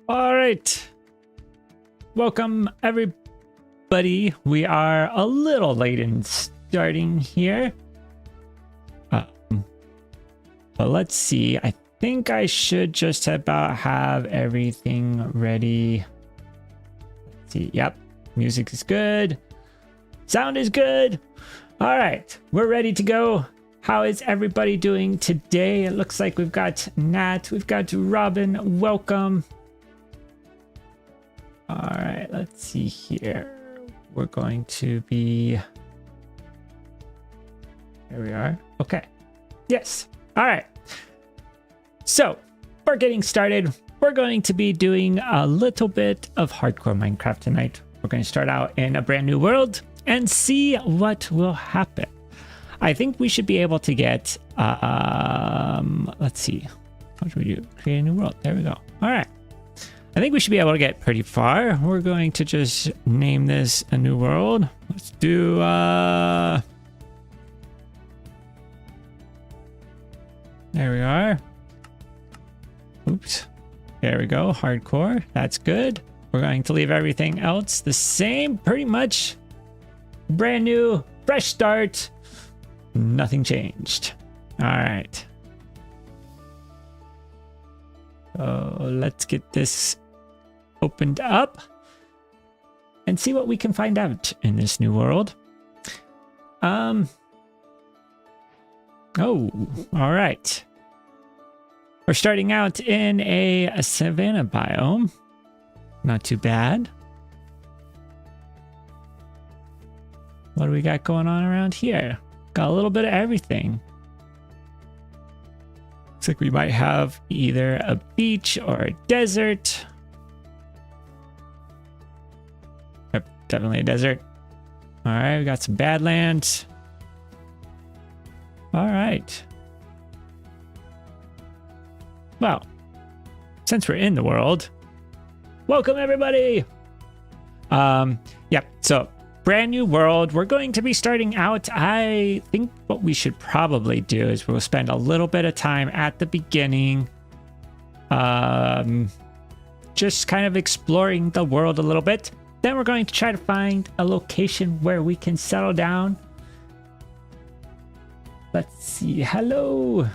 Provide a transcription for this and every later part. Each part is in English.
All right. Welcome, everybody. We are a little late in starting here. But let's see. I think I should just about have everything ready. Let's see. Yep. Music is good. Sound is good. All right. We're ready to go. How is everybody doing today? It looks like we've got Nat. We've got Robin. Welcome. All right, let's see here. We're going to be... There we are. Okay. Yes. All right. So, we're getting started. We're going to be doing a little bit of hardcore Minecraft tonight. We're going to start out in a brand new world and see what will happen. I think we should be able to get... let's see. What do we do? Create a new world. There we go. All right. I think we should be able to get pretty far. We're going to just name this a new world. Let's do there we are. Oops. There we go. Hardcore. That's good. We're going to leave everything else the same, pretty much. Brand new, fresh start. Nothing changed. All right. So let's get this opened up and see what we can find out in this new world. Oh, all right. We're starting out in a savanna biome. Not too bad. What do we got going on around here? Got a little bit of everything. Looks like we might have either a beach or a desert. Yep, definitely a desert. All right, we got some badlands. All right. Well, since we're in the world, welcome everybody. Yep, so brand new world. We're going to be starting out. I think what we should probably do is we'll spend a little bit of time at the beginning, just kind of exploring the world a little bit. Then we're going to try to find a location where we can settle down. Let's see. Hello.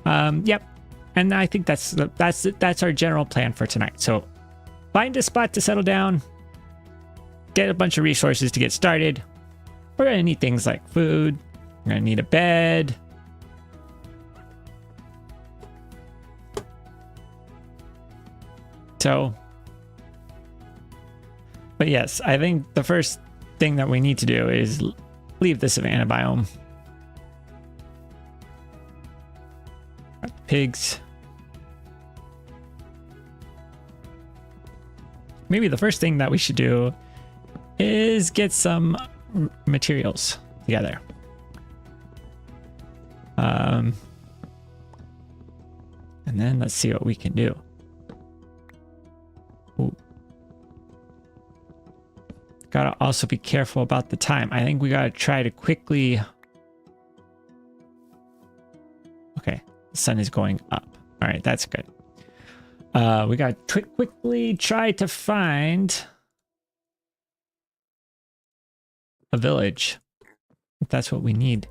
Yep. And I think that's our general plan for tonight. So find a spot to settle down. Get a bunch of resources to get started. We're going to need things like food. We're going to need a bed. So, but yes, I think the first thing that we need to do is leave the savanna biome. Got the pigs. Maybe the first thing that we should do is get some materials together. And then let's see what we can do. Ooh. Gotta also be careful about the time. I think we gotta try to quickly... Okay, the sun is going up. All right, that's good. We gotta quickly try to find a village. That's what we need,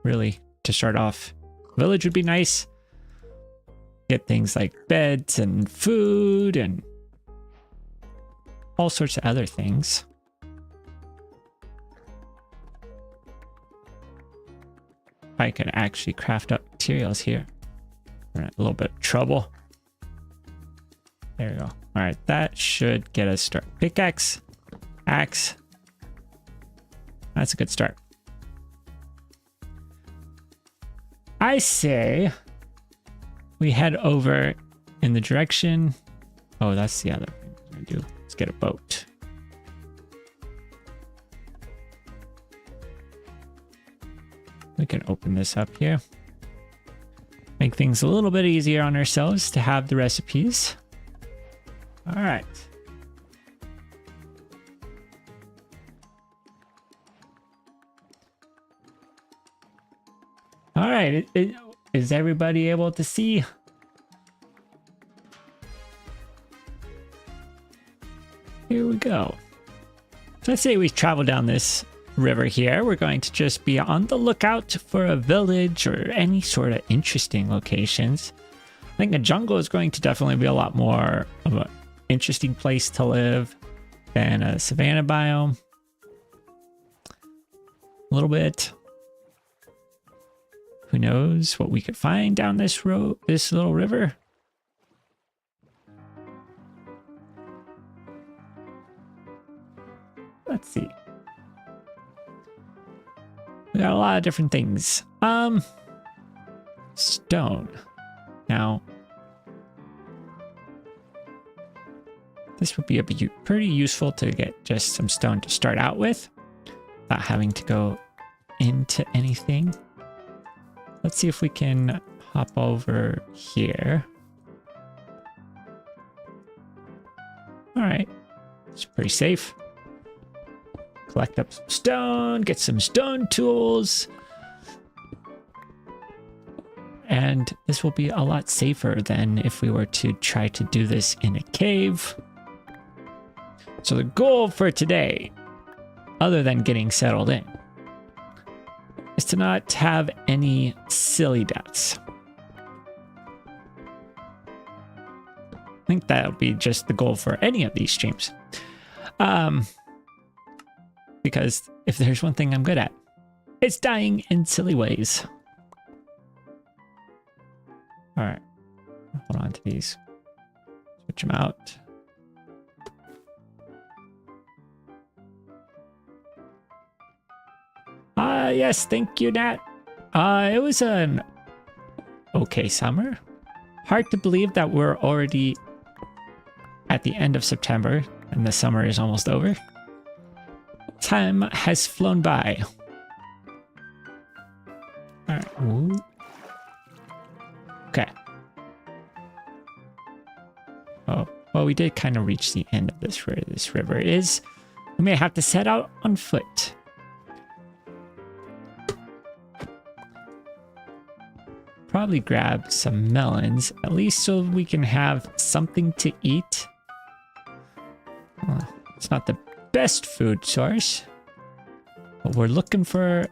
really, to start off. Village would be nice. Get things like beds and food and all sorts of other things. I could actually craft up materials here. We're in a little bit of trouble. There we go. All right, that should get us started. Pickaxe, axe. That's a good start. I say we head over in the direction. Oh, that's the other thing we're gonna do. Let's get a boat. We can open this up here. Make things a little bit easier on ourselves to have the recipes. All right. All right, is everybody able to see So, let's say we travel down this river here. We're going to just be on the lookout for a village or any sort of interesting locations. I think a jungle is going to definitely be a lot more of an interesting place to live than a savanna biome. A little bit. Who knows what we could find down this road, this little river? Let's see. We got a lot of different things. Stone. Now, this would be pretty useful to get just some stone to start out with, without having to go into anything. Let's see if we can hop over here. All right, it's pretty safe. Collect up some stone, get some stone tools. And this will be a lot safer than if we were to try to do this in a cave. So the goal for today, other than getting settled in, is to not have any silly deaths. I think that'll be just the goal for any of these streams. Because if there's one thing I'm good at, it's dying in silly ways. All right, hold on to these. Switch them out. Yes, thank you, Nat. It was an okay summer. Hard to believe that we're already at the end of September and the summer is almost over. Time has flown by. All right. Ooh. Okay. Oh, well, we did kind of reach the end of this where this river is. We may have to set out on foot. Probably grab some melons, at least so we can have something to eat. It's not the best food source, but we're looking for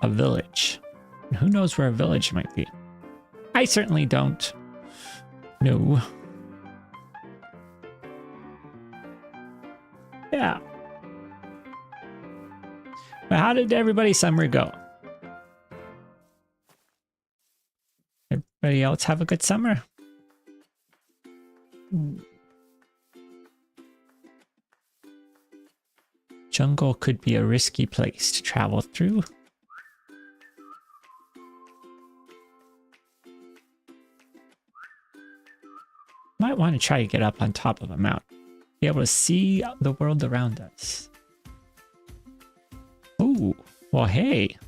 a village. And who knows where a village might be? I certainly don't know. Yeah. But how did everybody's summer go? Everybody else have a good summer? Jungle could be a risky place to travel through. Might want to try to get up on top of a mountain. Be able to see the world around us. Ooh, well, hey.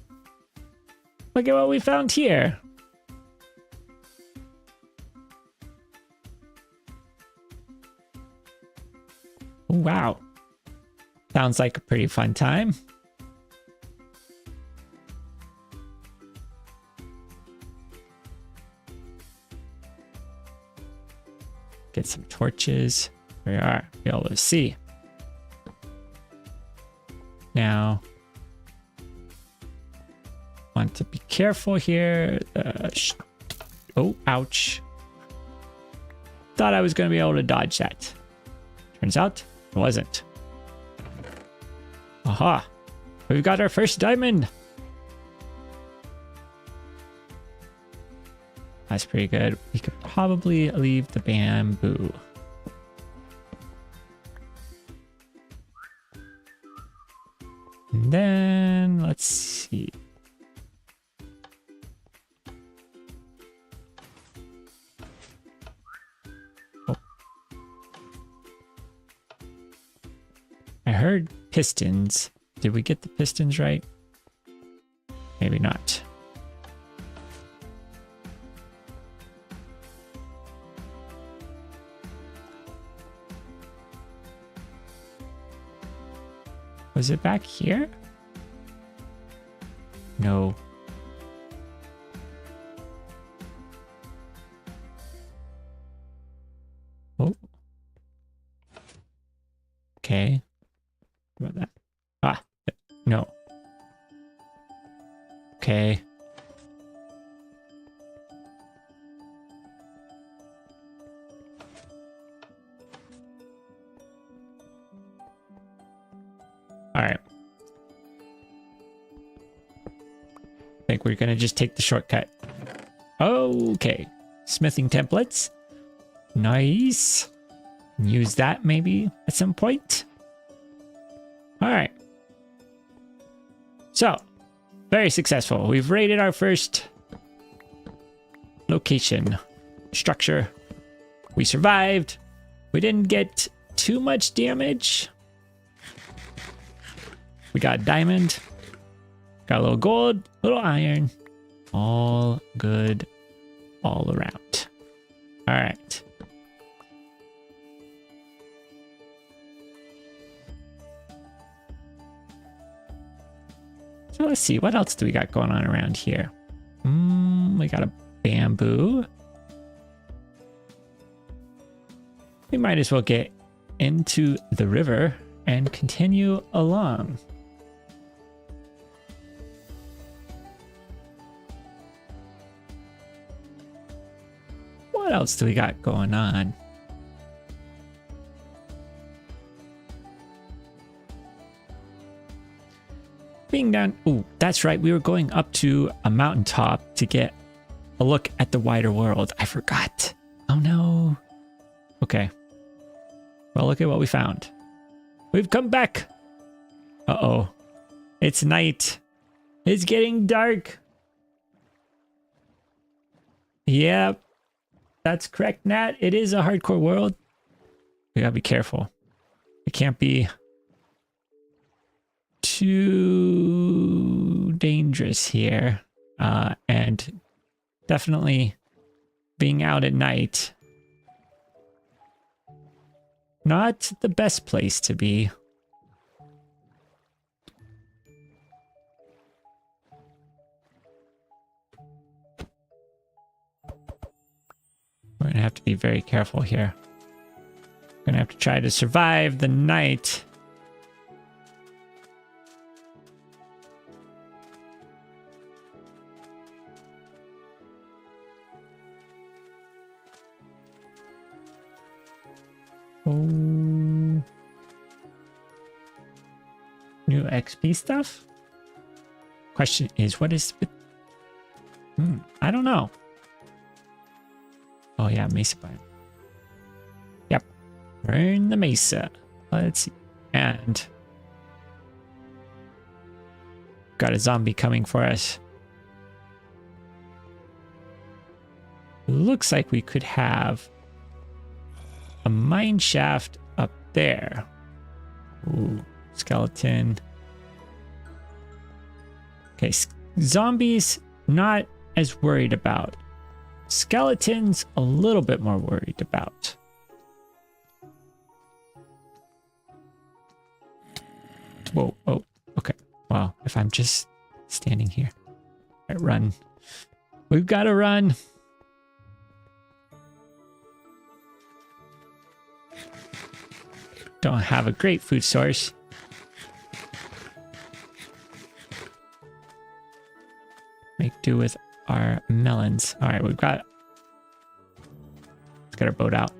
Look at what we found here. Oh, wow. Sounds like a pretty fun time. Get some torches. There we are. Be able to see. Now, want to be careful here. Oh, ouch. Thought I was going to be able to dodge that. Turns out it wasn't. Aha! We've got our first diamond! That's pretty good. We could probably leave the bamboo. And then, let's see. Oh. I heard pistons. Did we get the pistons right? Maybe not. Was it back here? No. Oh. Okay. What about that? Ah, no. Okay. All right. I think we're gonna just take the shortcut. Okay. Smithing templates. Nice. Use that maybe at some point. All right. So, very successful. We've raided our first location. Structure. We survived. We didn't get too much damage. We got a diamond. Got a little gold, a little iron. All good all around. All right. So let's see, what else do we got going on around here? We got a bamboo. We might as well get into the river and continue along. What else do we got going on? Being down... Ooh, that's right. We were going up to a mountaintop to get a look at the wider world. I forgot. Oh no. Okay. Well, look at what we found. We've come back. Uh-oh. It's night. It's getting dark. Yep. That's correct, Nat. It is a hardcore world. We gotta be careful. It can't be too dangerous here. And definitely being out at night. Not the best place to be. We're gonna have to be very careful here. We're gonna have to try to survive the night. Oh. New XP stuff? Question is, what is with... I don't know. Oh yeah, mesa biome. Yep. Burn the mesa. Let's see. And got a zombie coming for us. Looks like we could have a mine shaft up there. Ooh, skeleton. Okay, zombies not as worried about. Skeletons a little bit more worried about. Whoa, oh, okay. Wow, if I'm just standing here. All right, run. We've got to run. Don't have a great food source. Make do with our melons. All right, let's get our boat out.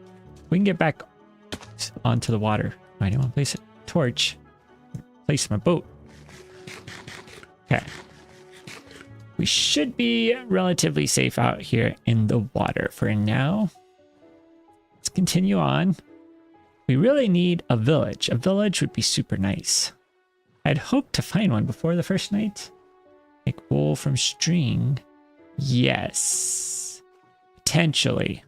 We can get back onto the water. I don't want to place a torch. Place my boat. Okay. We should be relatively safe out here in the water for now. Let's continue on. We really need a village. A village would be super nice. I'd hoped to find one before the first night. Make wool from string. Yes. Potentially.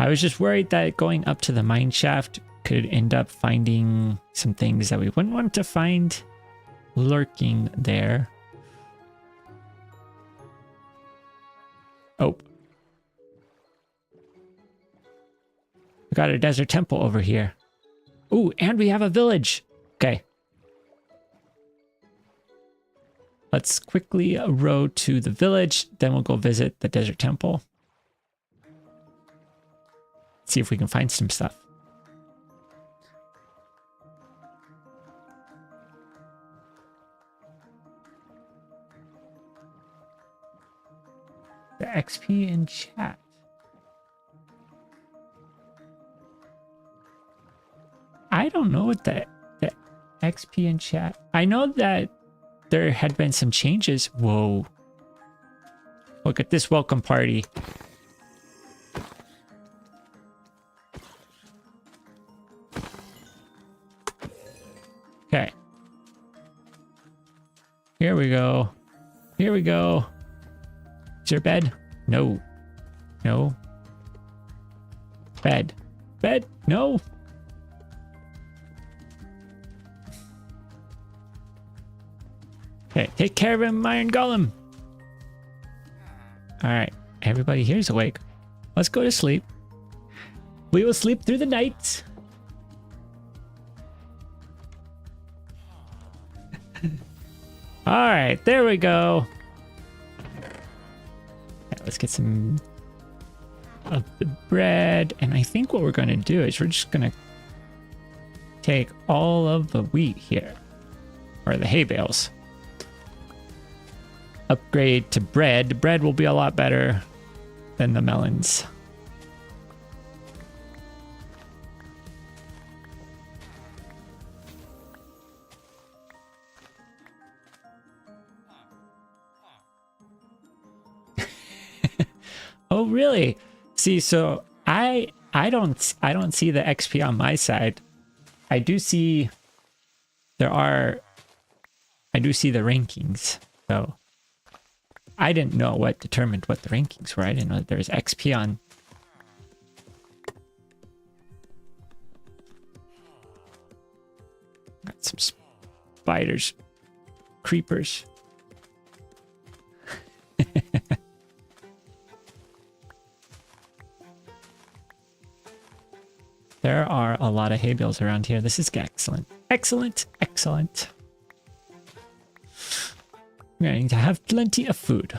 I was just worried that going up to the mine shaft could end up finding some things that we wouldn't want to find lurking there. Oh. We got a desert temple over here. Ooh, and we have a village. Okay. Let's quickly row to the village. Then we'll go visit the desert temple. See if we can find some stuff. The XP in chat. I don't know what the XP in chat. I know that there had been some changes. Whoa. Look at this welcome party. Okay. Here we go. Here we go. Is there a bed? No. No. Bed. Bed. No. Okay, take care of him, Iron Golem. All right, everybody here is awake. Let's go to sleep. We will sleep through the night. All right, there we go. Okay, let's get some of the bread. And I think what we're going to do is we're just going to take all of the wheat here, or the hay bales. Upgrade to bread. Bread will be a lot better than the melons. Oh, really? See, so I don't see the XP on my side. I do see the rankings, so I didn't know what determined what the rankings were. I didn't know that there was XP on. Got some spiders, creepers. There are a lot of hay bales around here. This is excellent. Excellent, excellent. We're going to have plenty of food.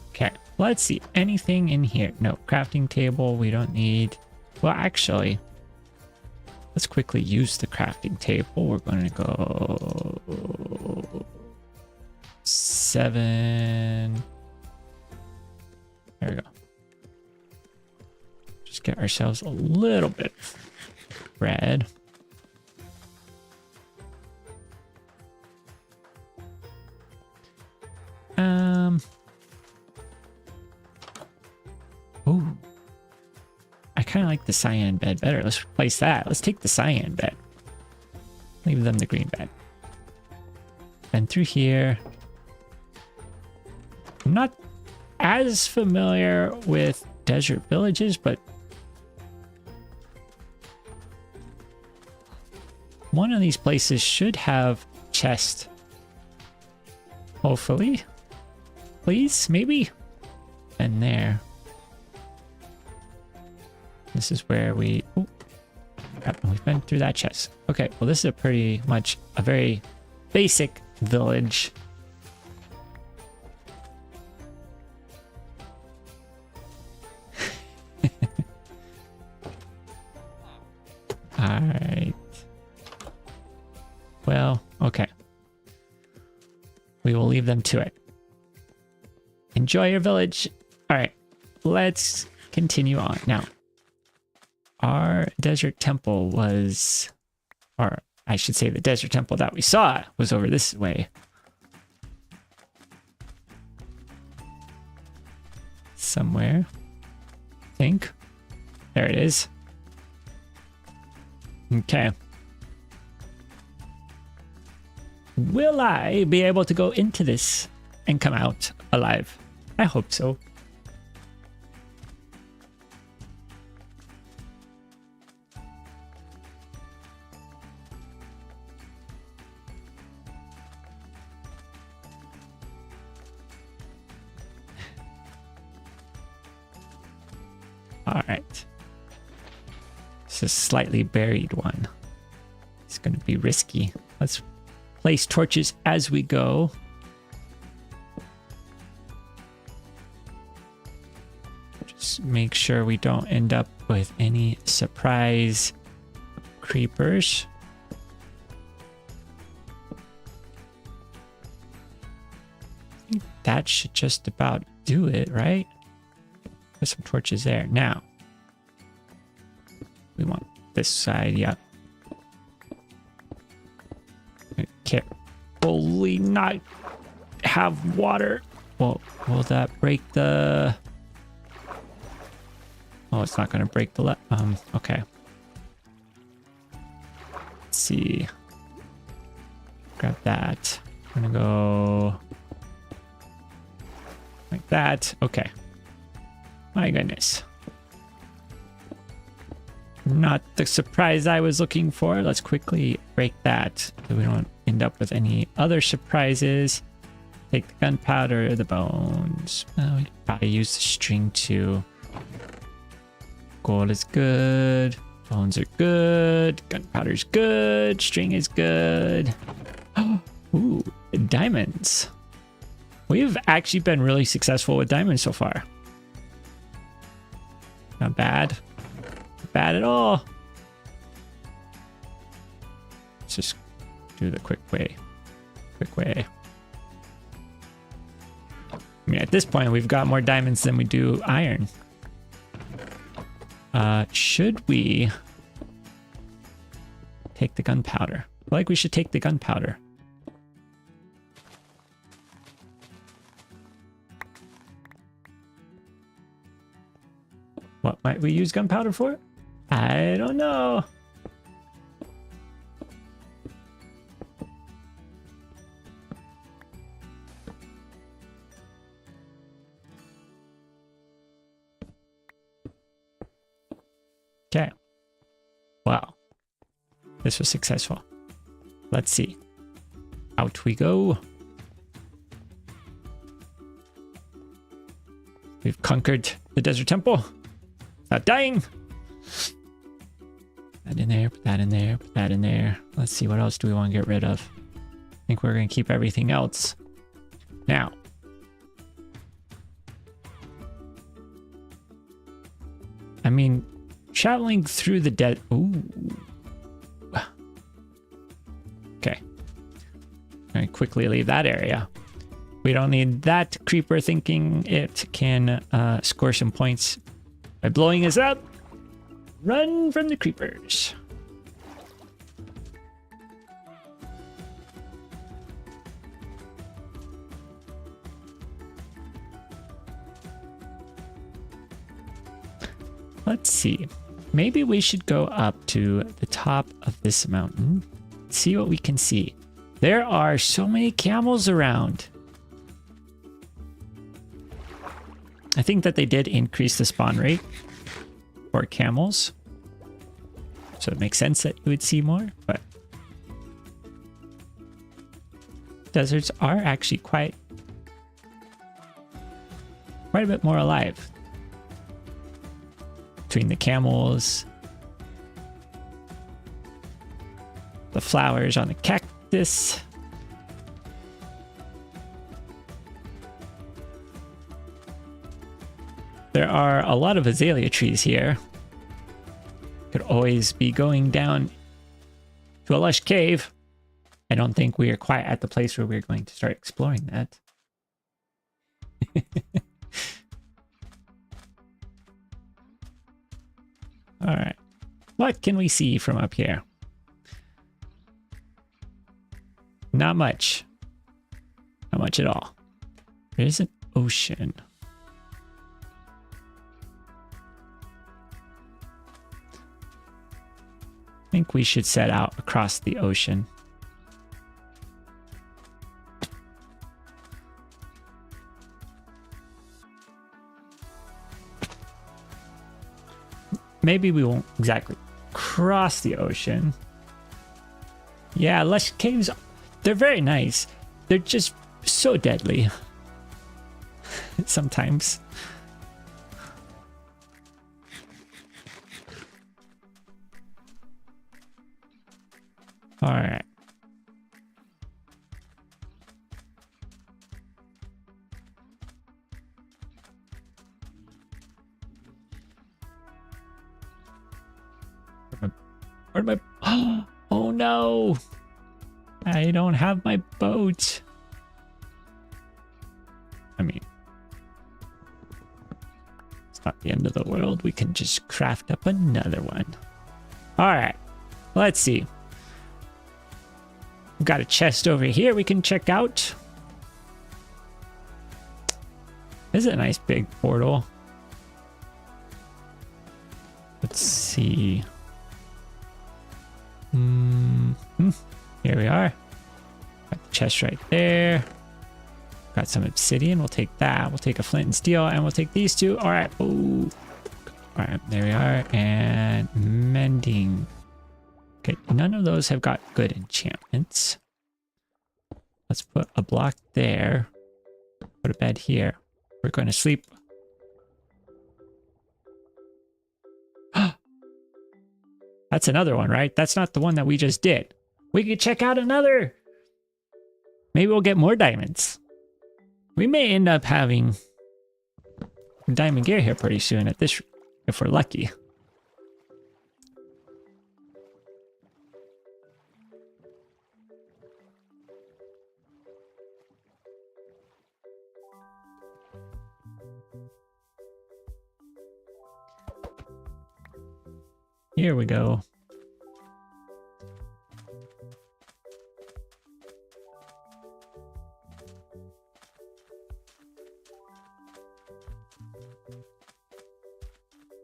Okay, let's see. Anything in here? No, crafting table we don't need. Well, actually, let's quickly use the crafting table. We're going to go 7. There we go. Just get ourselves a little bit of bread. Ooh. I kind of like the cyan bed better. Let's replace that. Let's take the cyan bed. Leave them the green bed. And through here. I'm not as familiar with desert villages, but one of these places should have chest. Hopefully. Please, maybe. And there. This is where we... Oh, we've been through that chest. Okay, well this is pretty much a very basic village. Alright. Well, okay. We will leave them to it. Enjoy your village. Alright, let's continue on. Now, our desert temple was, or I should say the desert temple that we saw was over this way. Somewhere. I think. There it is. Okay. Will I be able to go into this and come out alive? I hope so. All right. It's a slightly buried one. It's going to be risky. Let's place torches as we go. Just make sure we don't end up with any surprise creepers. I think that should just about do it, right? Put some torches there. Now, we want this side, yeah. Carefully not have water. Well, will that break the... Oh, it's not going to break the... okay. Let's see. Grab that. I'm going to go... like that. Okay. My goodness. Not the surprise I was looking for. Let's quickly break that so we don't end up with any other surprises. Take the gunpowder, the bones. Well, we could probably use the string too. Gold is good. Bones are good. Gunpowder's good. String is good. Ooh, diamonds. We've actually been really successful with diamonds so far. Not bad. Not bad at all. Let's just do the quick way. Quick way. I mean, at this point, we've got more diamonds than we do iron. Should we take the gunpowder? I feel like we should take the gunpowder. What might we use gunpowder for? I don't know. Okay. Wow. This was successful. Let's see. Out we go. We've conquered the desert temple. Not dying. Put that in there, put that in there, put that in there. Let's see, what else do we want to get rid of? I think we're going to keep everything else. Now. I mean, traveling through the dead. Ooh. Okay. I'm going to quickly leave that area. We don't need that creeper thinking it can score some points by blowing us up. Run from the creepers. Let's see. Maybe we should go up to the top of this mountain. See what we can see. There are so many camels around. I think that they did increase the spawn rate for camels. So it makes sense that you would see more, but deserts are actually quite a bit more alive. Between the camels, the flowers on the cactus. There are a lot of azalea trees here. Could always be going down to a lush cave. I don't think we are quite at the place where we're going to start exploring that. All right. What can we see from up here? Not much. Not much at all. There's an ocean. I think we should set out across the ocean. Maybe we won't exactly cross the ocean. Yeah, lush caves, they're very nice. They're just so deadly. Where'd my... Oh no! I don't have my boat. I mean, it's not the end of the world. We can just craft up another one. All right, let's see. We've got a chest over here we can check out. This is a nice big portal. Let's see. Here we are. Got the chest right there. Got some obsidian. We'll take that. We'll take a flint and steel, and we'll take these two. All right. Ooh. All right. There we are. And mending. Okay. None of those have got good enchantments. Let's put a block there. Put a bed here. We're going to sleep. That's another one, right? That's not the one that we just did. We could check out another. Maybe we'll get more diamonds. We may end up having diamond gear here pretty soon at this, if we're lucky. Here we go.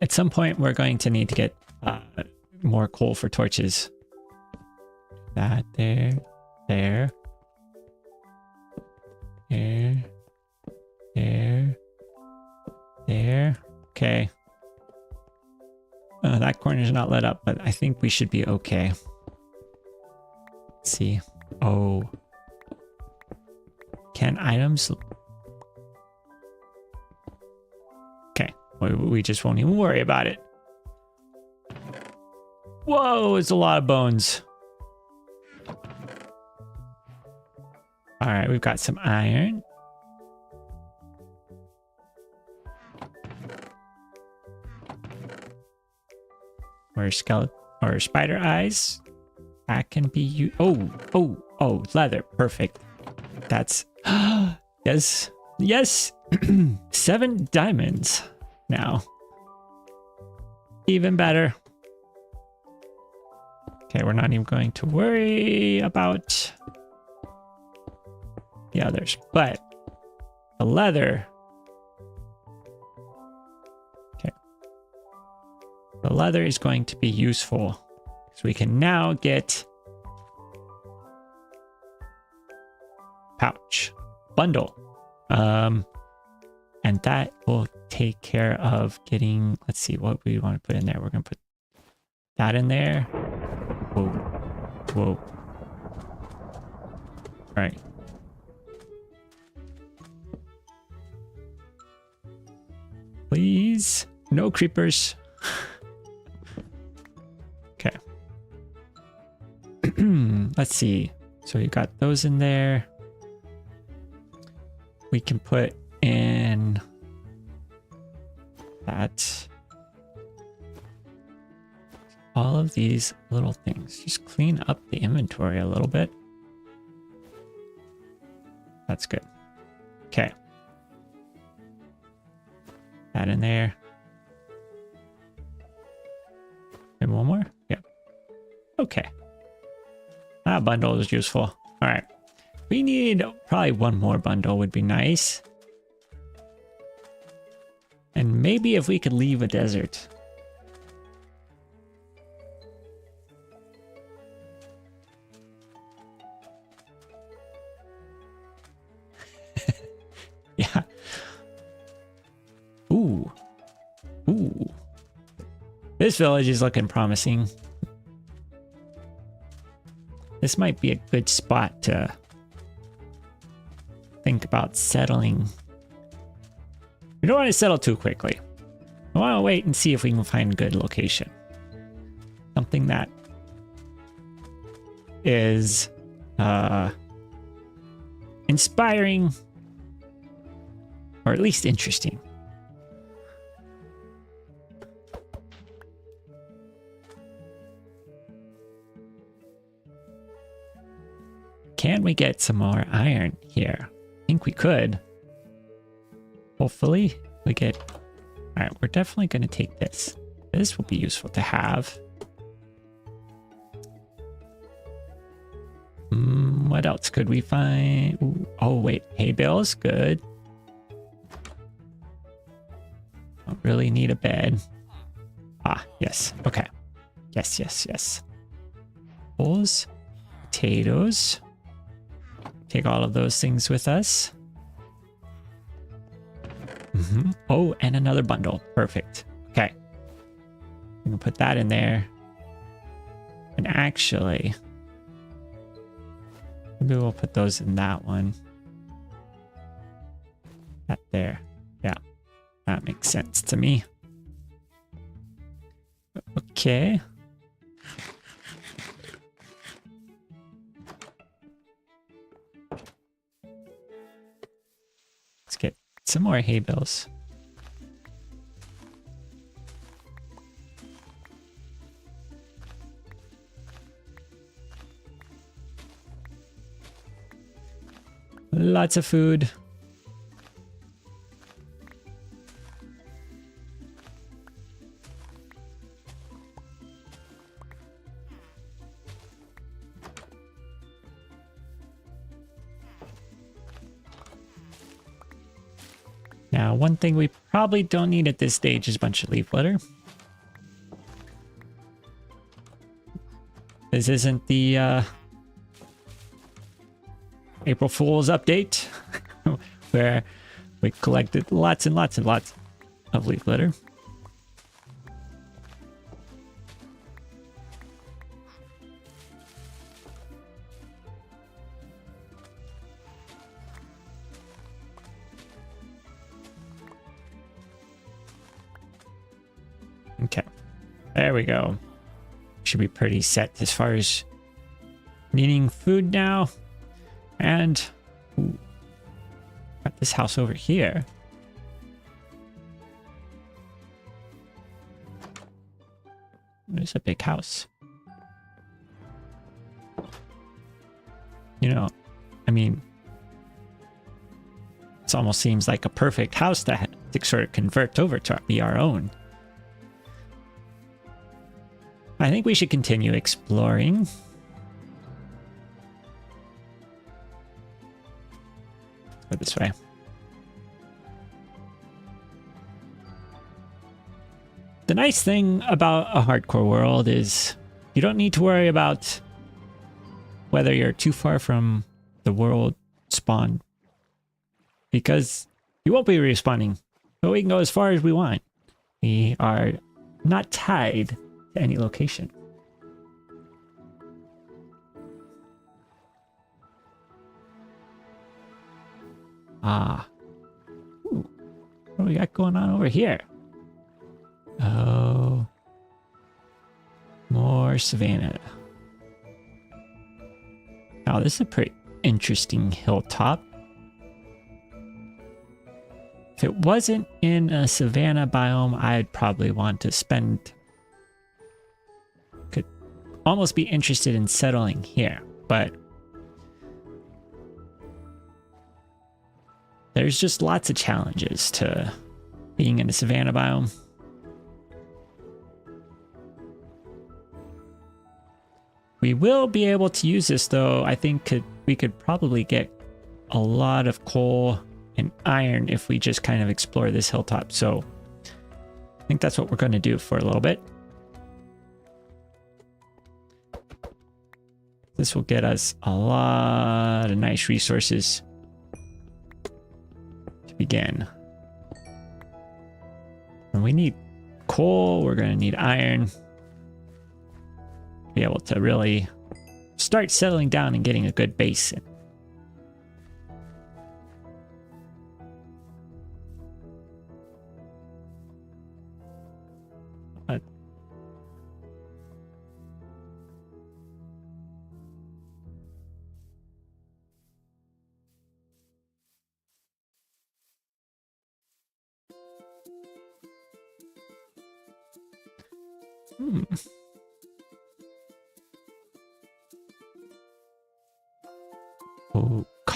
At some point, we're going to need to get more coal for torches. That there, there, there, there, there. Okay. That corner's not lit up, but I think we should be okay. Let's see. Oh. Can items... Okay. We just won't even worry about it. Whoa, it's a lot of bones. All right, we've got some iron. Or skeleton or spider eyes. That can be you. Oh, leather. Perfect. That's yes. Yes. 7 diamonds now. Even better. Okay, we're not even going to worry about the others, but the leather. The leather is going to be useful because we can now get pouch bundle. And that will take care of getting, let's see what we want to put in there. We're going to put that in there. Whoa. Whoa. All right. Please. No creepers. Okay. Let's see. So you got those in there. We can put in that. All of these little things. Just clean up the inventory a little bit. That's good. Okay. That in there. Maybe one more? Yep. Okay. That bundle is useful. All right. We need probably one more bundle would be nice. And maybe if we could leave a desert. Yeah. Ooh. Ooh. This village is looking promising. This might be a good spot to think about settling. We don't want to settle too quickly. I want to wait and see if we can find a good location. Something that is inspiring or at least interesting. Can we get some more iron here? I think we could. Hopefully we get... All right, we're definitely going to take this. This will be useful to have. What else could we find? Ooh, oh, wait. Hay bales. Good. Don't really need a bed. Ah, yes. Okay. Yes, yes, yes. Apples. Potatoes. Take all of those things with us. Oh, and another bundle. Perfect. Okay. We can put that in there. And actually, maybe we'll put those in that one. That there. Yeah. That makes sense to me. Okay. Let's get some more hay bales. Lots of food. Now, one thing we probably don't need at this stage is a bunch of leaf litter. This isn't the April Fool's update where we collected lots and lots and lots of leaf litter. Okay, there we go. Should be pretty set as far as needing food now. And ooh, got this house over here. There's a big house. You know, I mean, it almost seems like a perfect house to sort of convert over to be our own. I think we should continue exploring. Go this way. The nice thing about a hardcore world is you don't need to worry about whether you're too far from the world spawn, because you won't be respawning, but we can go as far as we want. We are not tied to any location. Ah. Ooh. What do we got going on over here? Oh. More savanna. Now, this is a pretty interesting hilltop. If it wasn't in a savanna biome, I'd probably want to spend... Could almost be interested in settling here, but there's just lots of challenges to being in a savanna biome. We will be able to use this, though. I think we could probably get a lot of coal and iron if we just kind of explore this hilltop. So I think that's what we're going to do for a little bit. This will get us a lot of nice resources to begin. And we need coal. We're going to need iron. Be able to really start settling down and getting a good base.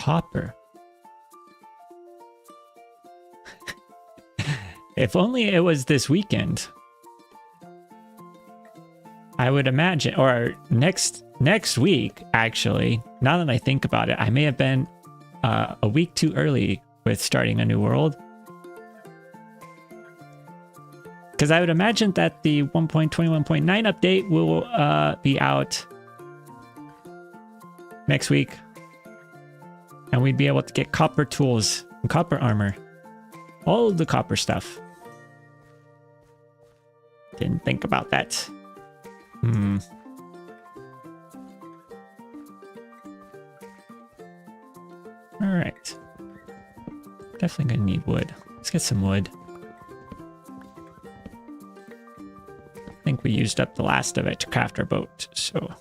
copper. If only it was this weekend. I would imagine, or next week, actually. Now that I think about it, I may have been a week too early with starting a new world. Because I would imagine that the 1.21.9 update will be out next week. And we'd be able to get copper tools and copper armor. All of the copper stuff. Didn't think about that. Alright. Definitely gonna need wood. Let's get some wood. I think we used up the last of it to craft our boat, so...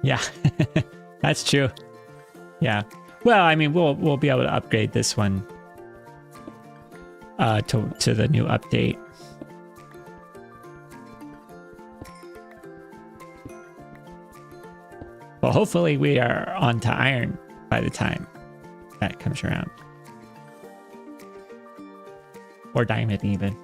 Yeah, that's true. Yeah. Well, I mean, we'll be able to upgrade this one to the new update. Well, hopefully we are on to iron by the time that comes around. Or diamond even.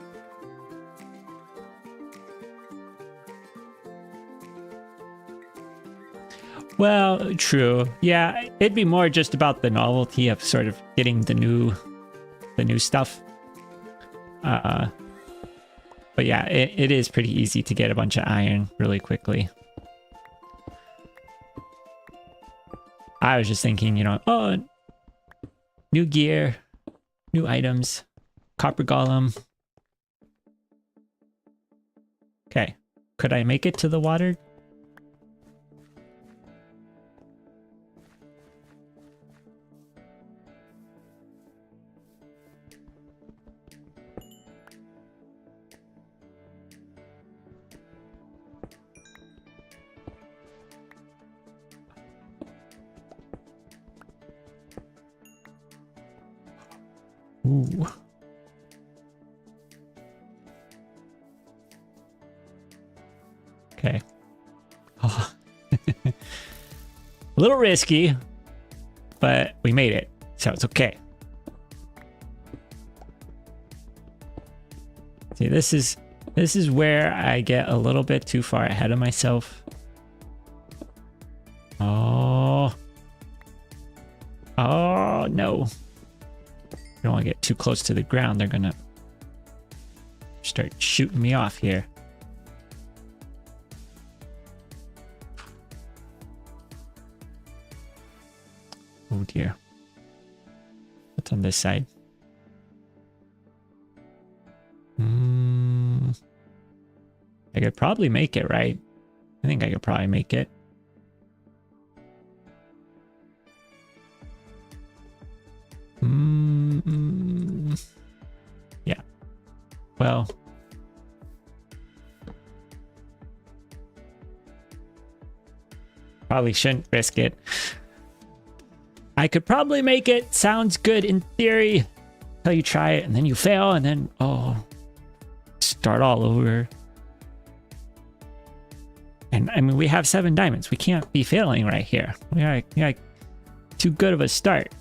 Well, true. Yeah, it'd be more just about the novelty of sort of getting the new stuff. But yeah, it is pretty easy to get a bunch of iron really quickly. I was just thinking, you know, oh, new gear, new items, copper golem. Okay, could I make it to the water? Ooh. Okay. Oh. A little risky, but we made it, so it's okay. See, this is where I get a little bit too far ahead of myself. Oh. Oh, no. I don't want to get too close to the ground. They're gonna start shooting me off here. Oh dear. What's on this side? I could probably make it, right? I think I could probably make it. Yeah. Well. Probably shouldn't risk it. I could probably make it. Sounds good in theory. Until you try it and then you fail and then, oh, start all over. And I mean, we have 7 diamonds. We can't be failing right here. We are too good of a start.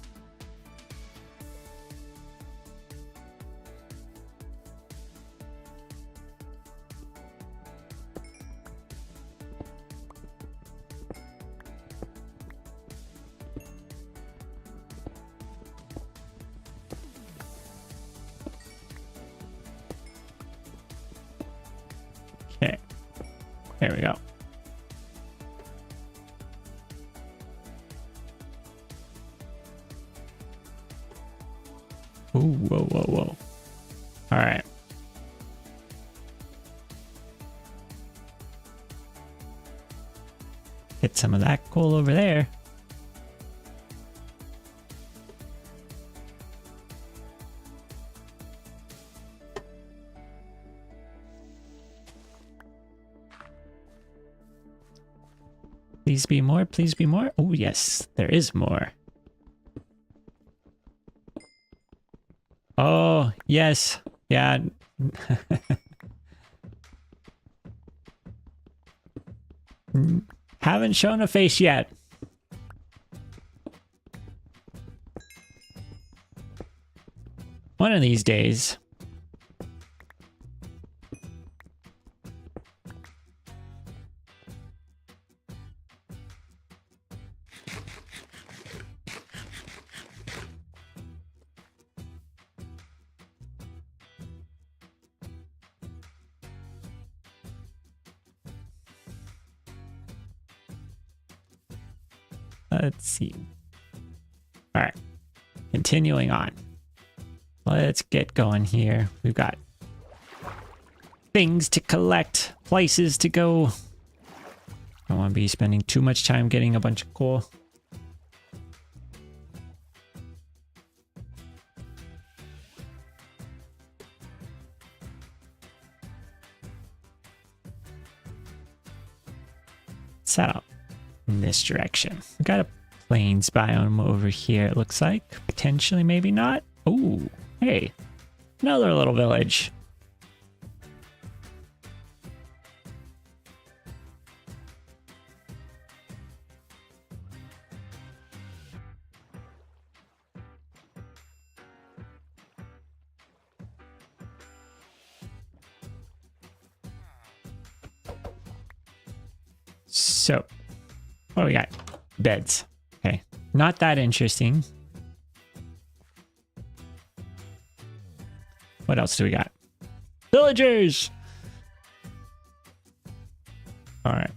Okay. There we go. Ooh, whoa, whoa, whoa. All right. Get some of that coal over there. Please be more. Please be more. Oh, yes, there is more. Oh, yes. Yeah. Haven't shown a face yet. One of these days. Let's see. All right. Continuing on. Let's get going here. We've got things to collect, places to go. Don't want to be spending too much time getting a bunch of coal. Set up in this direction. We got a plains biome over here, it looks like. Potentially, maybe not. Oh, hey, another little village. So, what do we got? Beds. Okay, not that interesting. What else do we got? Villagers! Alright.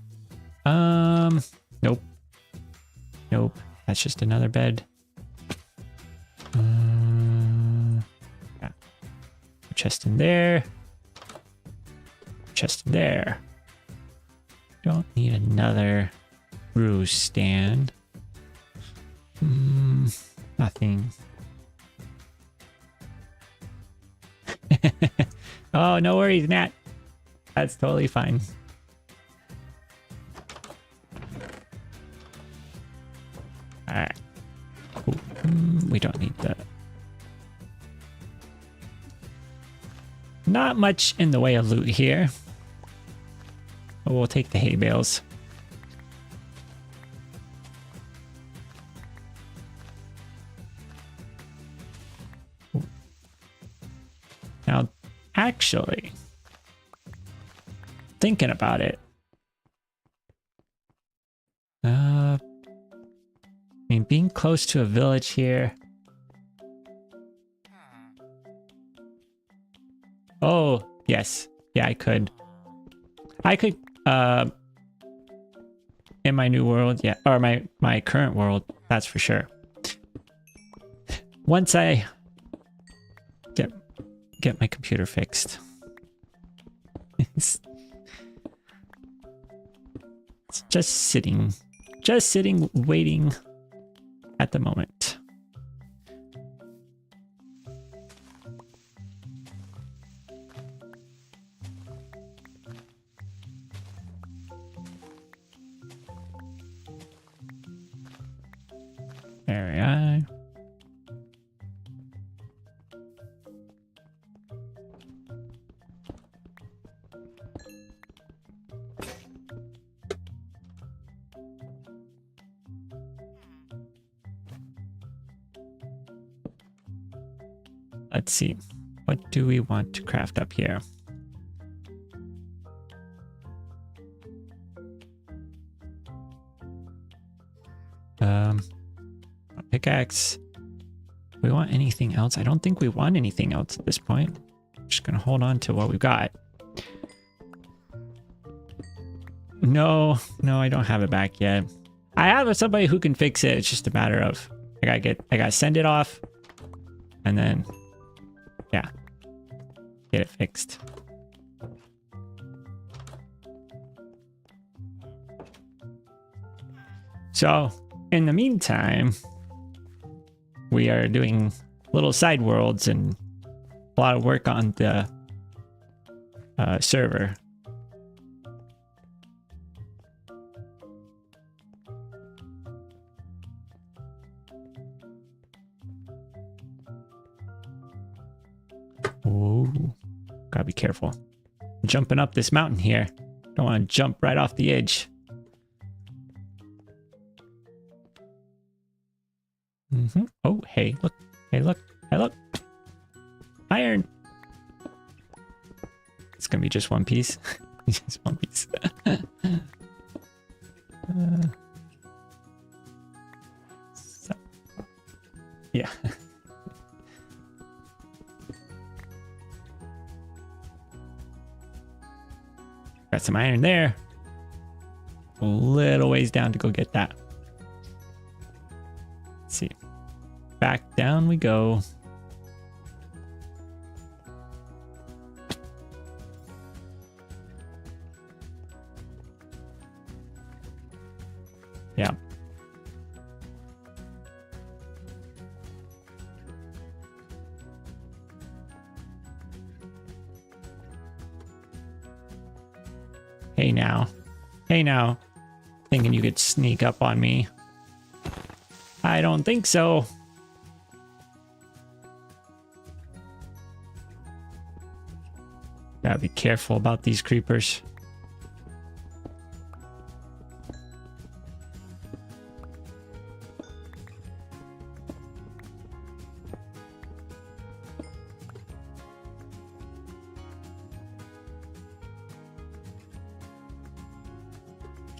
Nope. Nope. That's just another bed. Yeah. Chest in there. Chest in there. Don't need another brew stand. Nothing. Oh, no worries, Nat. That's totally fine. Alright. We don't need that. Not much in the way of loot here. But we'll take the hay bales. Now, actually, thinking about it, I mean, being close to a village here. Oh, yes. Yeah, I could, in my new world, yeah, or my current world, that's for sure. Once I get my computer fixed. It's just sitting, waiting at the moment. There we are. Let's see. What do we want to craft up here? Pickaxe. Do we want anything else? I don't think we want anything else at this point. I'm just gonna hold on to what we've got. No, I don't have it back yet. I have somebody who can fix it. It's just a matter of I gotta send it off, and then yeah, get it fixed. So in the meantime, we are doing little side worlds and a lot of work on the server. Oh, gotta be careful. Jumping up this mountain here. Don't want to jump right off the edge. Oh, hey, look. Hey, look. Hey, look. Iron. It's gonna be just one piece. Just one piece. So, yeah. Got some iron there. A little ways down to go get that. Let's see. Back down we go. Yeah. Hey now. Hey now. Thinking you could sneak up on me. I don't think so. Gotta be careful about these creepers.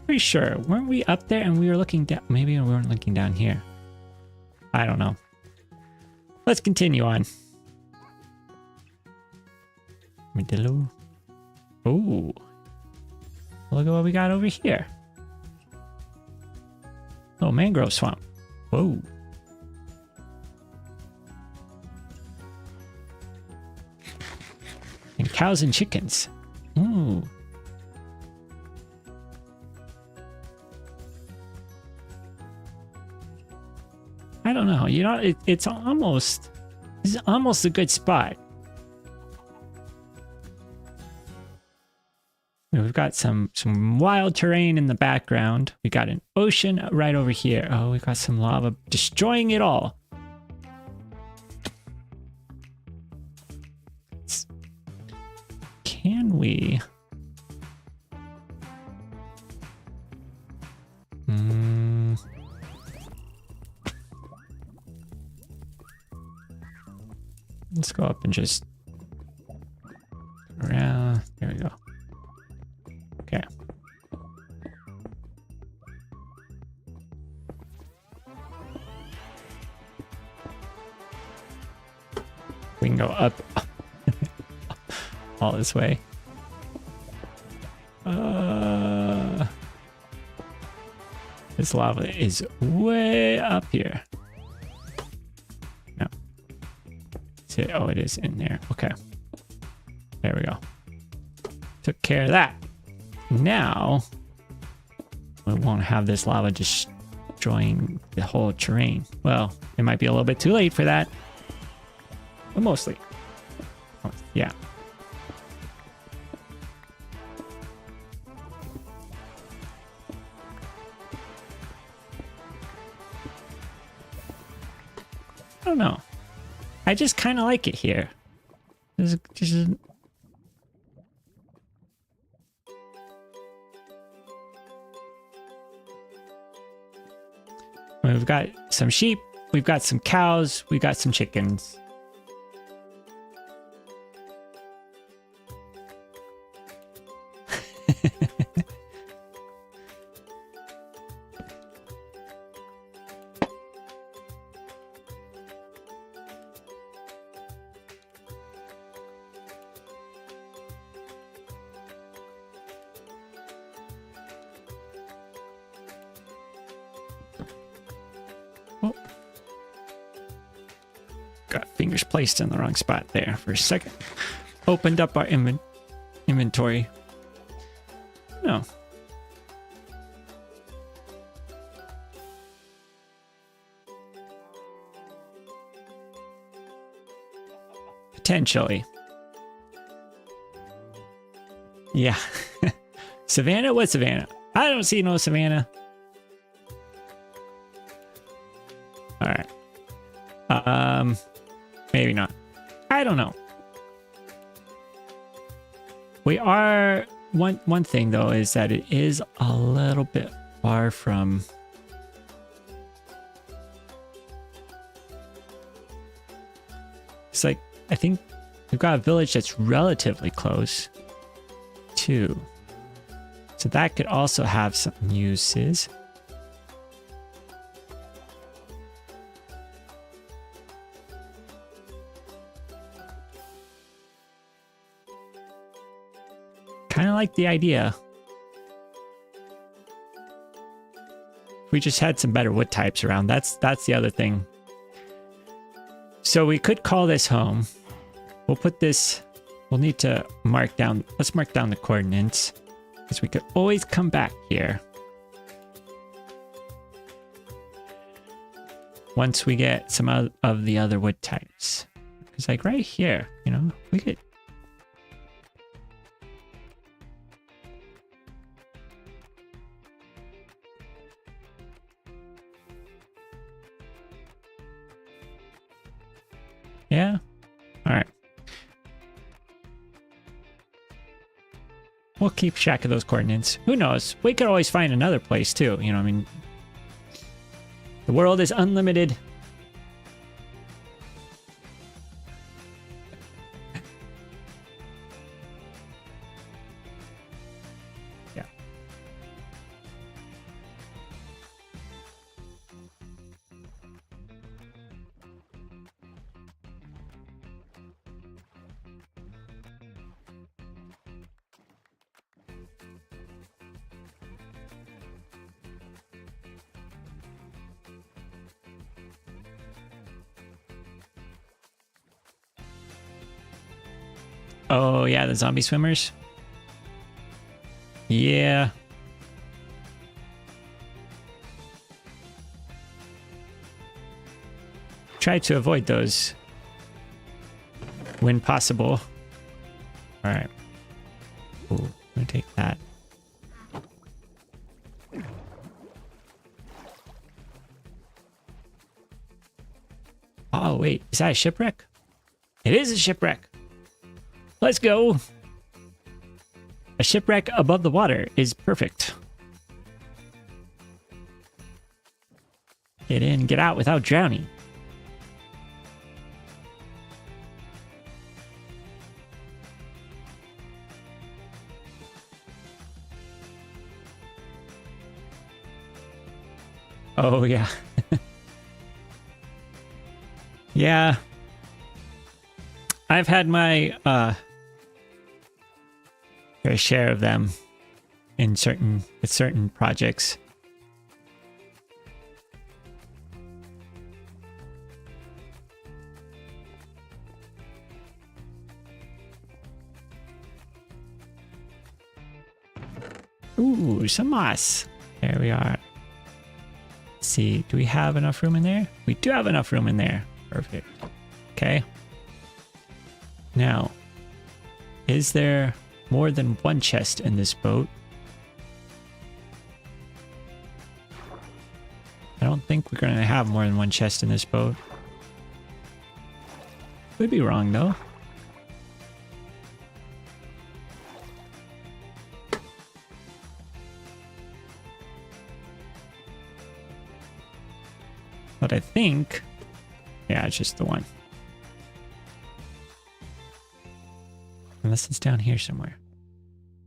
Pretty sure. Weren't we up there and we were looking down? Maybe we weren't looking down here. I don't know. Let's continue on. Armadillo. Oh. Look at what we got over here. Oh, mangrove swamp. Whoa. And cows and chickens. Ooh. I don't know. You know, it's almost a good spot. We've got some wild terrain in the background. We got an ocean right over here. Oh, we got some lava destroying it all. Can we? Let's go up and just around. There we go. Okay. We can go up all this way. This lava is way up here. No. Oh, it is in there. Okay. There we go. Took care of that. Now, we won't have this lava destroying the whole terrain. Well, it might be a little bit too late for that. But mostly. Yeah. I don't know. I just kind of like it here. There's just we've got some sheep, we've got some cows, we've got some chickens. Oh. Got fingers placed in the wrong spot there for a second. Opened up our inventory. No. Potentially. Yeah. Savannah? What Savannah? I don't see no Savannah. All right. Maybe not. I don't know. We are one thing though is that it is a little bit far from it's like I think we've got a village that's relatively close too. So that could also have some uses. Kind of like the idea. If we just had some better wood types around, that's the other thing. So we could call this home. We'll put this, we'll need to mark down, let's mark down the coordinates because we could always come back here. Once we get some of the other wood types. Because like right here, you know, we could. Yeah. All right. We'll keep track of those coordinates. Who knows? We could always find another place too. You know, I mean, the world is unlimited. Yeah. Oh, yeah, the zombie swimmers. Yeah. Try to avoid those when possible. All right. Ooh, I'm gonna take that. Oh, wait, is that a shipwreck? It is a shipwreck. Let's go. A shipwreck above the water is perfect. Get in, get out without drowning. Oh, yeah. Yeah. I've had my fair share of them in certain projects. Ooh, some moss. There we are. Let's see, do we have enough room in there? We do have enough room in there. Perfect. Okay. Now, is there more than one chest in this boat? I don't think we're going to have more than one chest in this boat. Could be wrong, though. But I think, yeah, it's just the one. Unless it's down here somewhere.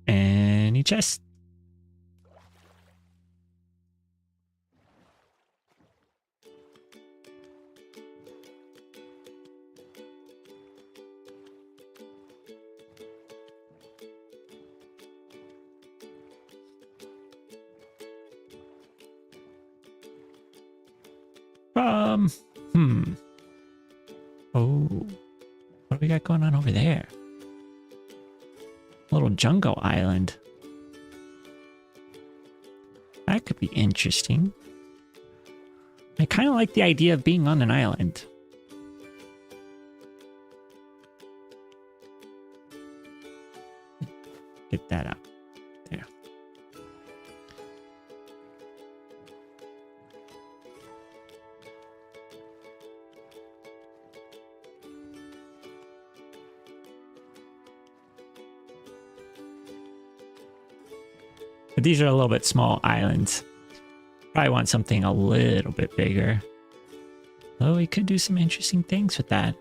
Any chest? Oh, what do we got going on over there? A little jungle island. That could be interesting. I kind of like the idea of being on an island. Get that out. There. But these are a little bit small islands. Probably want something a little bit bigger. Oh, we could do some interesting things with that.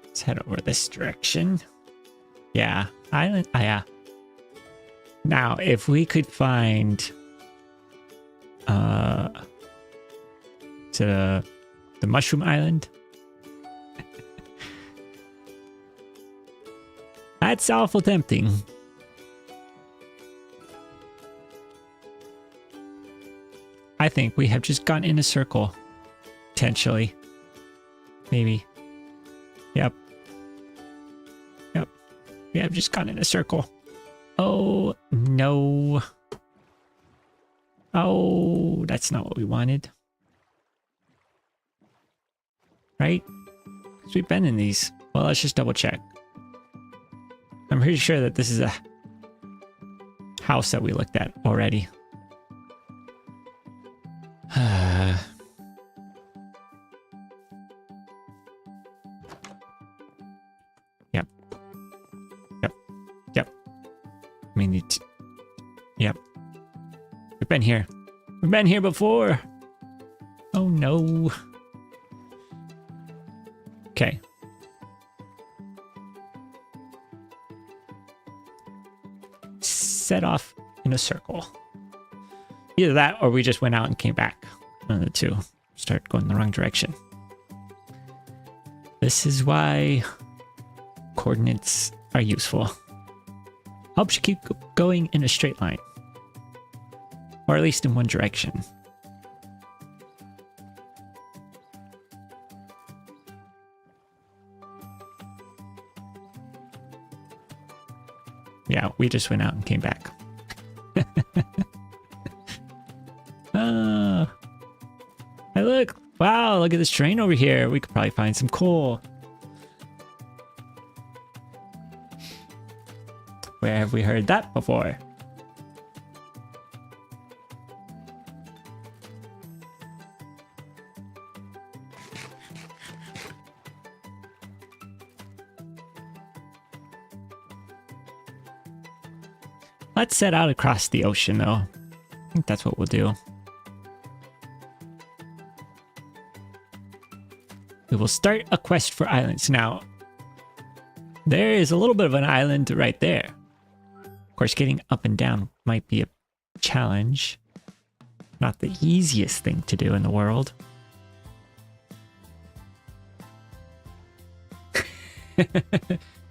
Let's head over this direction. Yeah, island. Oh, yeah. Now, if we could find to the Mushroom Island, that's awful tempting. I think we have just gone in a circle, potentially. Maybe. Yep. Yep. We have just gone in a circle. Oh, no. Oh, that's not what we wanted. Right? Because we've been in these. Well, let's just double check. I'm pretty sure that this is a house that we looked at already. Yep. Yep. Yep. I mean, yep. We've been here. We've been here before. Oh no. Okay. Set off in a circle. Either that or we just went out and came back. One of the two. Start going the wrong direction. This is why coordinates are useful. Helps you keep going in a straight line. Or at least in one direction. Yeah, we just went out and came back. Hey, look. Wow, look at this train over here. We could probably find some coal. Where have we heard that before? Let's set out across the ocean, though. I think that's what we'll do. We will start a quest for islands. Now, there is a little bit of an island right there. Of course, getting up and down might be a challenge. Not the easiest thing to do in the world.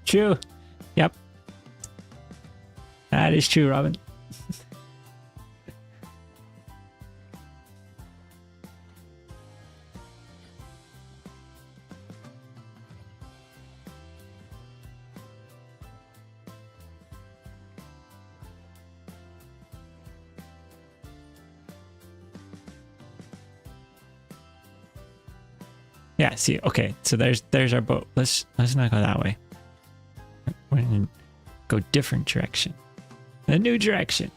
True. Yep. That is true, Robin. Yeah, see, okay, so there's our boat. Let's not go that way. We're gonna go different direction. A new direction.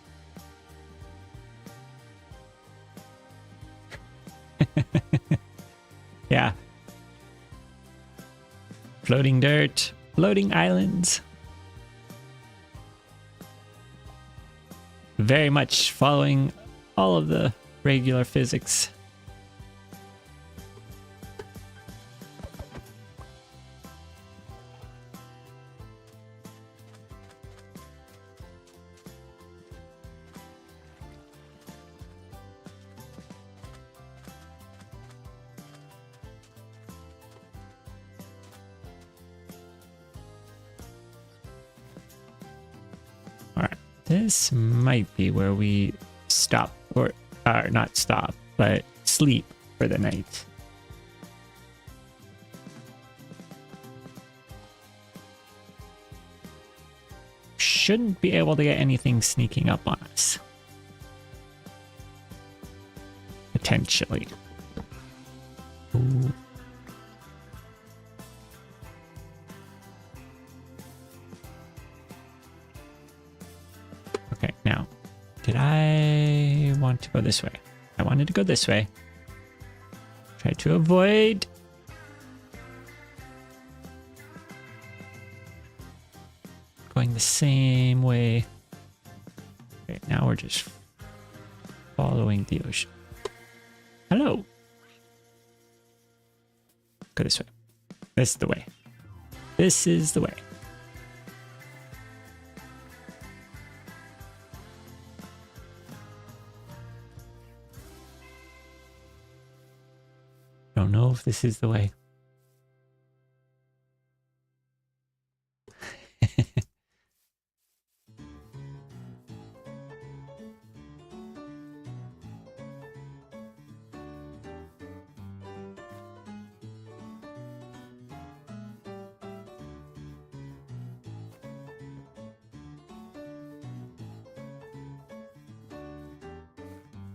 Yeah. Floating dirt, floating islands. Very much following all of the regular physics. This might be where we stop, or not stop, but sleep for the night. Shouldn't be able to get anything sneaking up on us. Potentially. Ooh. want to go this way. I wanted to go this way. Try to avoid. Going the same way. Okay, now we're just following the ocean. Hello. Go this way. This is the way. This is the way. Don't know if this is the way.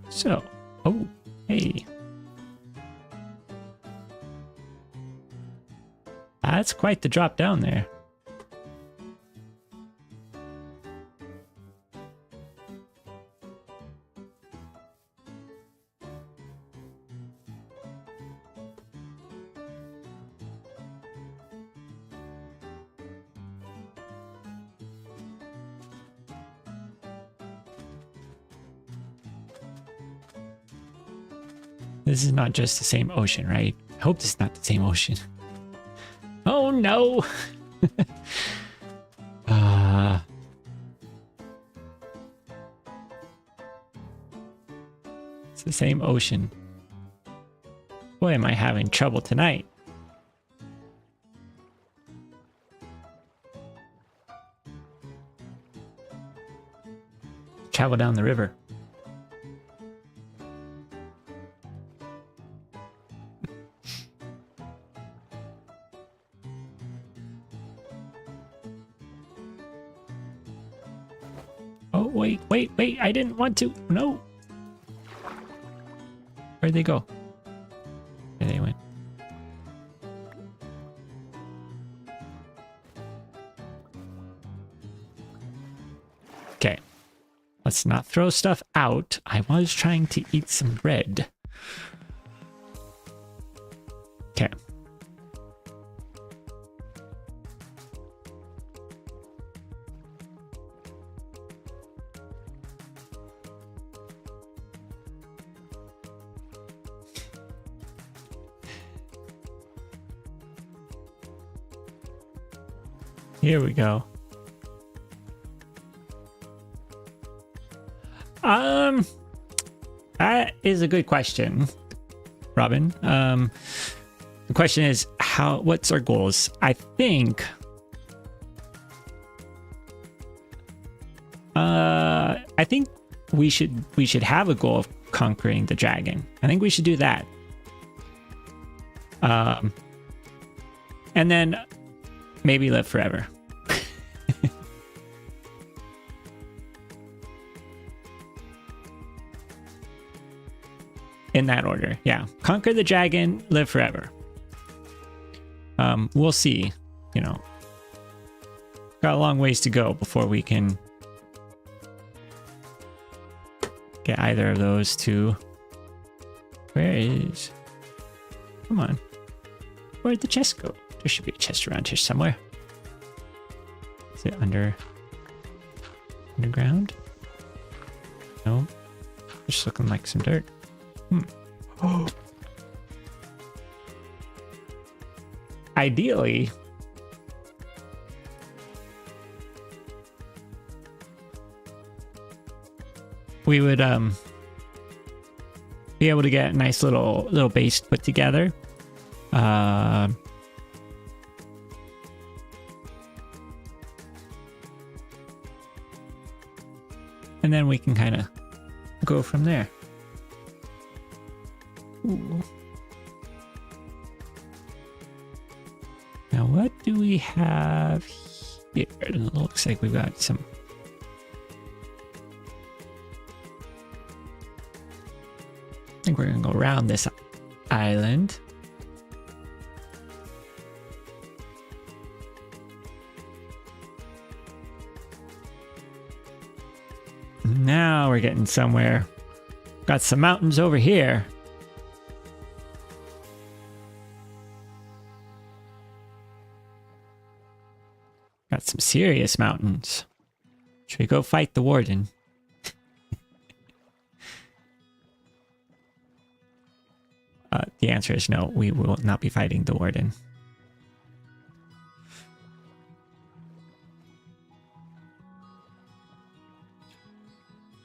So, oh, hey. That's quite the drop down there. This is not just the same ocean, right? I hope this is not the same ocean. Oh no! It's the same ocean. Boy, am I having trouble tonight. Travel down the river. Wait, I didn't want to. No. Where'd they go? There they went. Okay. Let's not throw stuff out. I was trying to eat some bread. Okay. Here we go. That is a good question, Robin. The question is what's our goals? I think we should have a goal of conquering the dragon. I think we should do that. And then maybe live forever. In that order, yeah. Conquer the dragon, live forever. We'll see, you know. Got a long ways to go before we can get either of those two. Where is... Come on. Where'd the chest go? There should be a chest around here somewhere. Is it underground? No. Just looking like some dirt. Oh. Ideally, we would be able to get a nice little base put together. And then we can kind of go from there. Ooh. Now, what do we have here? It looks like we've got some... I think we're going to go around this island. Now we're getting somewhere. Got some mountains over here. Got some serious mountains. Should we go fight the warden? The answer is no, we will not be fighting the warden.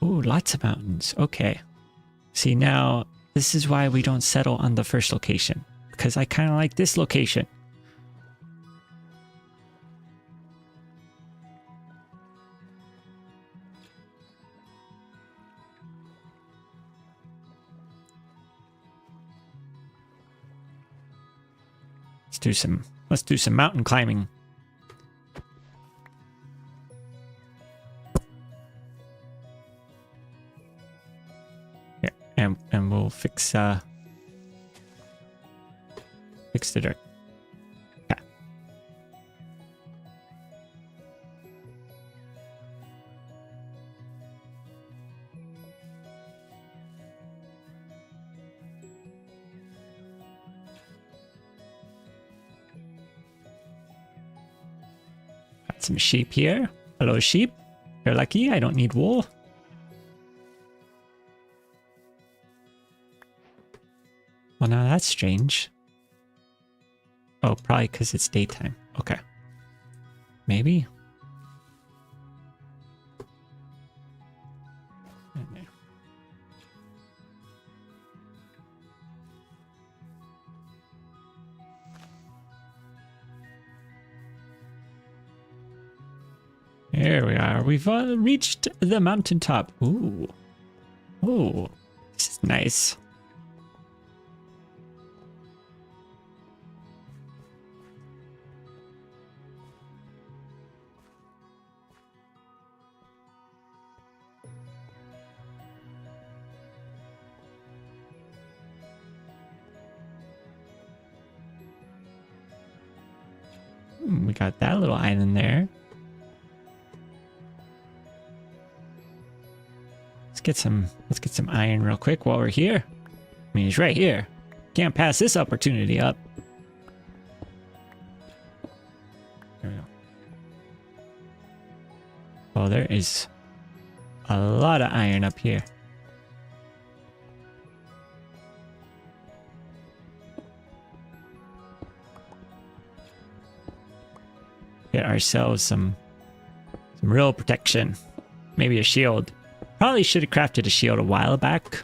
Ooh, lots of mountains. Okay. See, now, this is why we don't settle on the first location. Because I kind of like this location. Let's do some mountain climbing. Yeah, and we'll fix the dirt. Okay. Some sheep here. Hello, sheep. You're lucky. I don't need wool. Well, now that's strange. Oh, probably because it's daytime. Okay. Maybe. Here we are. We've reached the mountaintop. Ooh. Ooh. This is nice. We got that little island there. Let's get some iron real quick while we're here. I mean, he's right here. Can't pass this opportunity up. There we go. Oh, there is a lot of iron up here. Get ourselves some real protection. Maybe a shield. Probably should have crafted a shield a while back,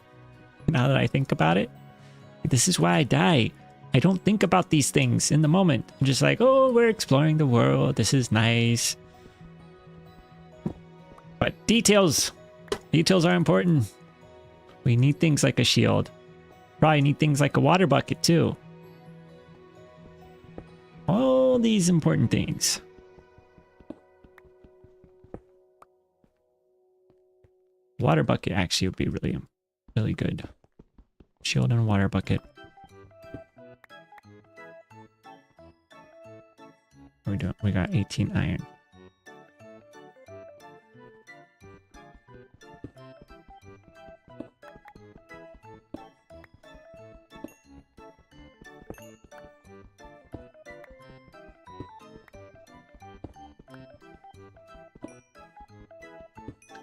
now that I think about it. This is why I die. I don't think about these things in the moment. I'm just like, oh, we're exploring the world. This is nice. But details are important. We need things like a shield. Probably need things like a water bucket too. All these important things. Water bucket actually would be really good. Shield and a water bucket. What are we doing? We got 18 iron.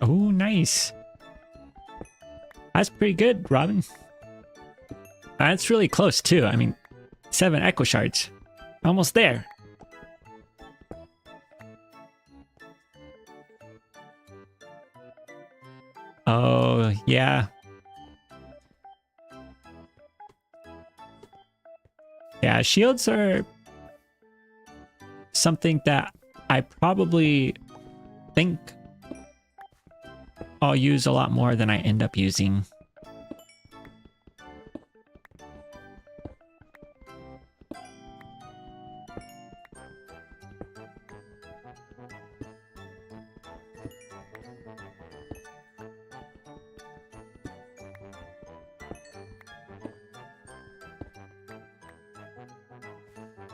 Oh, nice. That's pretty good, Robin. That's really close too. I mean, 7 echo shards. Almost there. Oh, yeah. Yeah, shields are something that I probably think I'll use a lot more than I end up using.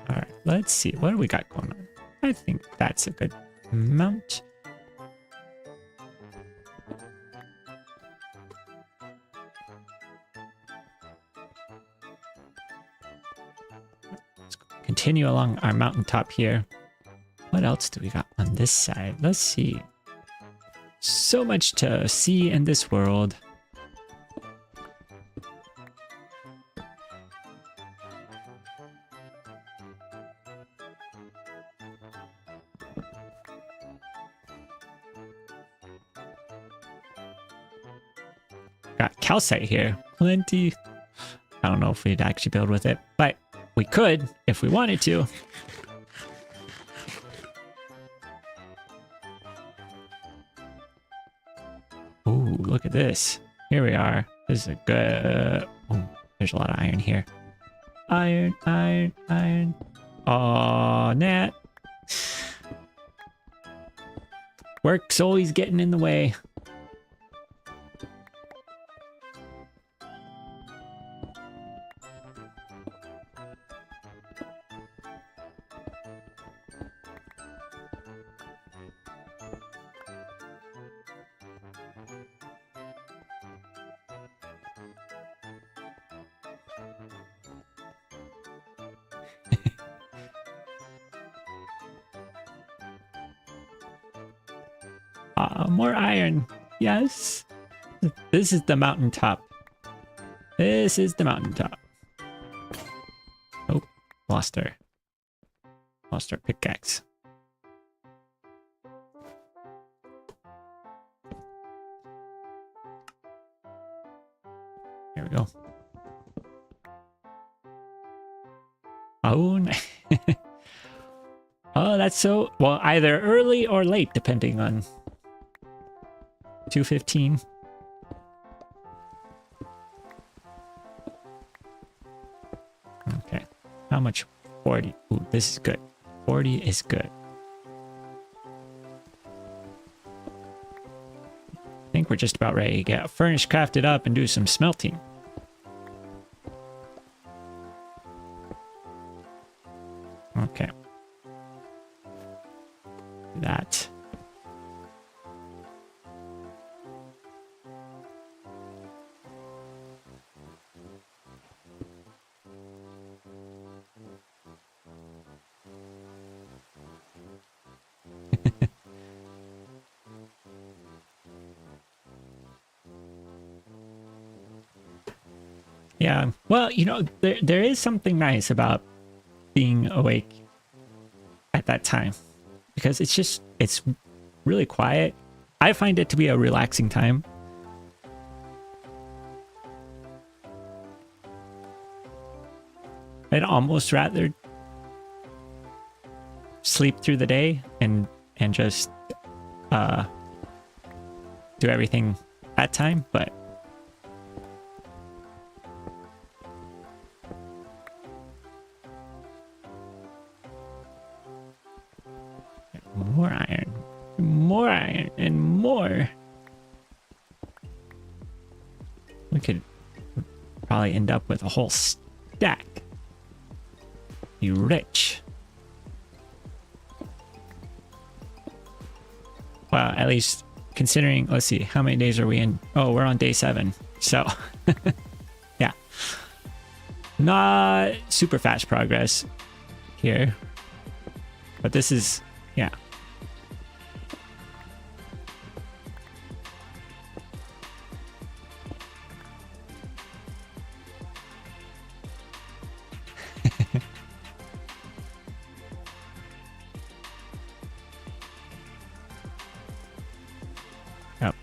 All right, let's see. What do we got going on? I think that's a good amount. continue along our mountaintop here. What else do we got on this side? Let's see. So much to see in this world. Got calcite here. Plenty. I don't know if we'd actually build with it, but we could if we wanted to. Ooh, look at this. Here we are. This is a good... Ooh, there's a lot of iron here. Iron, iron, iron. Aw, Nat. Work's always getting in the way. More iron. Yes. This is the mountaintop. This is the mountaintop. Oh, lost our pickaxe. Here we go. Oh, oh, that's so... Well, either early or late, depending on... 2:15. Okay. How much? 40. Ooh, this is good. 40 is good. I think we're just about ready to get a furnace crafted up and do some smelting. Okay. That. Yeah, well, you know, there is something nice about being awake at that time because it's really quiet. I find it to be a relaxing time. I'd almost rather sleep through the day and just do everything that time, but more iron, and more. We could probably end up with a whole stack. You rich. Well, at least considering, let's see, how many days are we in? Oh, we're on day 7. So, yeah. Not super fast progress here. But this is, yeah. Yep.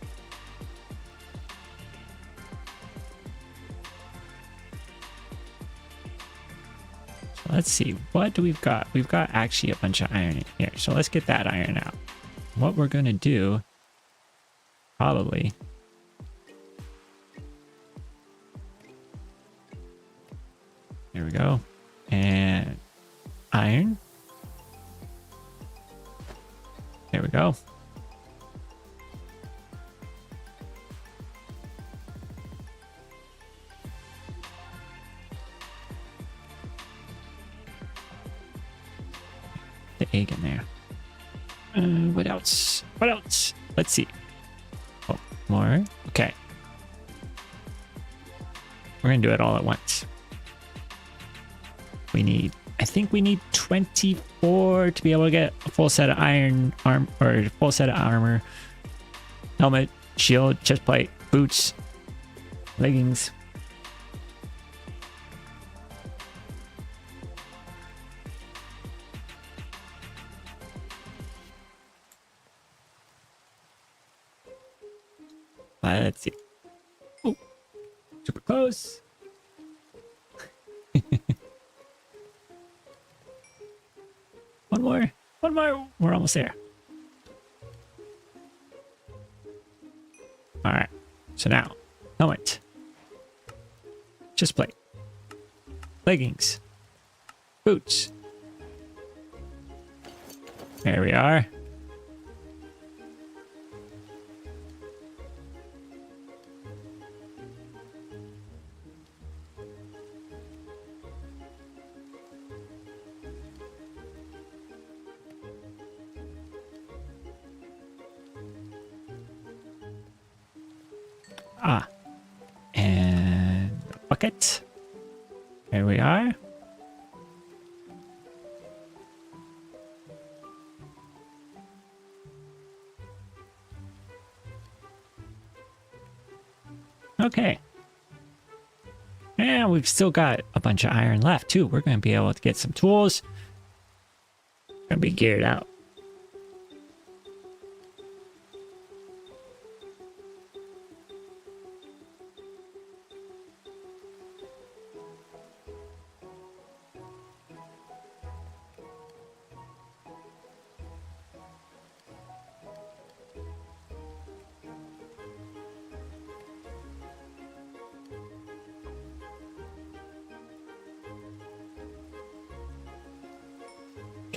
So let's see, what do we've got? We've got actually a bunch of iron in here. So let's get that iron out. What we're gonna do, probably, here we go, and iron. There we go. The egg in there. What else? What else? Let's see. Oh, more. Okay. We're gonna do it all at once. We need, I think we need 24 to be able to get a full set of iron arm or a full set of armor. Helmet, shield, chest plate, boots, leggings. Let's see. Oh, super close. One more. One more. We're almost there. All right. So now, helmet, chest plate, leggings, boots. There we are. And bucket. There we are. Okay. And we've still got a bunch of iron left too. We're going to be able to get some tools. Going to be geared out.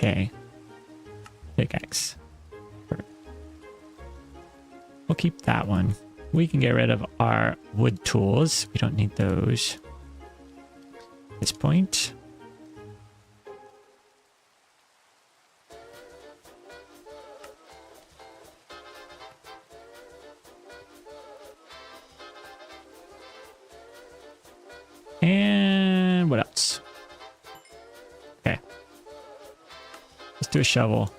Okay. Pickaxe. We'll keep that one. We can get rid of our wood tools. We don't need those at this point. And what else? Okay. Let's do a shovel.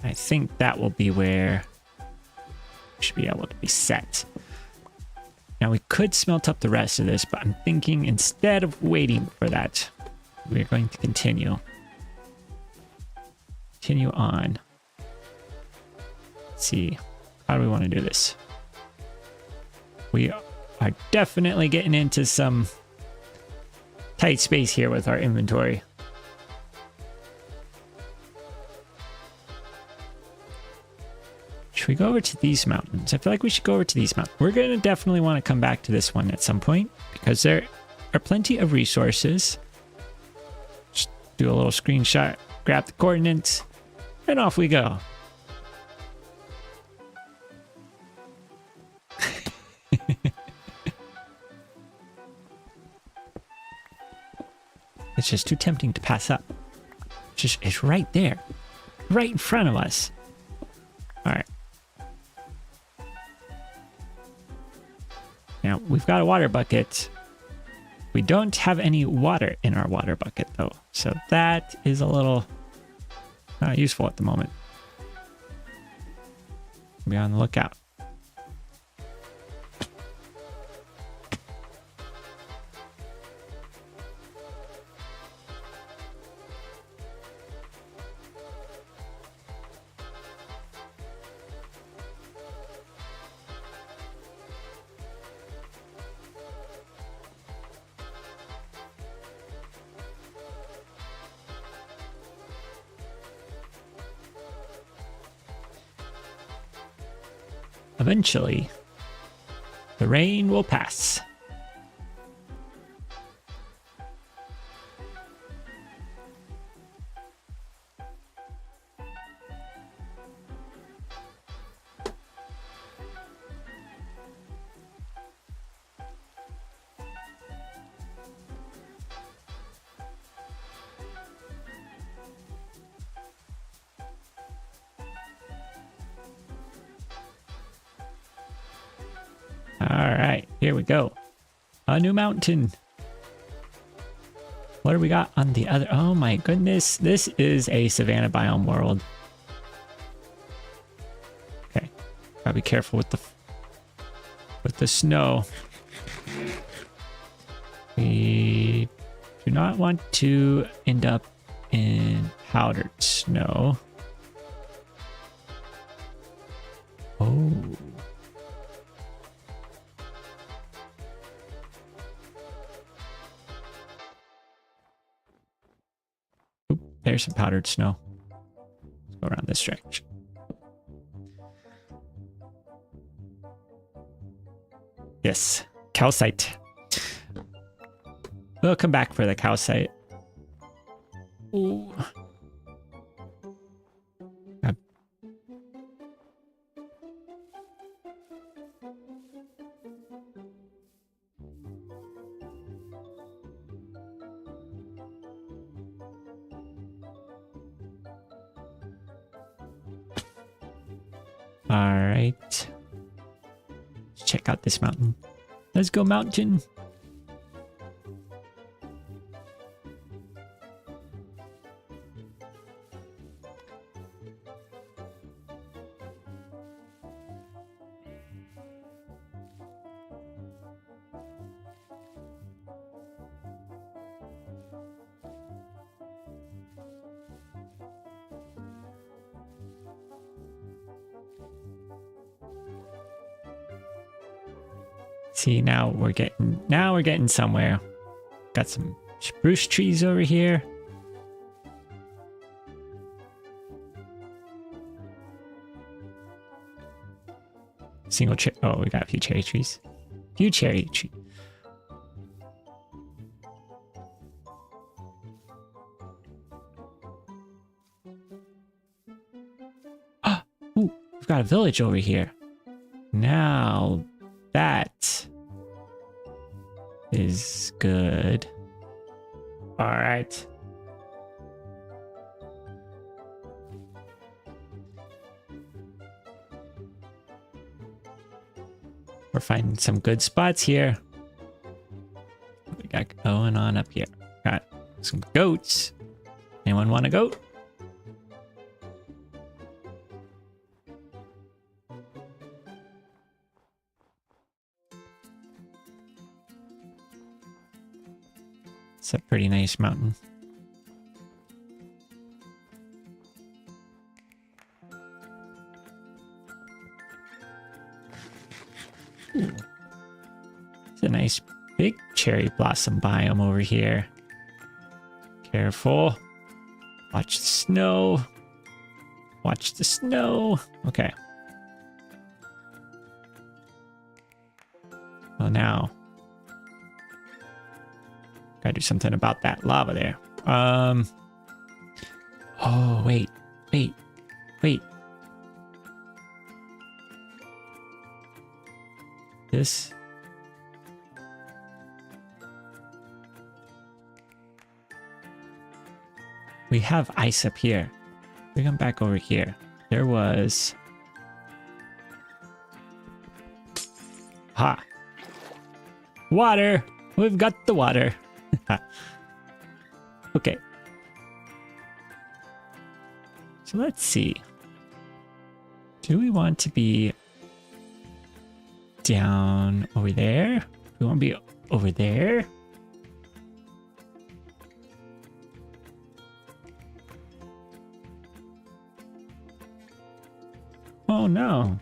I think that will be where we should be able to be set. Now we could smelt up the rest of this, but I'm thinking instead of waiting for that, we're going to continue. Continue on. Let's see. How do we want to do this? We are definitely getting into some tight space here with our inventory. Should we go over to these mountains? I feel like we should go over to these mountains. We're going to definitely want to come back to this one at some point because there are plenty of resources. Just do a little screenshot, grab the coordinates, and off we go. It's just too tempting to pass up. It's right there. Right in front of us. All right. Now, we've got a water bucket. We don't have any water in our water bucket, though. So that is a little not useful at the moment. Be on the lookout. Eventually, the rain will pass. All right, here we go. A new mountain. What do we got on the other? Oh my goodness. This is a savanna biome world. Okay. Gotta be careful with the snow. We do not want to end up in powdered snow. Oh. Oop, there's some powdered snow. Let's go around this stretch. Yes, calcite. We'll come back for the calcite. Ooh. All right. Let's check out this mountain. Let's go mountain. See, now we're getting somewhere. Got some spruce trees over here. Single cherry. Oh, we got a few cherry trees. Few cherry trees. Ah, ooh, we've got a village over here. Now that is good. All right. We're finding some good spots here. What we got going on up here? Got some goats. Anyone want a goat? It's a pretty nice mountain. Ooh. It's a nice big cherry blossom biome over here. Careful. Watch the snow. Watch the snow. Okay. Well, now gotta do something about that lava there. Oh, wait. This. We have ice up here. We come back over here. There was. Ha. Water. We've got the water. Okay. So let's see. Do we want to be down over there? Do we want to be over there? Oh no.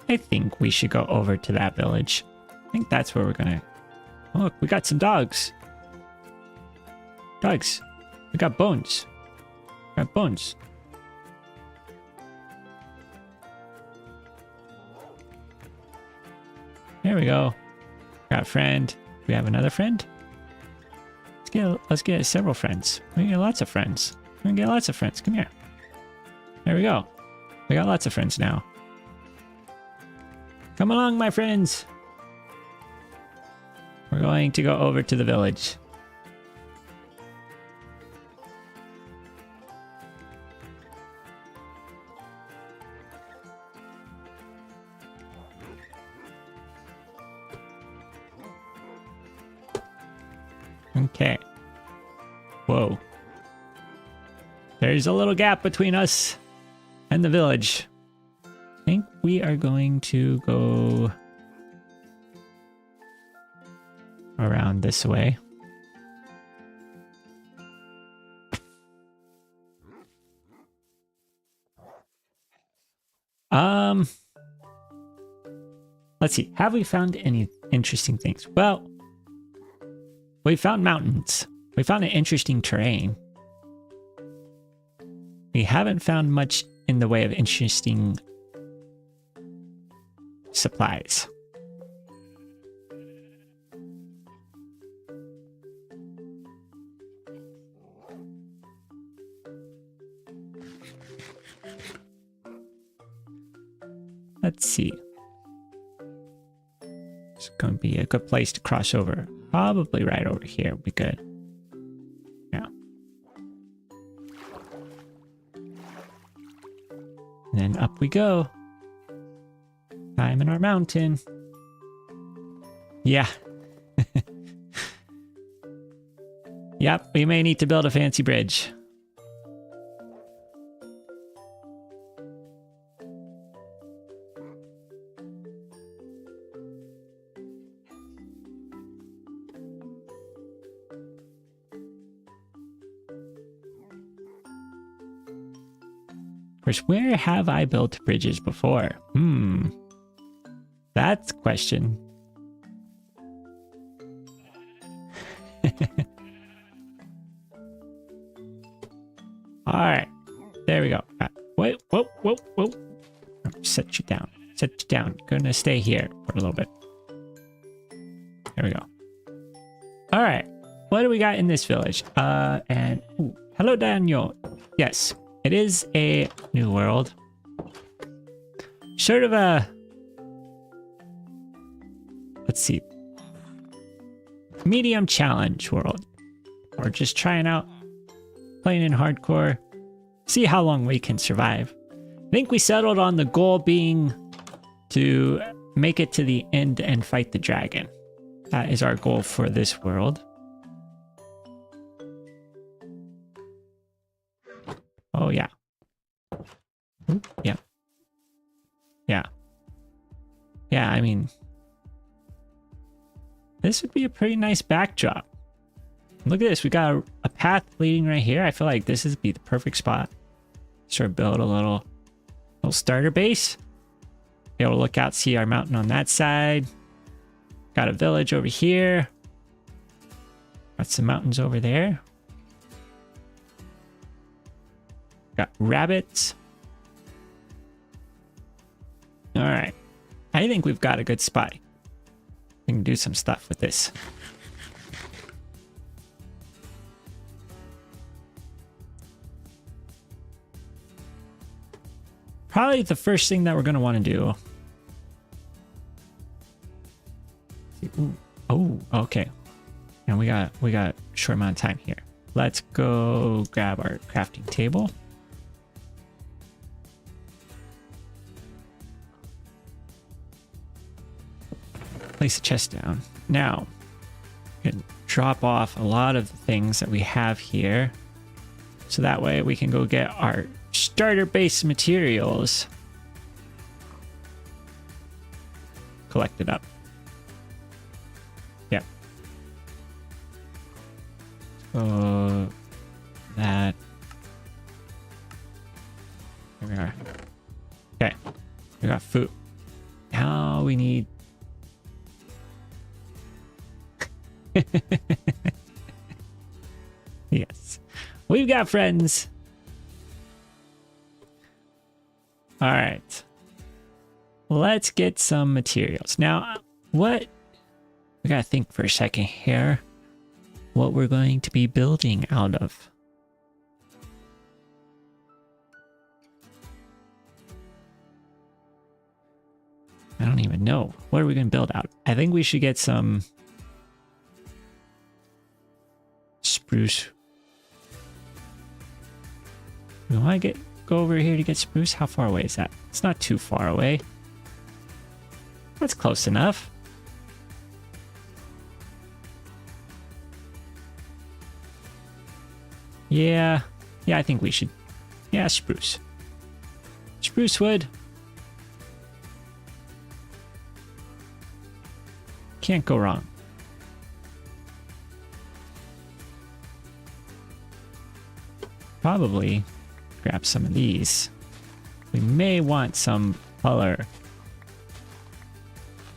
I think we should go over to that village. I think that's where we're gonna... Oh, look, we got some dogs. Dogs. We got bones. We got bones. There we go. Got a friend. We have another friend. Let's get several friends. We get lots of friends. We can get lots of friends. Come here. There we go. We got lots of friends now. Come along, my friends. We're going to go over to the village. Okay. Whoa. There's a little gap between us and the village. I think we are going to go around this way. Let's see. Have we found any interesting things? Well, we found mountains. We found an interesting terrain. We haven't found much in the way of interesting supplies. Let's see. It's going to be a good place to cross over. Probably right over here would be good. Yeah. And then up we go. Climbing our mountain. Yeah. Yep, we may need to build a fancy bridge. Of course, where have I built bridges before? That's a question. All right, there we go. Wait, whoa. Set you down. Set you down. Gonna stay here for a little bit. There we go. All right, what do we got in this village? Hello, Daniel. Yes, it is a new world. Sort of a, let's see, medium challenge world. We're just trying out playing in hardcore, see how long we can survive. I think we settled on the goal being to make it to the end and fight the dragon. That is our goal for this world. Oh yeah. Ooh, yeah. Yeah. Yeah, I mean, this would be a pretty nice backdrop. Look at this. We got a path leading right here. I feel like this would be the perfect spot. Sort of build a little starter base. Be able to look out, see our mountain on that side. Got a village over here. Got some mountains over there. Got rabbits. All right. I think we've got a good spot. We can do some stuff with this. Probably the first thing that we're going to want to do. Ooh. Oh, okay. And we got a short amount of time here. Let's go grab our crafting table. Place the chest down. Now, we can drop off a lot of the things that we have here. So that way we can go get our starter base materials collected up. Yep. So that. There we are. Okay. We got food. Now we need. Yes. We've got friends. All right. Let's get some materials. Now, we gotta think for a second here what we're going to be building out of. I don't even know. What are we going to build out? I think we should get some spruce. We want to go over here to get spruce. How far away is that? It's not too far away. That's close enough. Yeah. Yeah, I think we should. Yeah, spruce. Spruce wood. Can't go wrong. Probably grab some of these. We may want some color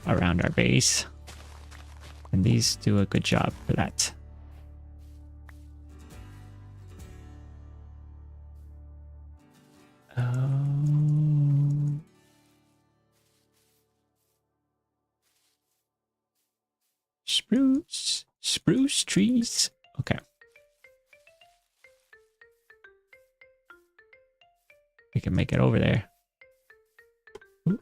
around our base. And these do a good job for that. Spruce trees. Okay. We can make it over there. Ooh.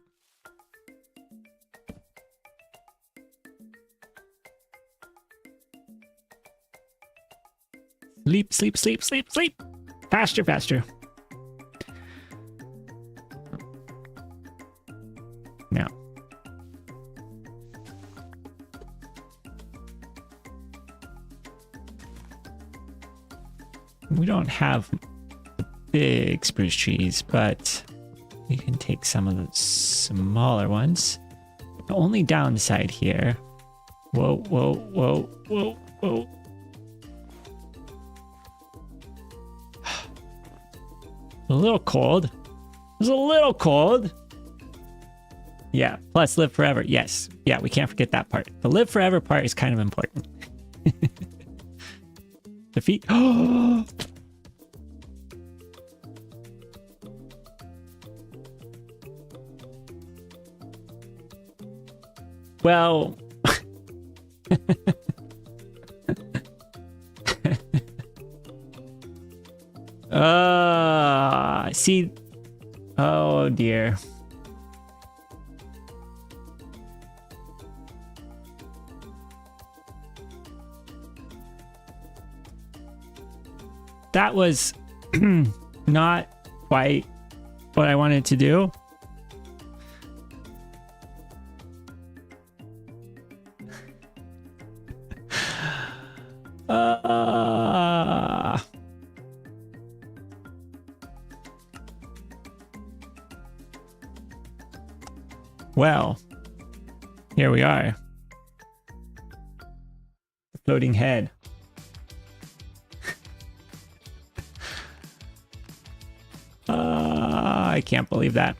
Sleep, sleep, sleep, sleep, sleep. Faster, faster. Now. We don't have big spruce trees, but we can take some of the smaller ones. The only downside here. Whoa, whoa, whoa, whoa, whoa. A little cold. It was a little cold. Yeah, plus live forever. Yes. Yeah, we can't forget that part. The live forever part is kind of important. Defeat. Oh! Well. See. Oh dear. That was not quite what I wanted to do. Well, here we are. The floating head. I can't believe that.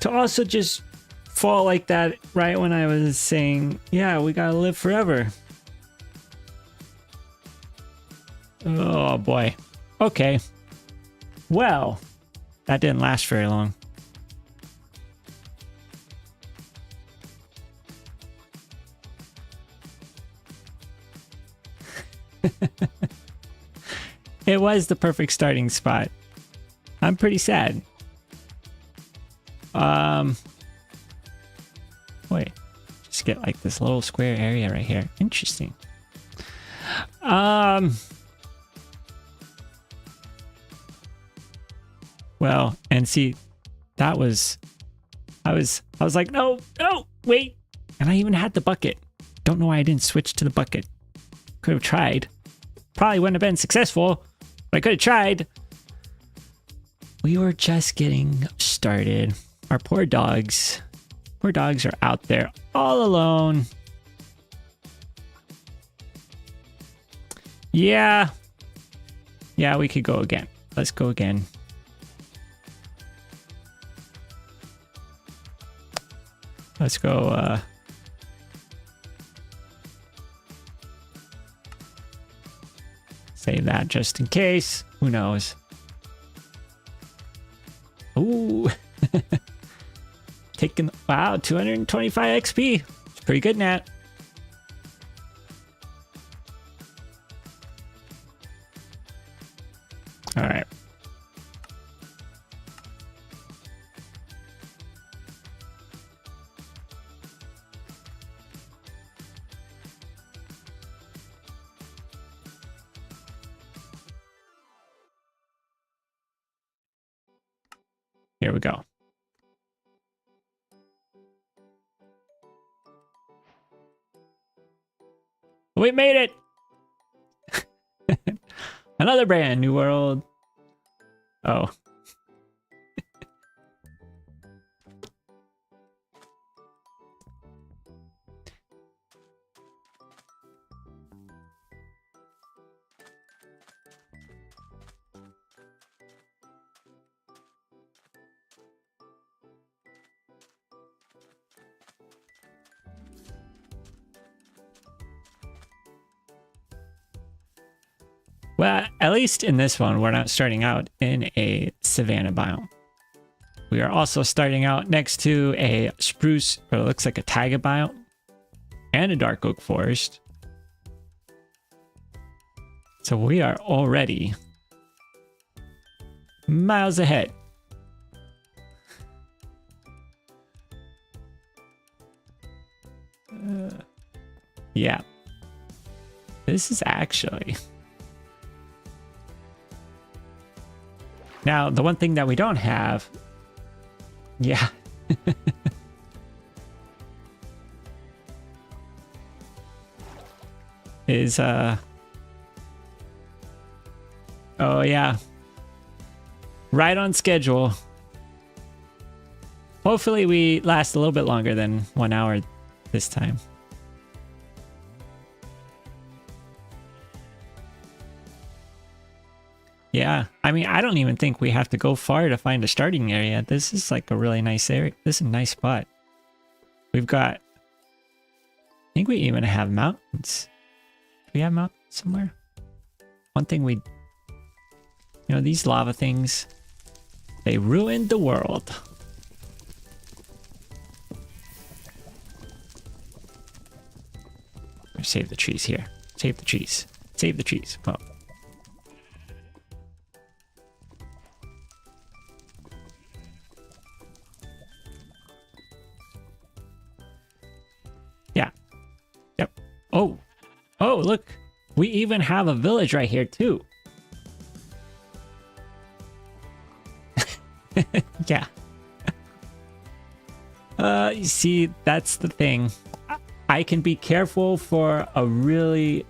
To also just fall like that right when I was saying, yeah, we gotta live forever. Oh boy. Okay. Well, that didn't last very long. It was the perfect starting spot. I'm pretty sad. Wait. Just get like this little square area right here. Interesting. Well, and see, that was I was like, no, wait. And I even had the bucket. Don't know why I didn't switch to the bucket. Could have tried. Probably wouldn't have been successful. I could have tried. We were just getting started. Our poor dogs. Poor dogs are out there all alone. Yeah. Yeah, we could go again. Let's go again. Let's go, save that just in case. Who knows? Ooh. Taking, wow, 225 XP. It's pretty good, Nat. All right. Here we go. We made it. Another brand new world. Oh. Well, at least in this one, we're not starting out in a savanna biome. We are also starting out next to a spruce, or it looks like a taiga biome, and a dark oak forest. So we are already miles ahead. Yeah. This is actually... Now, the one thing that we don't have... Yeah. is, Oh, yeah. Right on schedule. Hopefully we last a little bit longer than 1 hour this time. Yeah, I mean, I don't even think we have to go far to find a starting area. This is like a really nice area. This is a nice spot. We've got... I think we even have mountains. Do we have mountains somewhere? One thing we... You know, these lava things, they ruined the world. Save the trees here. Save the trees. Save the trees. Oh. Yeah. Yep. Oh. Oh, look. We even have a village right here, too. Yeah. You see, that's the thing. I can be careful for a really...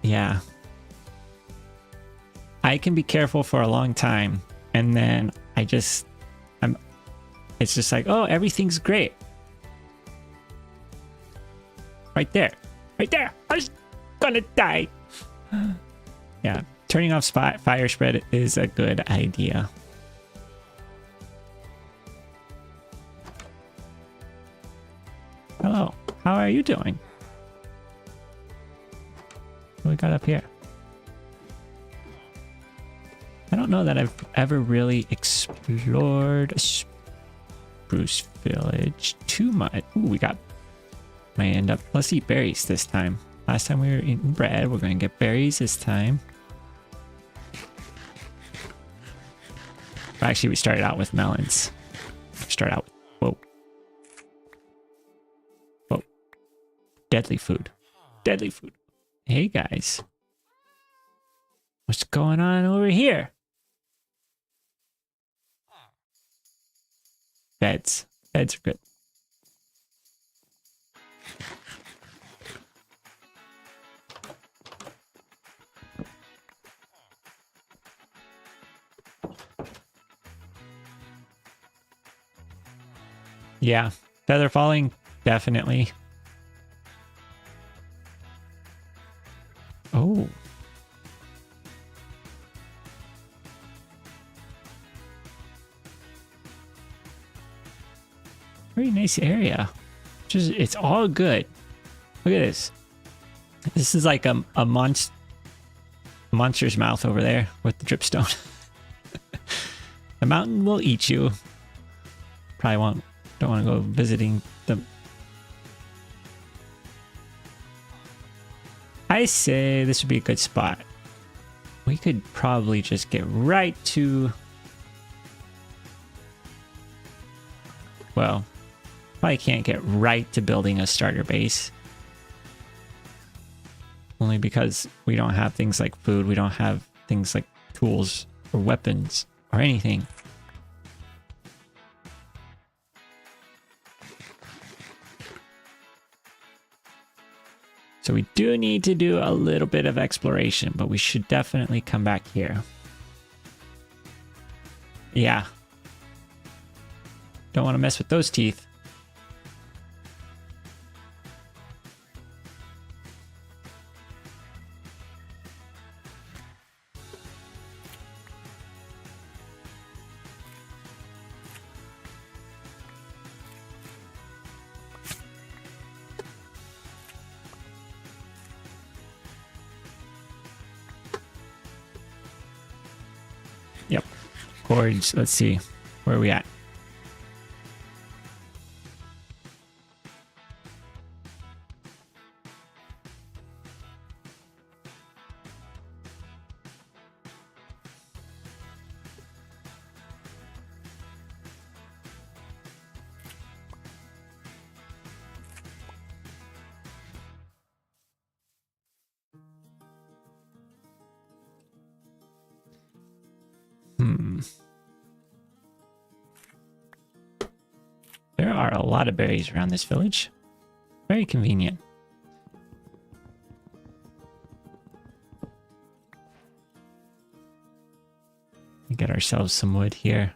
Yeah. I can be careful for a long time, and then it's just like, oh, everything's great. Right there. Right there. I was gonna die. Yeah. Turning off fire spread is a good idea. Hello, how are you doing? What do we got up here? I don't know that I've ever really explored a spruce village too much. Ooh, we got... Might end up... Let's eat berries this time. Last time we were eating bread, we're going to get berries this time. Actually, we started out with melons. Start out with... Whoa. Whoa. Deadly food. Deadly food. Hey, guys. What's going on over here? Beds. Beds are good. Yeah, feather falling, definitely. Oh. Very nice area. Just, it's all good. Look at this. This is like a monster's mouth over there with the dripstone. The mountain will eat you. Probably won't. Don't want to go visiting them. I say this would be a good spot. We could probably just get right to... Well, probably can't get right to building a starter base. Only because we don't have things like food. We don't have things like tools or weapons or anything. So we do need to do a little bit of exploration, but we should definitely come back here. Yeah. Don't want to mess with those teeth. Yep. Gorge. Let's see. Where are we at? There are a lot of berries around this village. Very convenient. We get ourselves some wood here.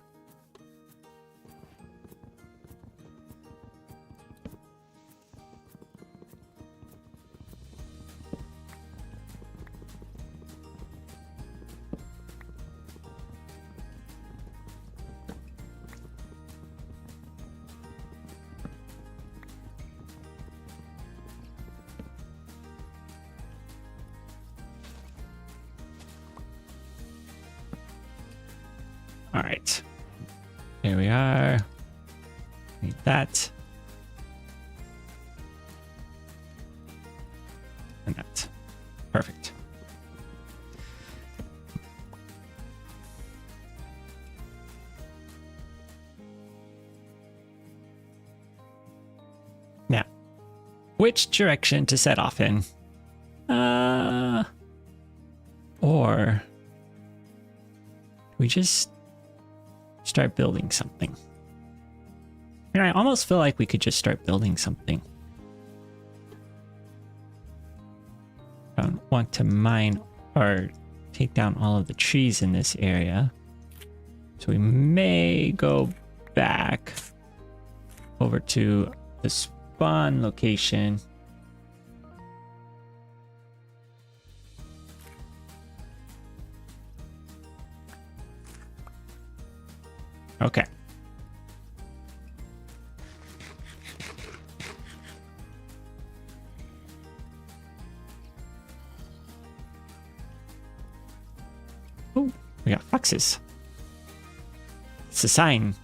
All right, here we are. Need that. And that. Perfect. Now, which direction to set off in? Or we just start building something. And I almost feel like we could just start building something. I don't want to mine or take down all of the trees in this area. So we may go back over to the spawn location. Okay. Oh, we got foxes. It's a sign.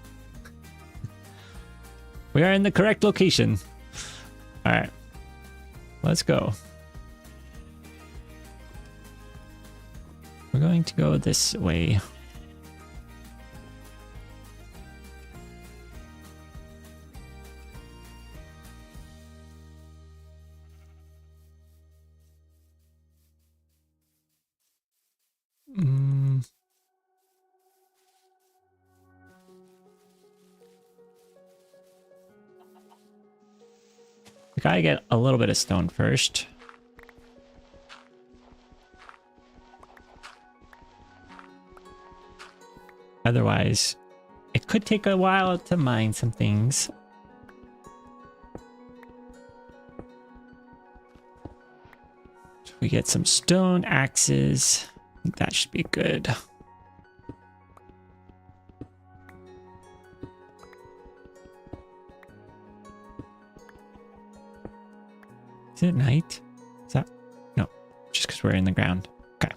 We are in the correct location. All right. Let's go. We're going to go this way. We gotta get a little bit of stone first. Otherwise, it could take a while to mine some things. So we get some stone axes. I think that should be good. Is it night? Is that? No, just because we're in the ground. Okay.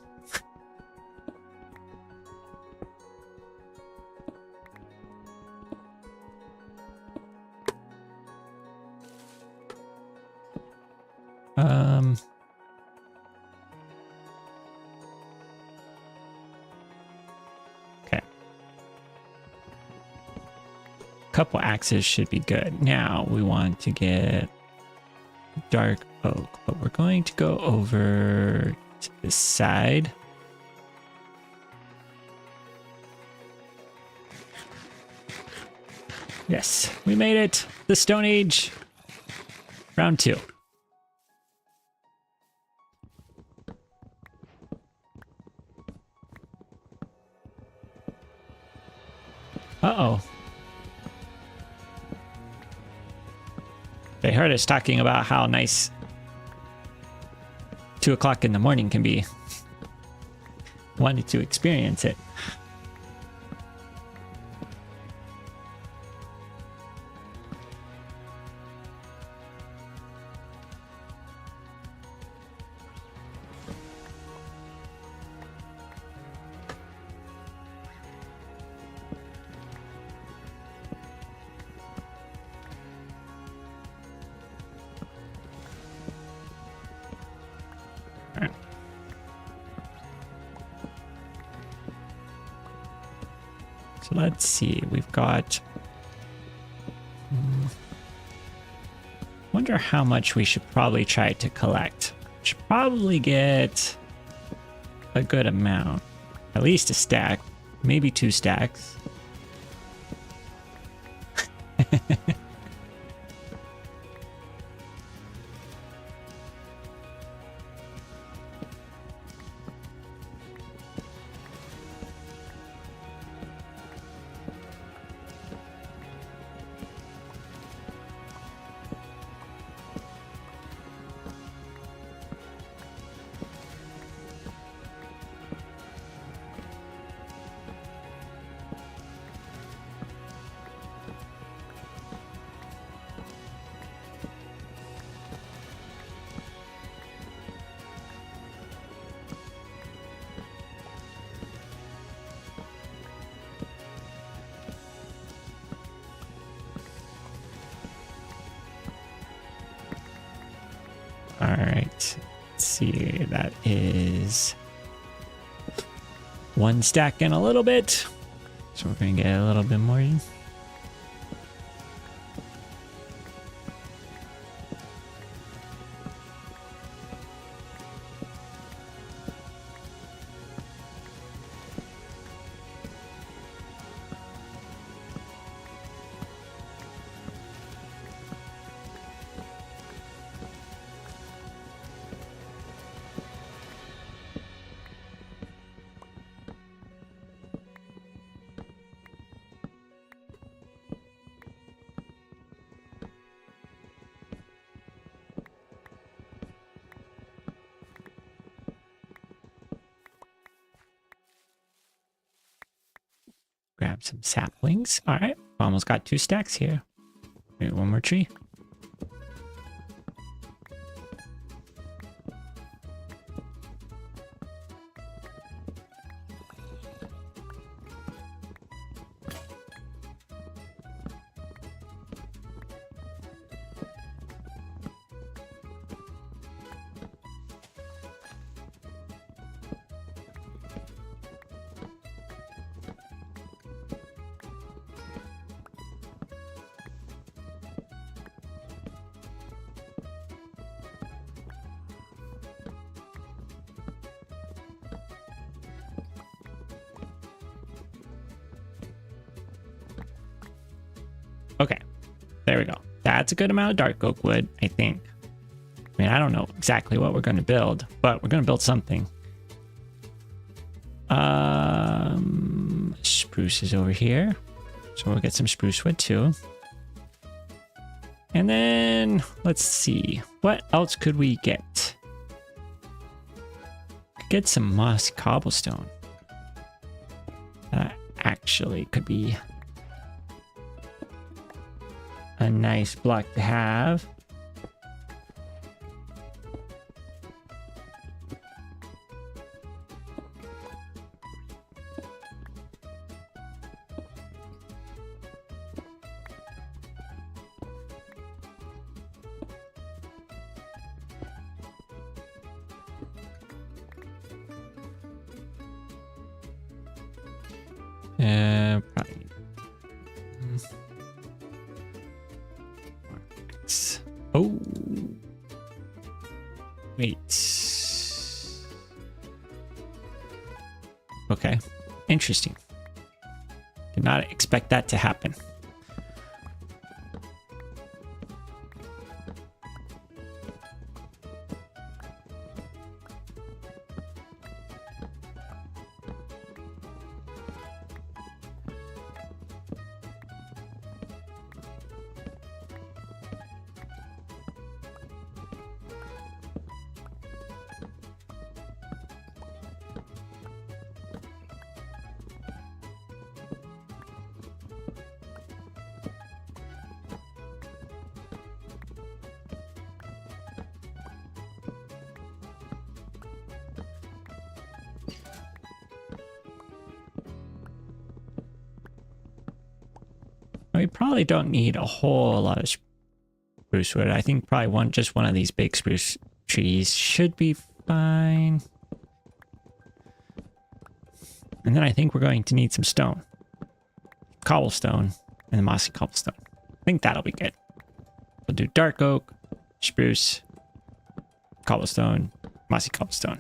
Okay. Couple axes should be good. Now we want to get dark oak, but we're going to go over to this side. Yes, we made it. The Stone Age. Round 2. Uh-oh. They heard us talking about how nice 2 o'clock in the morning can be. Wanted to experience it. So let's see, we've got... Wonder how much we should probably try to collect. Should probably get a good amount. At least a stack, maybe 2 stacks. All right, let's see, that is 1 stack in a little bit. So we're gonna get a little bit more in. Grab some saplings. All right, almost got 2 stacks here. Maybe 1 more tree. Okay, there we go. That's a good amount of dark oak wood, I think. I mean, I don't know exactly what we're going to build, but we're going to build something. Spruce is over here, so we'll get some spruce wood too. And then let's see, what else could we get? Could get some moss cobblestone. That actually could be a nice block to have. Probably. Oh, wait. Okay, interesting. Did not expect that to happen. we probably don't need a whole lot of spruce wood. I think probably just one of these big spruce trees should be fine. And then I think we're going to need some stone. Cobblestone and the mossy cobblestone. I think that'll be good. We'll do dark oak, spruce, cobblestone, mossy cobblestone.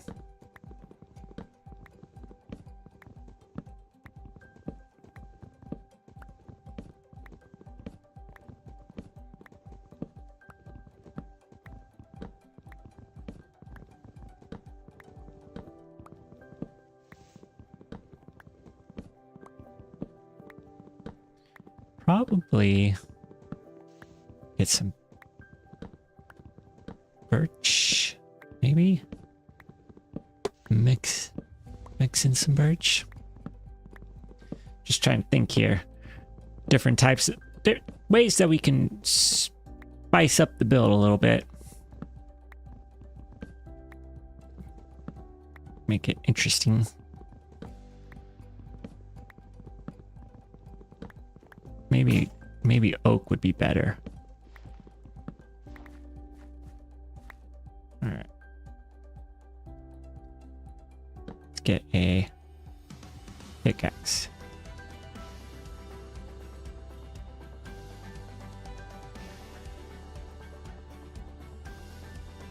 Probably get some birch, maybe mix in some birch. Just trying to think here. Different types of ways that we can spice up the build a little bit. Make it interesting. Maybe oak would be better. All right. Let's get a pickaxe.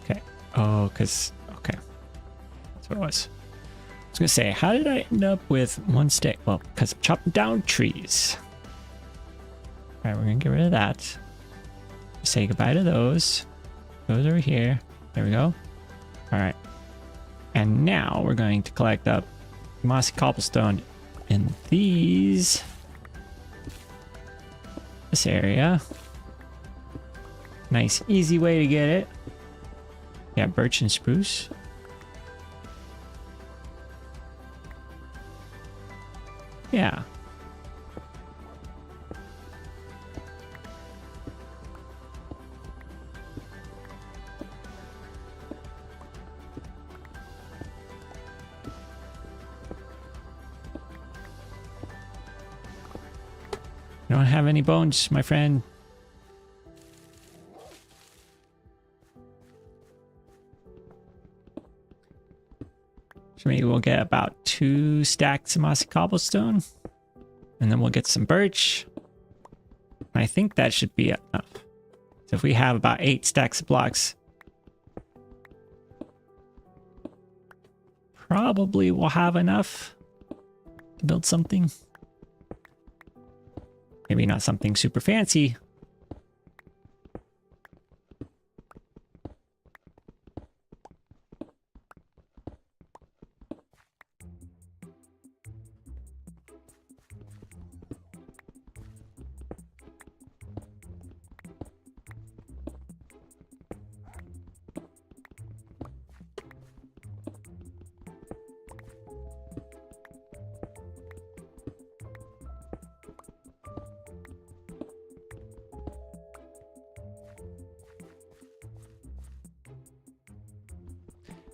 Okay. Oh, because okay. That's what it was. I was gonna say, how did I end up with one stick? Well, because I'm chopping down trees. All right, we're gonna get rid of that. Say goodbye to those. Those over here. There we go. All right. And now we're going to collect up mossy cobblestone in this area. Nice, easy way to get it. Yeah, birch and spruce. Yeah. You don't have any bones, my friend. So maybe we'll get about 2 stacks of mossy cobblestone. And then we'll get some birch. And I think that should be enough. So if we have about 8 stacks of blocks, probably we'll have enough to build something. Maybe not something super fancy.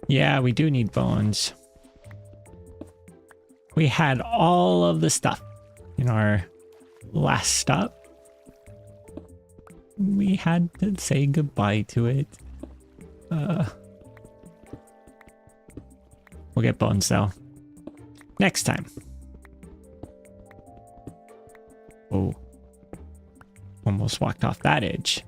Yeah, we do need bones. We had all of the stuff in our last stop. We had to say goodbye to it. We'll get bones though. Next time. Oh. Almost walked off that edge.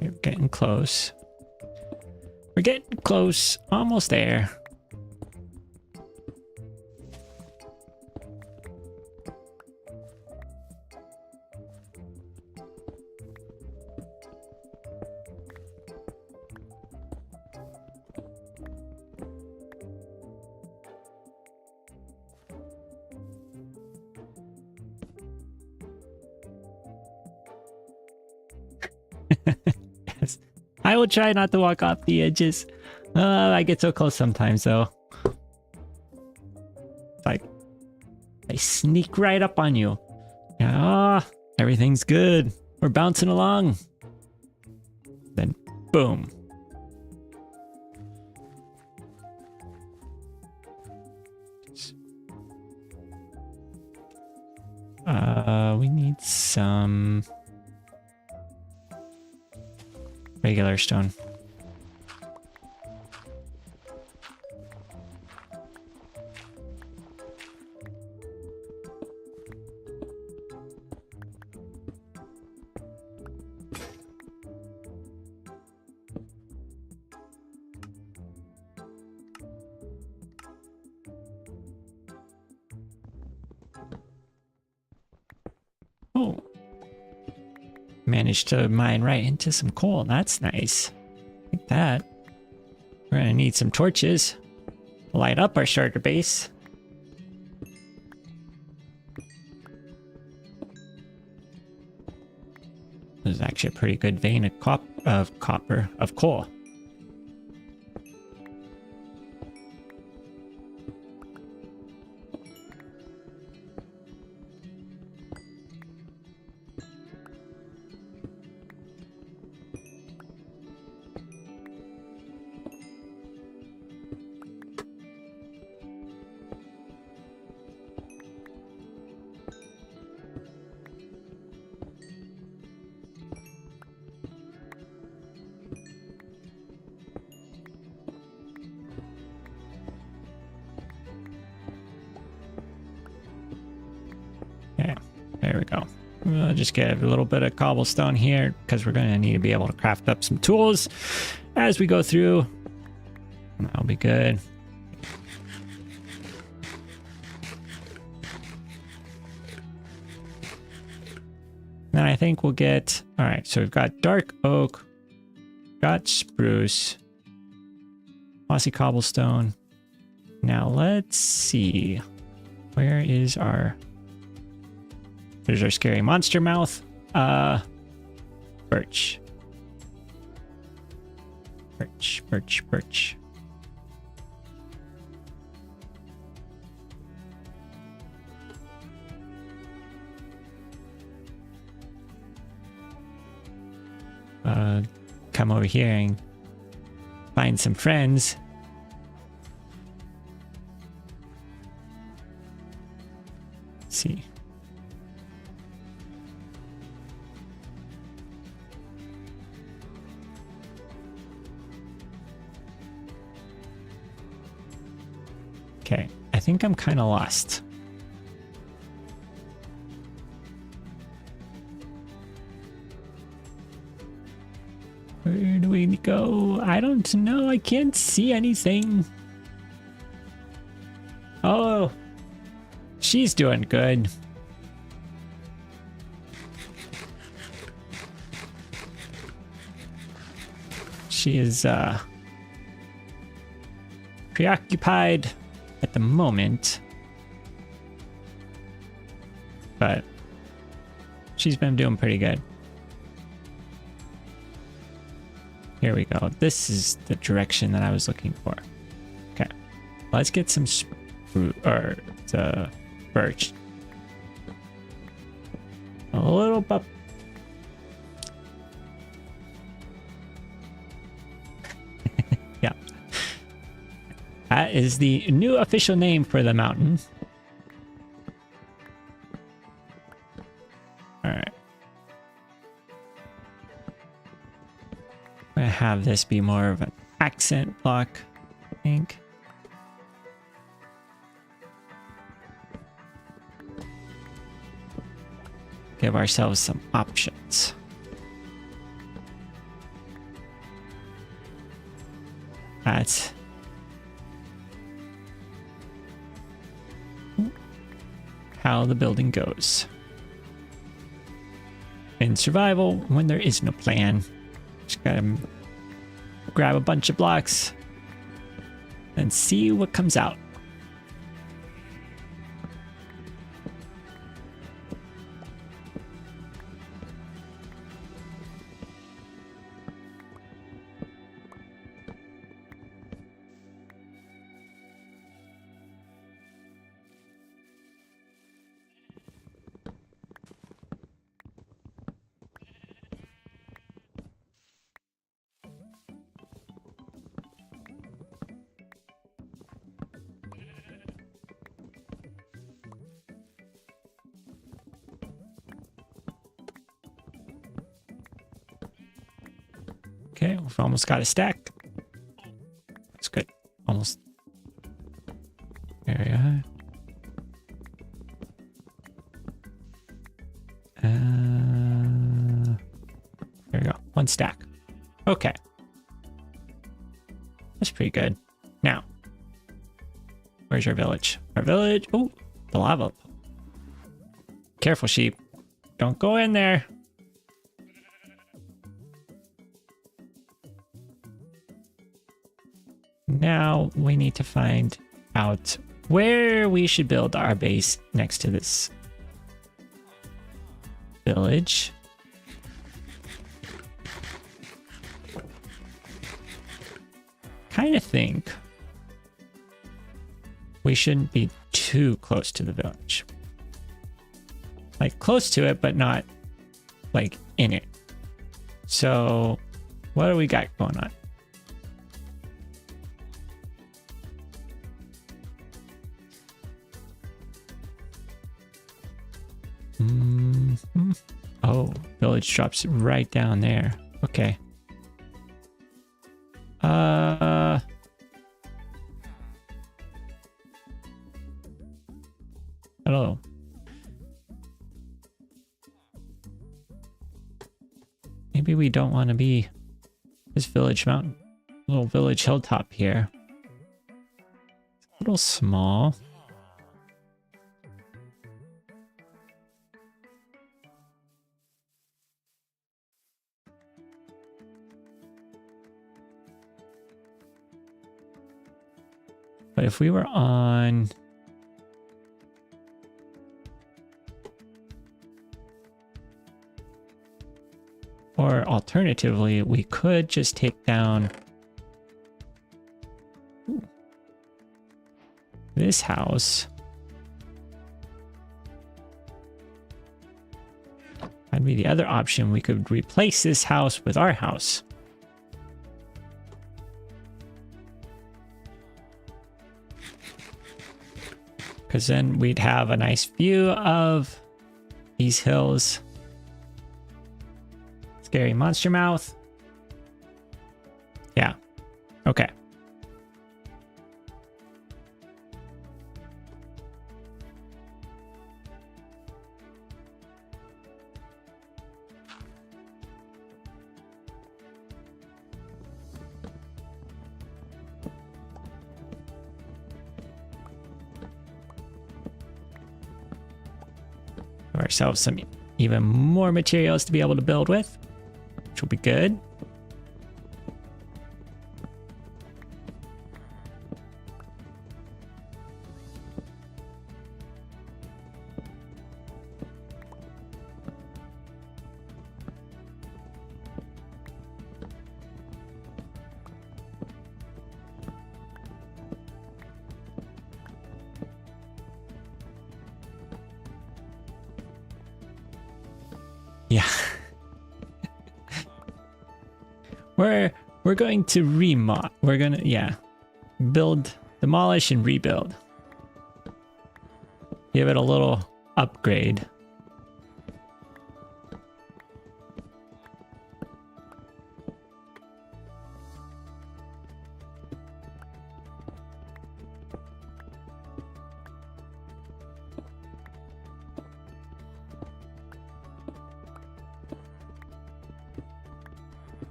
Okay, we're getting close. We're getting close. Almost there. Yes. I will try not to walk off the edges. I get so close sometimes, though. It's like I sneak right up on you. Ah, everything's good. We're bouncing along. Then, boom. We need some regular stone. Oh, managed to mine right into some coal. That's nice. Like that. We're gonna need some torches. Light up our starter base. This is actually a pretty good vein of coal. Yeah, there we go. We'll just get a little bit of cobblestone here because we're going to need to be able to craft up some tools as we go through. That'll be good. Then I think we'll get... All right, so we've got dark oak, got spruce, mossy cobblestone. Now let's see. Where is our... There's our scary monster mouth. Birch. Birch. Come over here and find some friends. Let's see. Okay, I think I'm kind of lost. Where do we go? I don't know. I can't see anything. Oh, she's doing good. She is preoccupied at the moment, but she's been doing pretty good. Here we go. This is the direction that I was looking for. Okay, let's get some birch. A little bit. Yeah. That is the new official name for the mountain. All right. I'm gonna have this be more of an accent block, I think. Give ourselves some options. That's how the building goes. In survival, when there is no plan, just gotta grab a bunch of blocks and see what comes out. Okay, we've almost got a stack. That's good. Almost. Very high. There we go. One stack. Okay. That's pretty good. Now, where's your village? Our village. Oh, the lava. Careful, sheep. Don't go in there. Now we need to find out where we should build our base next to this village. Kind of think we shouldn't be too close to the village. Like close to it, but not like in it. So what do we got going on? Oh, village drops right down there. Okay. I don't know. Maybe we don't want to be this village mountain, little village hilltop here. It's a little small. But if we were on... Or alternatively, we could just take down this house. That'd be the other option. We could replace this house with our house. Because then we'd have a nice view of these hills. Scary monster mouth. Yeah. Okay. Give ourselves some even more materials to be able to build with, which will be good. Yeah. We're going to we're gonna, yeah, build, demolish, and rebuild. Give it a little upgrade.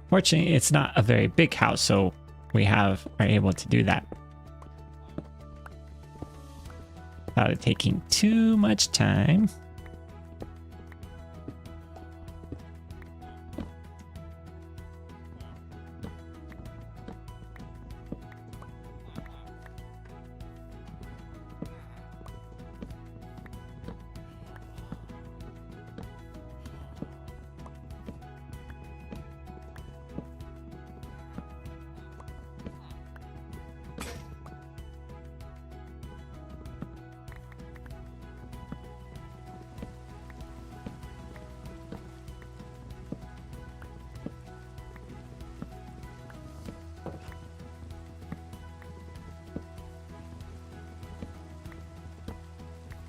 Fortunately, it's not a very big house, so we are able to do that without it taking too much time.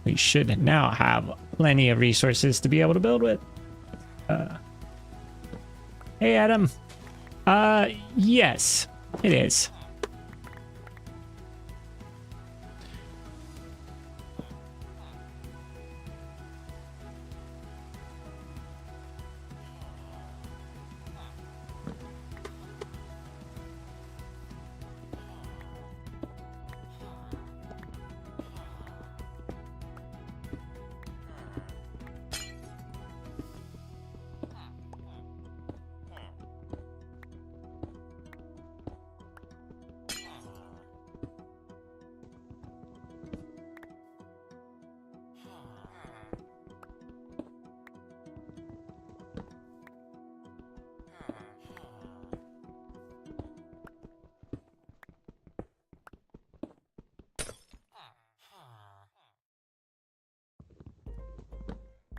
We should now have plenty of resources to be able to build with. Hey, Adam. Yes, it is.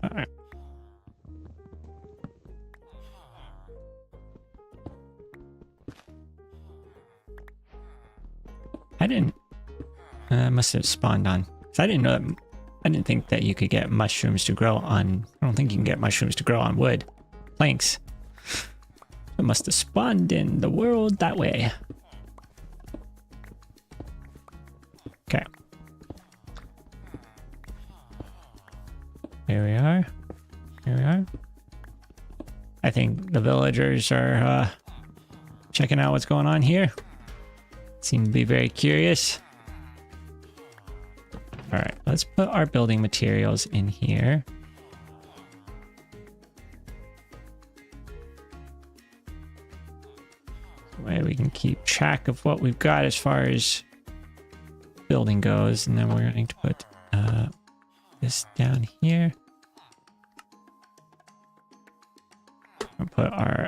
All right. I didn't. Must have spawned on. So I didn't know that. I didn't think that you could get mushrooms to grow on. I don't think you can get mushrooms to grow on wood planks. It must have spawned in the world that way. Okay. Here we are. Here we are. I think the villagers are checking out what's going on here. Seem to be very curious. All right, let's put our building materials in here. That way we can keep track of what we've got as far as building goes. And then we're going to put this down here. We'll put our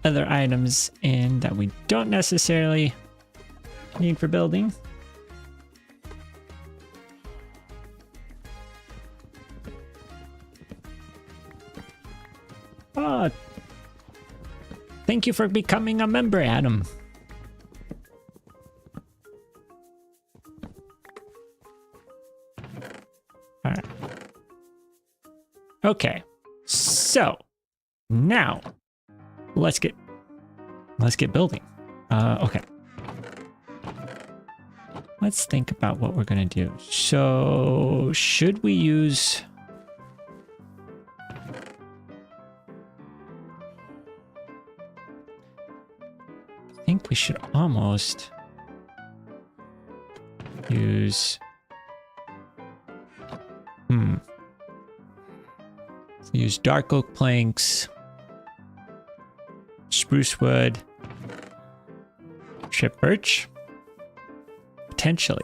other items in that we don't necessarily need for building. Oh, thank you for becoming a member, Adam. All right. Okay. So now let's get building. Okay. Let's think about what we're gonna do. So should we use... I think we should almost use... So use dark oak planks, spruce wood, chip birch. Potentially.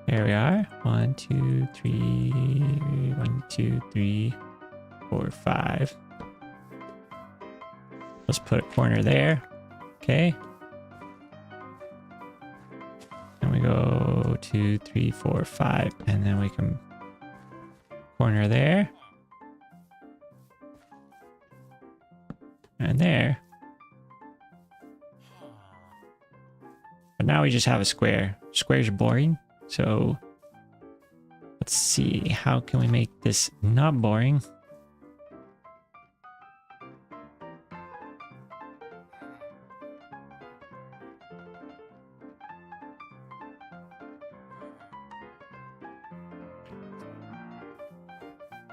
There we are. 1, 2, 3. 1, 2, 3, 4, 5. Let's put a corner there. Okay. And we go 2, 3, 4, 5. And then we can corner there. And there. But now we just have a square. Squares are boring. So let's see. How can we make this not boring?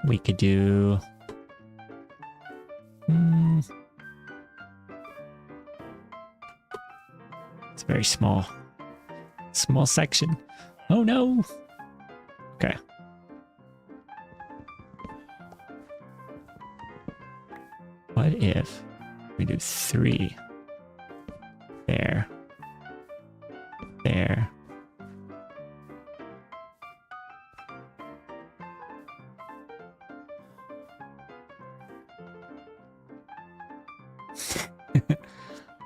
We could do... It's very small. Small section. Oh no! Okay. What if we do 3? There. There.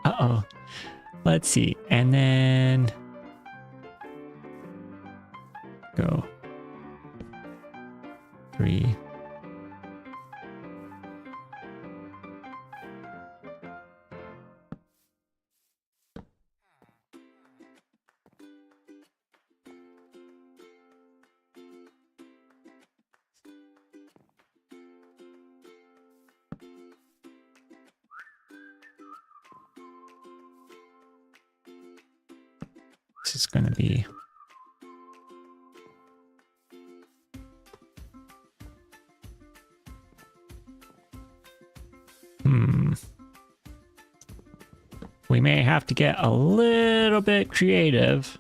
Uh-oh. Let's see. And then go 3. This is going to be... We may have to get a little bit creative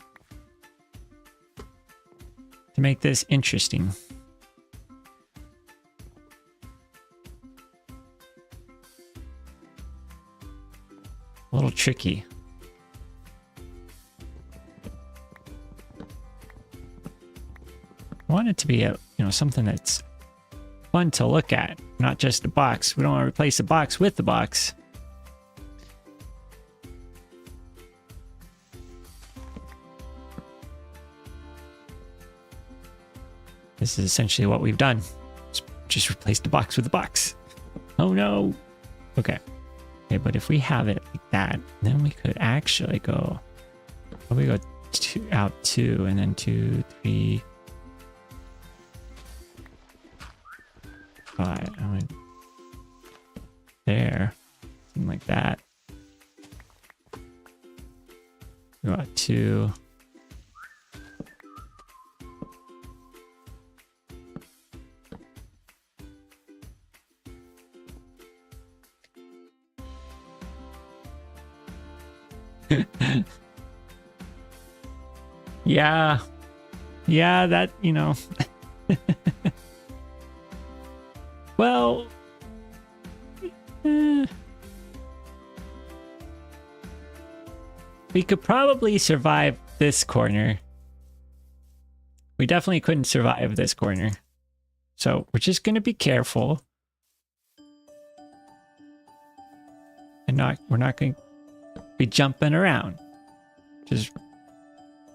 to make this interesting. A little tricky. I want it to be a, something that's fun to look at, not just a box. We don't want to replace the box with the box. This is essentially what we've done. Just replace the box with the box. Oh no. Okay. Okay, but if we have it like that, then we could actually go. We go out 2 and then 2, 3, 5. There. Something like that. Go out 2. Yeah, that, well, we could probably survive this corner. We definitely couldn't survive this corner. So we're just going to be careful. And we're not going to be jumping around. Just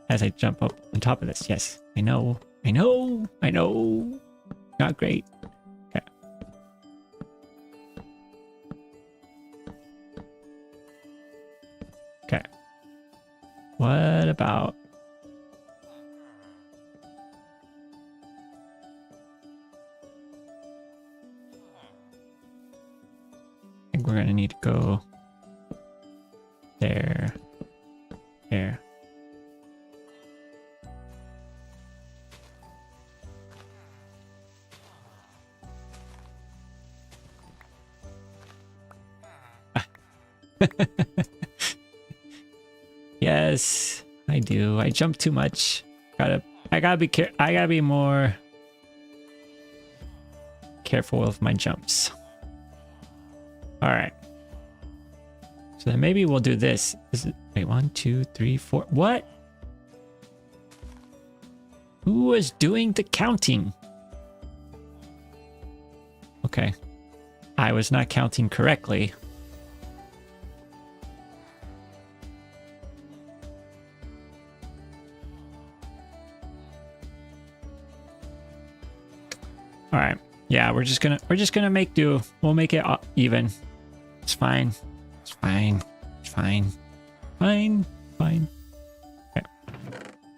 as I jump up on top of this. Yes, I know. Not great. Okay. Okay. What about... I think we're gonna need to go there. There. Yes, I do. I jump too much. I gotta be more careful with my jumps. All right. So then maybe we'll do this. Wait, 1, 2, 3, 4. What? Who was doing the counting? Okay. I was not counting correctly. All right. Yeah, we're just gonna make do. We'll make it even. It's fine. It's fine. It's fine. Fine. Fine. Okay.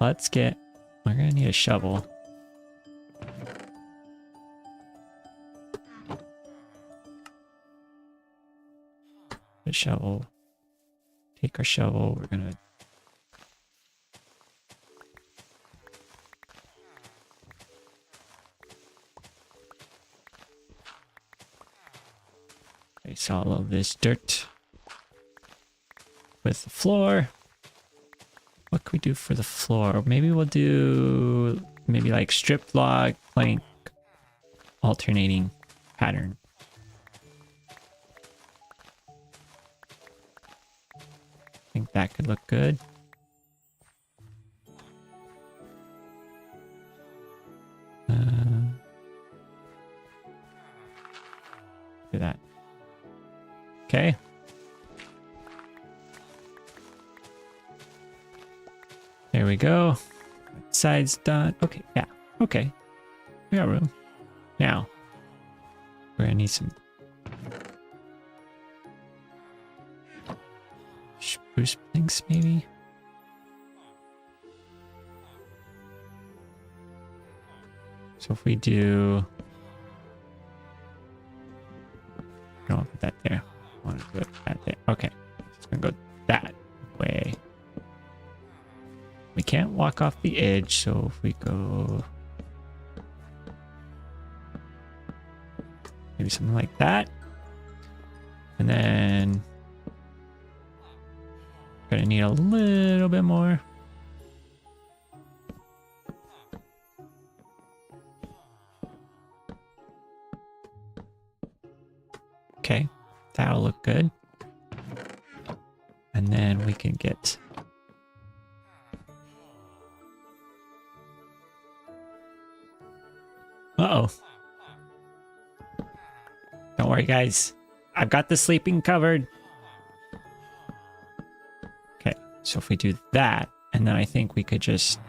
Let's get... We're gonna need a shovel. A shovel. Take our shovel. We're gonna... Place all of this dirt with the floor. What can we do for the floor? Maybe we'll do like strip log, plank, alternating pattern. I think that could look good. Do that. Okay. There we go. Side's done. Okay, yeah. Okay. We got room. Now, we're gonna need some spruce planks, maybe. So if we do... I don't want to put that there. I want to put that there. Okay. It's gonna go that way. block off the edge. So if we go maybe something like that. And then gonna need a little bit more. Okay, that'll look good. And then we can get uh-oh. Don't worry, guys. I've got the sleeping covered. Okay, so if we do that, and then I think we could just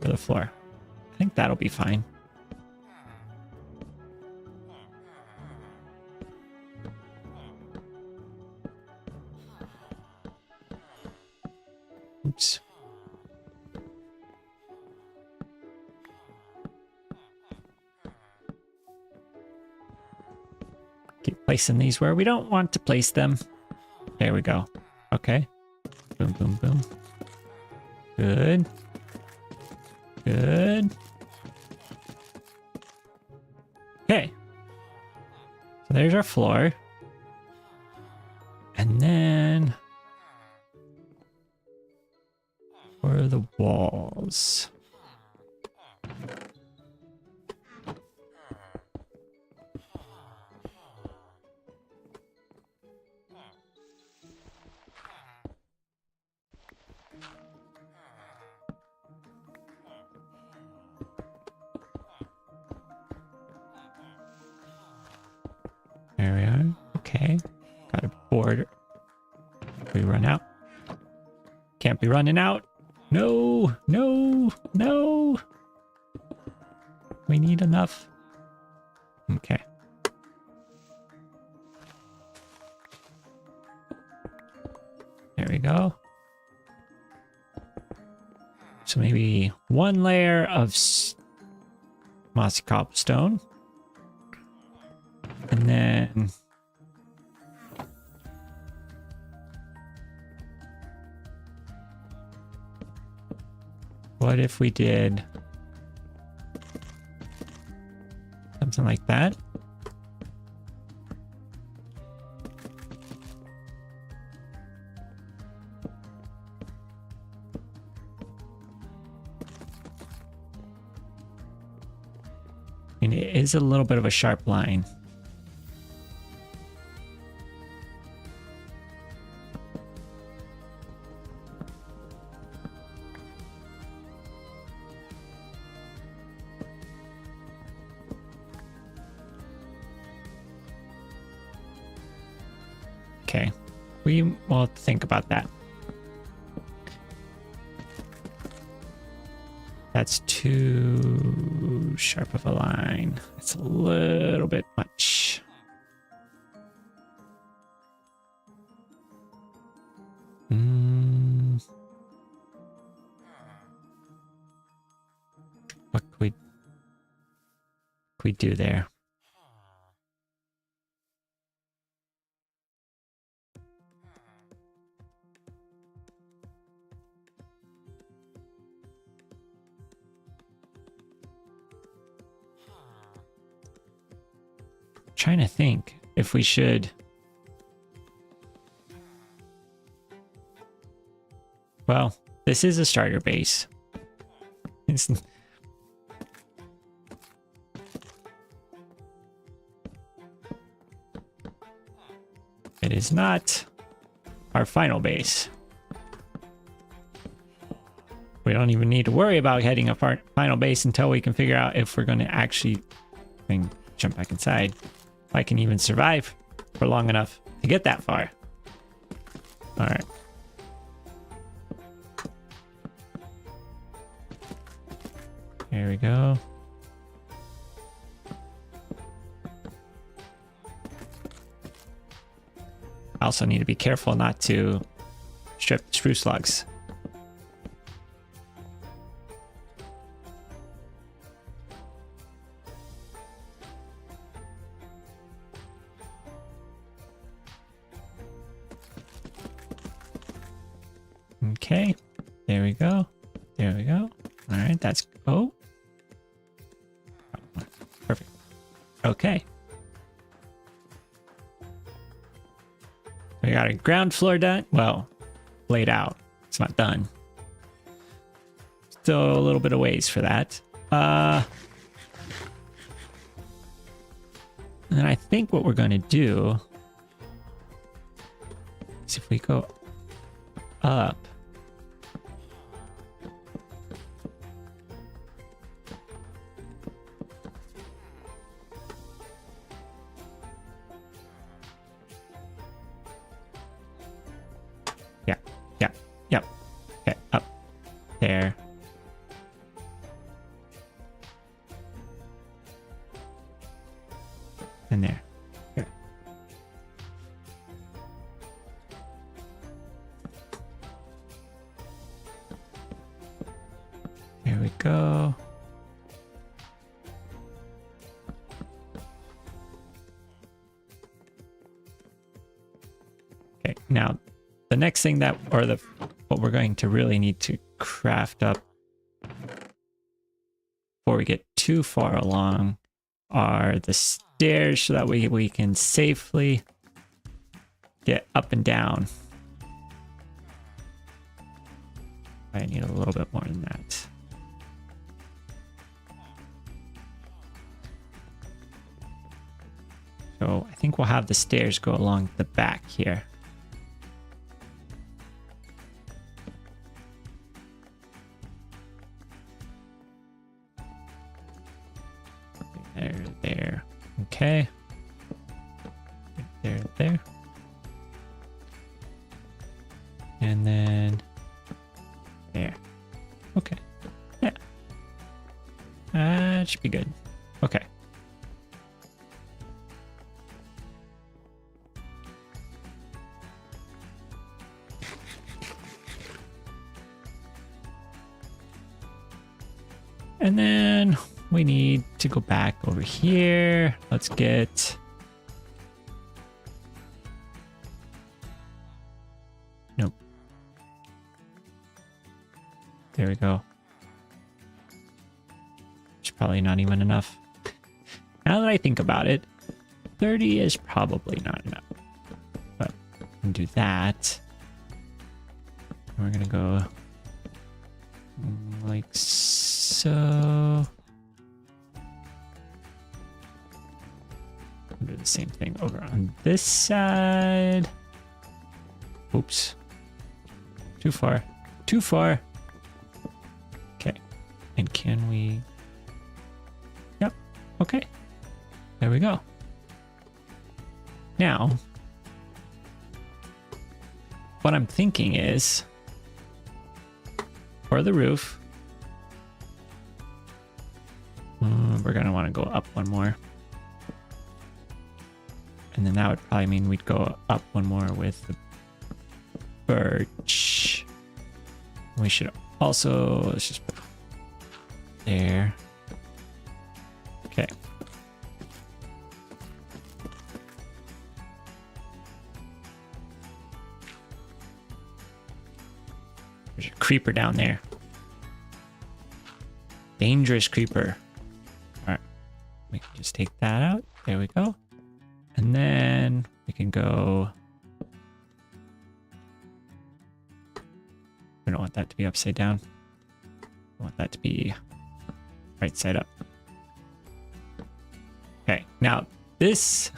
for the floor. I think that'll be fine. Oops. Keep placing these where we don't want to place them. There we go. Okay. Boom, boom, boom. Good. Good. Okay. So there's our floor. And then for the walls. There we are. Okay. Got a board. We run out. Can't be running out. No, no, no. We need enough. Okay. There we go. So maybe one layer of mossy cobblestone. And then what if we did something like that? And it is a little bit of a sharp line. Okay, we will think about that. That's too sharp of a line. It's a little bit much. What could we do there? Trying to think if we should. Well, this is a starter base. It is not our final base. We don't even need to worry about heading a final base until we can figure out if we're going to actually jump back inside. If I can even survive for long enough to get that far. All right. Here we go. I also need to be careful not to strip spruce logs. Okay. There we go. There we go. All right, that's... Oh. Perfect. Okay. We got a ground floor done. Well, laid out. It's not done. Still a little bit of ways for that. And I think what we're going to do is if we go up. Yeah, yeah, yep. Okay, up there. And there. Here. There we go. Okay, now the next thing that, or the, what we're going to really need to craft up before we get too far along are the stairs, so that we can safely get up and down. I need a little bit more than that. So I think we'll have the stairs go along the back here. There. Okay. There. And then there. Okay. Yeah. That should be good. Okay. And then we need to go back over here. Let's get... Nope. There we go. It's probably not even enough. Now that I think about it, 30 is probably not enough. But we can do that. We're gonna go like so. Do the same thing over on this side. Oops. Too far. Too far. Okay. And can we... Yep. Okay. There we go. Now, what I'm thinking is, for the roof, we're going to want to go up one more. And then that would probably mean we'd go up one more with the birch. We should also, let's just put there. Okay. There's a creeper down there. Dangerous creeper. All right. We can just take that out. There we go. And then we can go... We don't want that to be upside down. We want that to be right side up. Okay, now this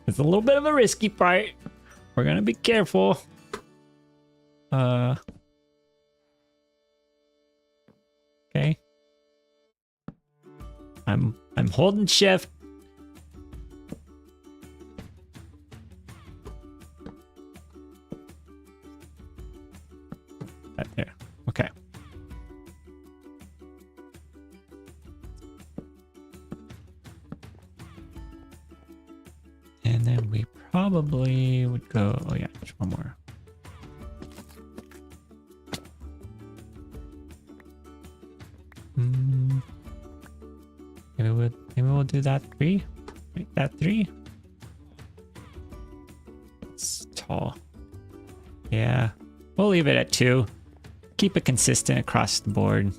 is a little bit of a risky part. We're gonna be careful. Okay. I'm holding shift. Right there. Okay. And then we probably would go, oh yeah, there's one more. Maybe we'll do that 3. Make that 3. It's tall. Yeah. We'll leave it at 2. Keep it consistent across the board.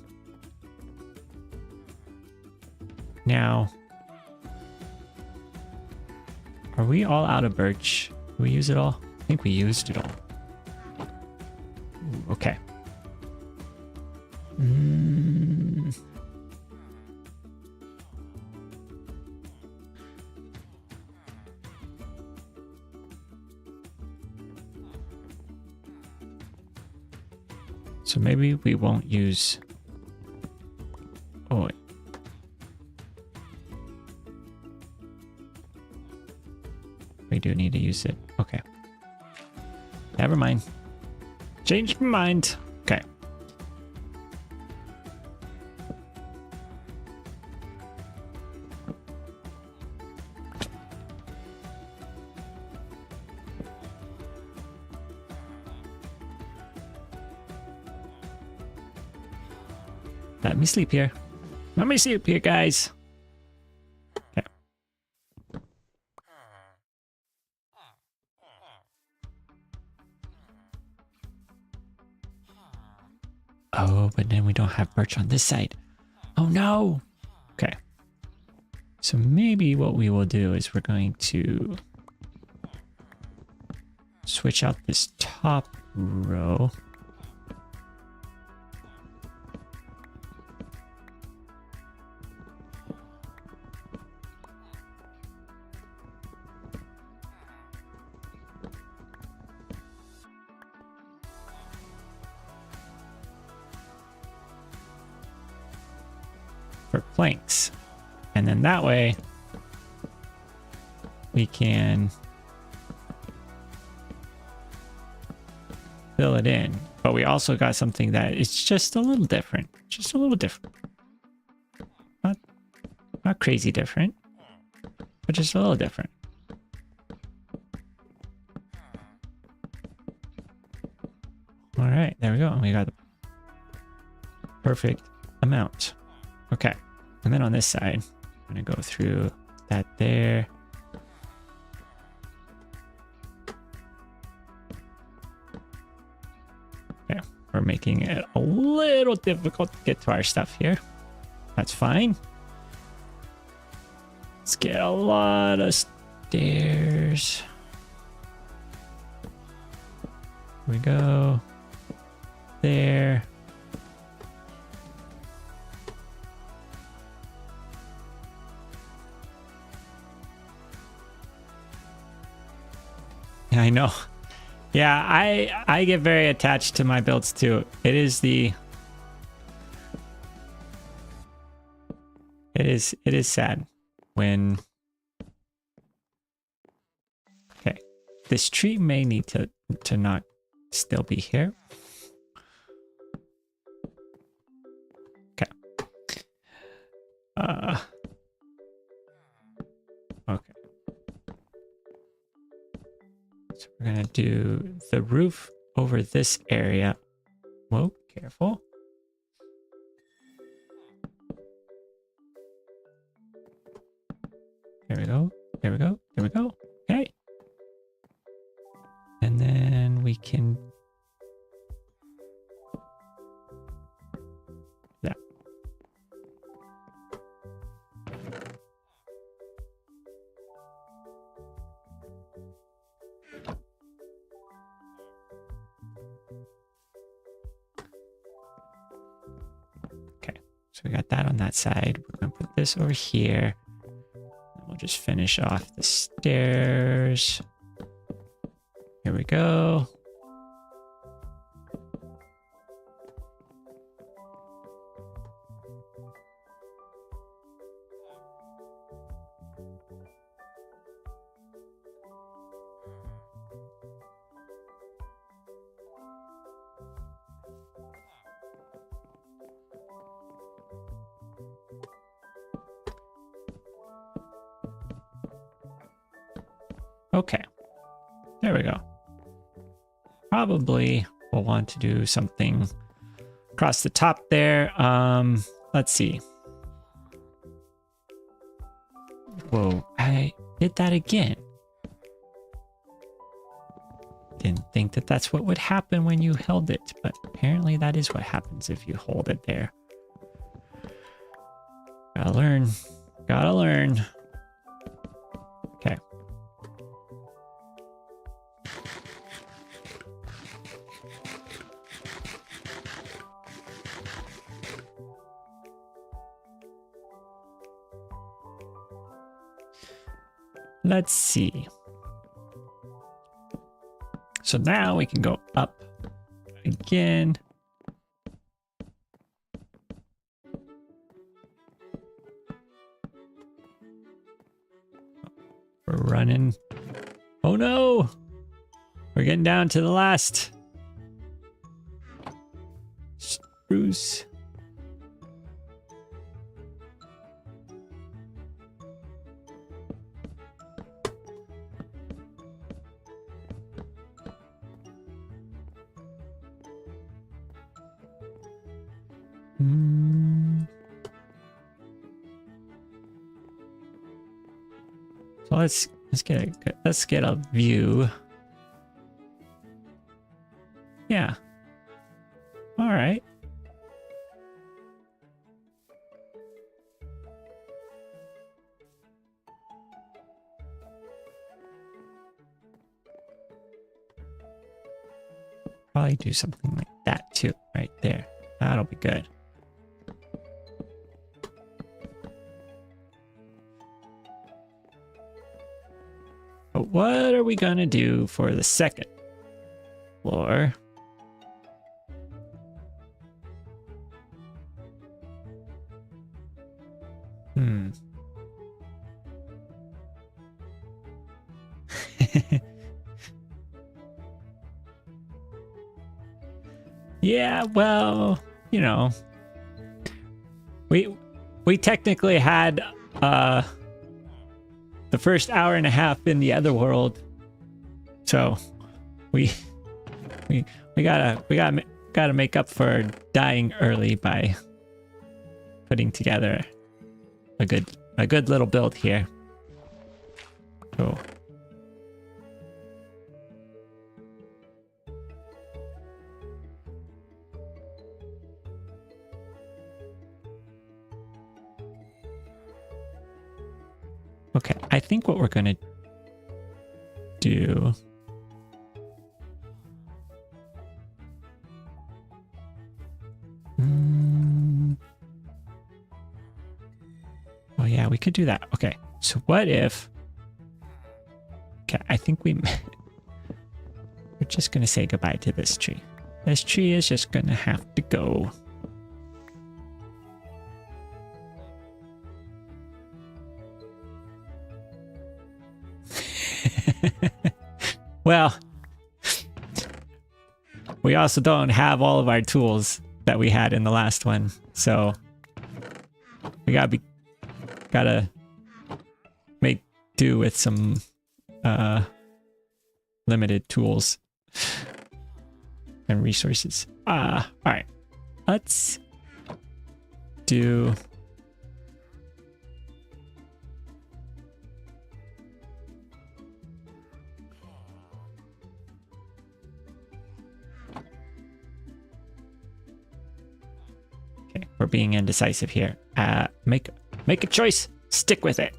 Now, are we all out of birch? Did we use it all? I think we used it all. Ooh, okay. So maybe we won't use... Oh, wait. We do need to use it. Okay. Never mind. Changed my mind. Okay. Let me sleep here. Let me sleep here, guys. Okay. Oh, but then we don't have birch on this side. Oh no. Okay. So maybe what we will do is we're going to switch out this top row. For planks, and then that way we can fill it in, but we also got something that is just a little different, not crazy different, but just a little different. All right, there we go, and we got the perfect amount. Okay, and then on this side, I'm gonna go through that there. Okay, we're making it a little difficult to get to our stuff here. That's fine. Let's get a lot of stairs. Here we go. There. I know. Yeah, I get very attached to my builds too. It is sad when... Okay. This tree may need to not still be here. Okay. Okay. So we're gonna do the roof over this area. Whoa, careful. There we go. There we go. There we go. Okay. And then we can... Yeah. Okay. So we got that on that side. We're going to put this over here. We'll just finish off the stairs. Here we go. Okay, there we go. Probably we'll want to do something across the top there. Let's see. Whoa, I did that again. Didn't think that that's what would happen when you held it, but apparently that is what happens if you hold it there. Gotta learn. Gotta learn. Okay. Let's see. So now we can go up again. We're running. Oh no! We're getting down to the last spruce. So let's get a view. Yeah. All right. Probably do something like that too, right there. That'll be good. But what are we gonna do for the second floor? Yeah, well, you know, we technically had the first hour and a half in the other world, so we gotta make up for dying early by putting together a good little build here. Cool. Okay, I think what we're gonna do oh yeah, we could do that. Okay, so what if I think we're just gonna say goodbye to this tree. This tree is just gonna have to go. Well, we also don't have all of our tools that we had in the last one, so we gotta make do with some limited tools and resources. All right, let's do. Okay, we're being indecisive here. Make a choice. Stick with it.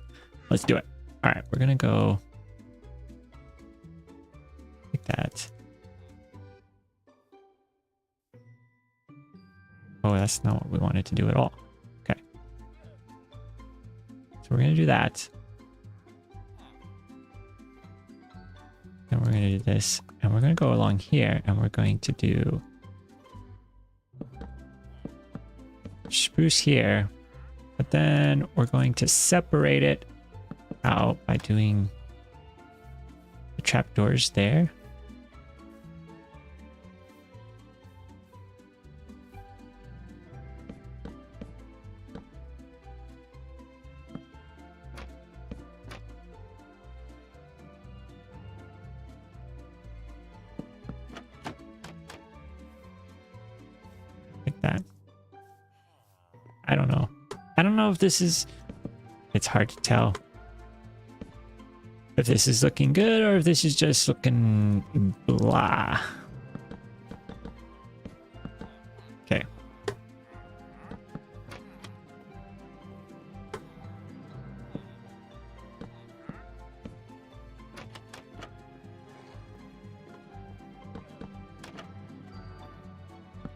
Let's do it. All right, we're gonna go like that. Oh, that's not what we wanted to do at all. Okay. So we're gonna do that. And we're gonna do this. And we're gonna go along here and we're going to do spruce here. But then we're going to separate it out by doing the trapdoors there. Like that. I don't know. I don't know if this is... It's hard to tell. if this is looking good or if this is just looking blah. Okay.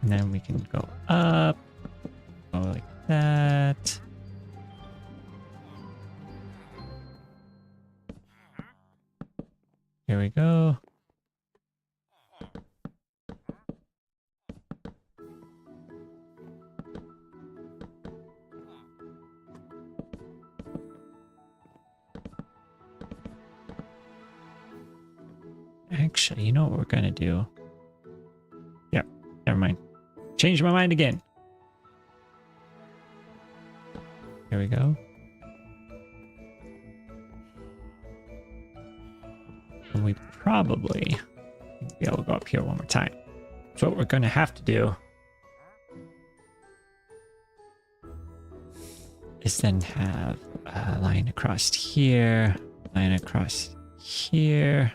And then we can go up, go like that. Here we go. Actually, you know what we're gonna do? Yep, never mind. Changed my mind again. Here we go. And we probably be able to go up here one more time. So what we're going to have to do is then have a line across here, line across here.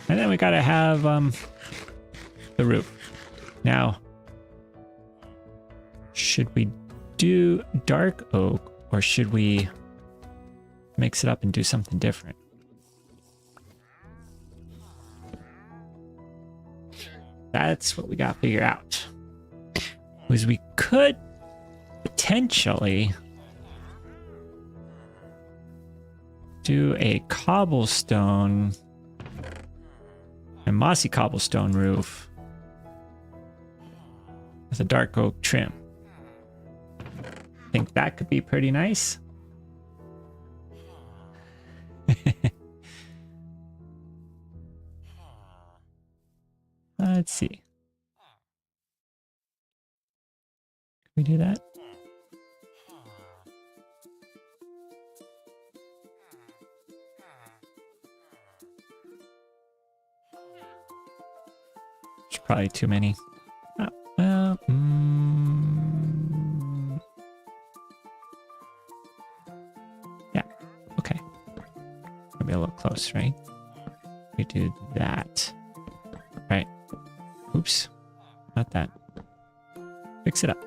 And then we got to have the roof. Now, should we do dark oak or should we mix it up and do something different? That's what we got to figure out. Was we could potentially do a cobblestone and mossy cobblestone roof with a dark oak trim. I think that could be pretty nice. Let's see. Can we do that? There's probably too many. Oh, well, yeah, okay. Maybe a little close, right? We do that. Right. Oops. Not that. Fix it up.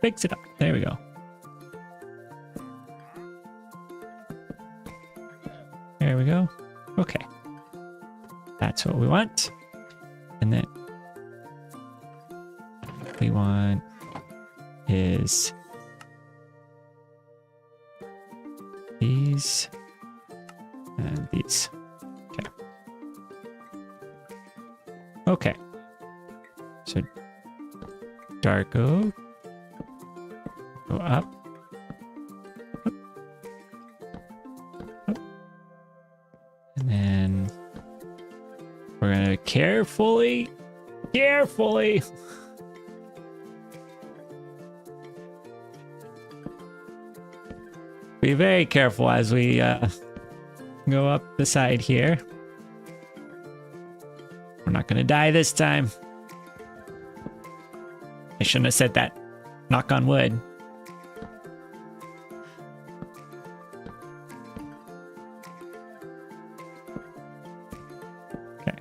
Fix it up. There we go. There we go. Okay. That's what we want. And then what we want is these and these. Okay. Okay. So dark oak. Go up. Up. Up. And then we're gonna carefully be very careful as we go up the side here. We're not gonna die this time. I shouldn't have said that. Knock on wood. Okay.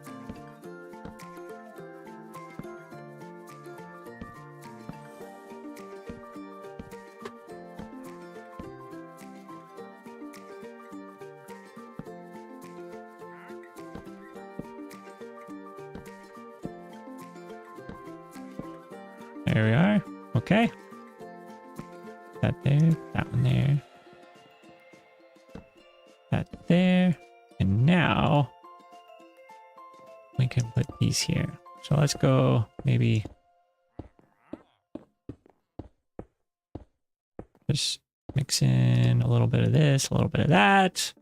There we are. Okay. That there, that one there. That there. And now we can put these here. So let's go maybe just mix in a little bit of this, a little bit of that.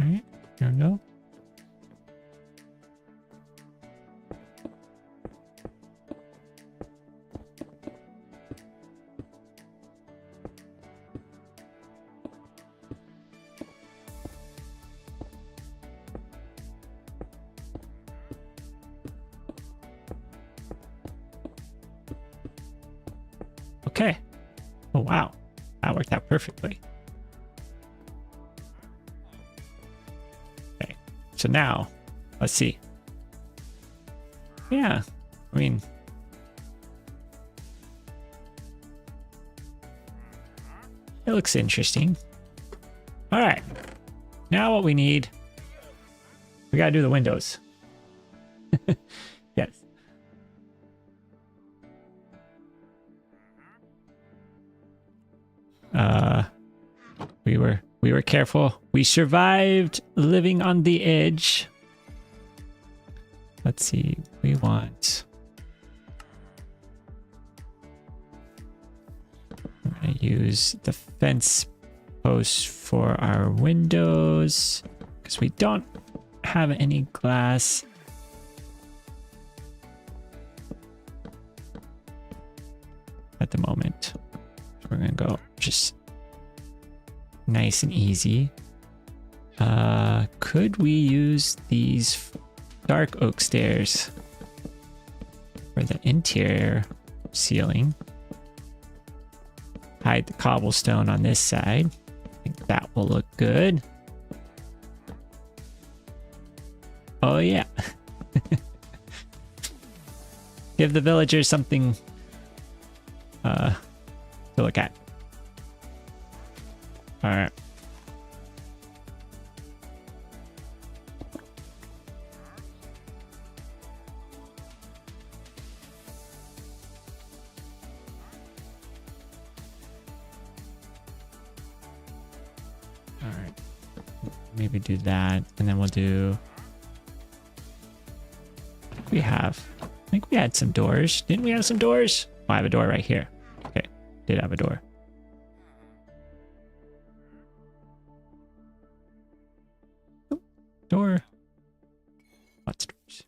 Alright, here we go. Okay. Oh, wow. That worked out perfectly. Okay. So now, let's see. Yeah. I mean, it looks interesting. All right. Now what we need, we got to do the windows. Yes. We were careful. We survived living on the edge. Let's see. We want, I'm gonna use the fence posts for our windows because we don't have any glass. At the moment. So we're gonna go just nice and easy. Could we use these dark oak stairs for the interior ceiling? Hide the cobblestone on this side. I think that will look good. Oh yeah. Give the villagers something to look at. All right. All right. Maybe do that, and then we'll do. We have. I think we had some doors. Didn't we have some doors? Oh, I have a door right here. Okay, did have a door. Oh, door. Lots of doors.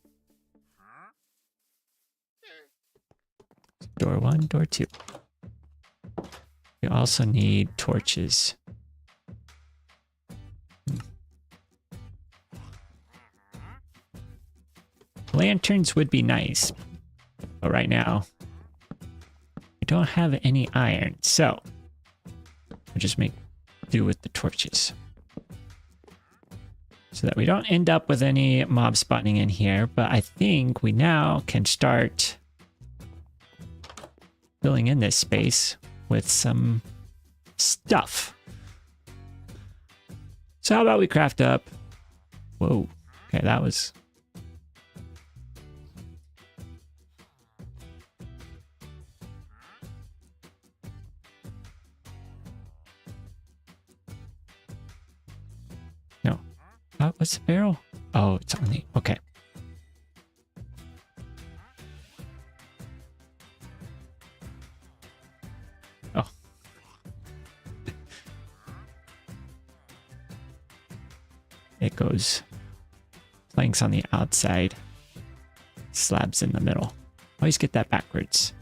Door 1, door 2. We also need torches. Lanterns would be nice, but right now we don't have any iron, so we'll just make do with the torches so that we don't end up with any mob spawning in here. But I think we now can start filling in this space with some stuff. So how about we craft up, whoa, okay, that was what's the barrel? Oh, it's on the, okay. Oh. It goes planks on the outside, slabs in the middle. Always get that backwards.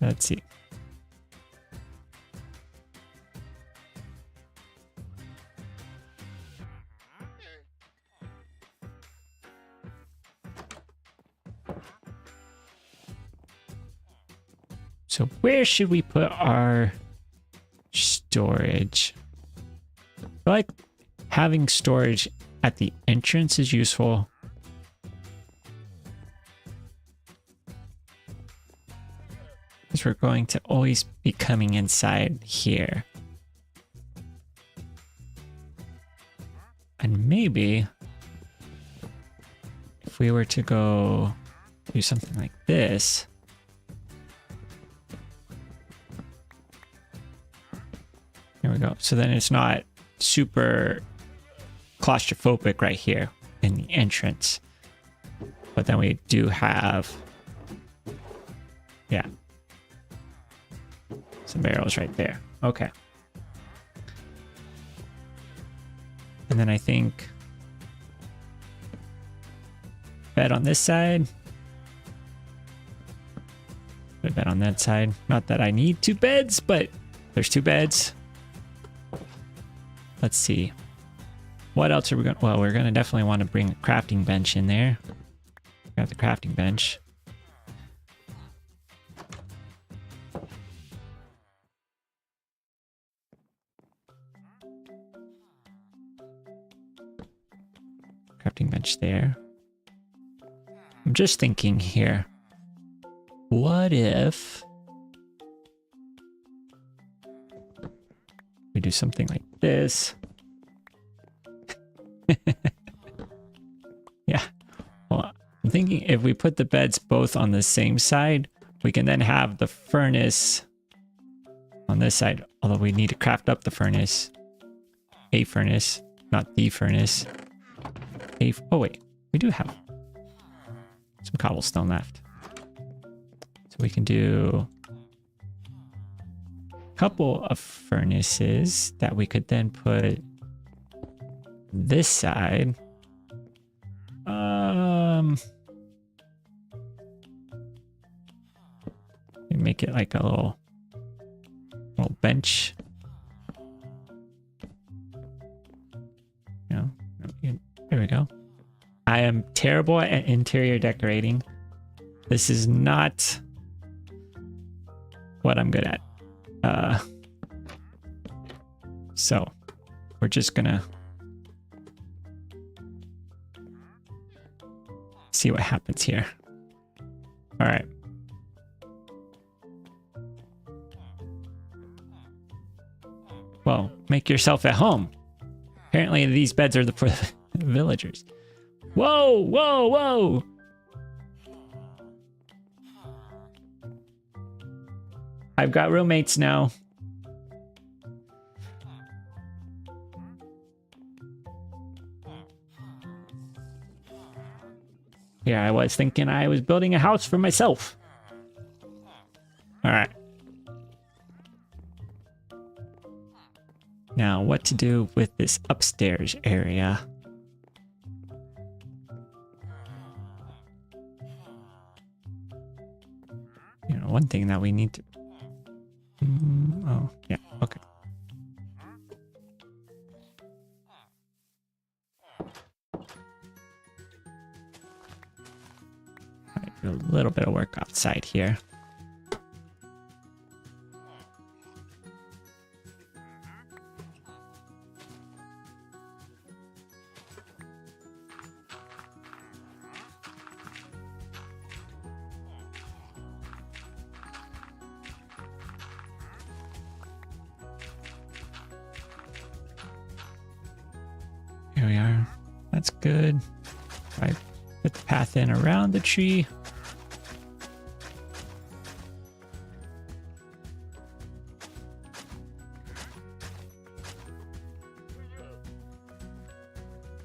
Let's see. So where should we put our storage? I feel like having storage at the entrance is useful. Because we're going to always be coming inside here. And maybe if we were to go do something like this. Here we go. So then it's not super claustrophobic right here in the entrance. But then we do have, yeah, some barrels right there. Okay. And then I think bed on this side. Put a bed on that side. Not that I need 2 beds, but there's 2 beds. Let's see. What else are we going to... Well, we're going to definitely want to bring a crafting bench in there. Got the crafting bench. crafting bench there. I'm just thinking here. What if we do something like this? Yeah. Well, I'm thinking if we put the beds both on the same side, we can then have the furnace on this side. Although we need to craft up the furnace. A furnace, not the furnace. Oh wait, we do have some cobblestone left. So we can do a couple of furnaces that we could then put this side. Make it like a little bench. There we go. I am terrible at interior decorating. This is not what I'm good at. So we're just gonna see what happens here. All right. Well, make yourself at home. Apparently these beds are for the villagers. Whoa, whoa, whoa. I've got roommates now. Here I was thinking I was building a house for myself. All right. Now, what to do with this upstairs area? You know, one thing that we need to... oh, yeah, okay. Do a little bit of work outside here. Here we are. That's good. I put the path in around the tree.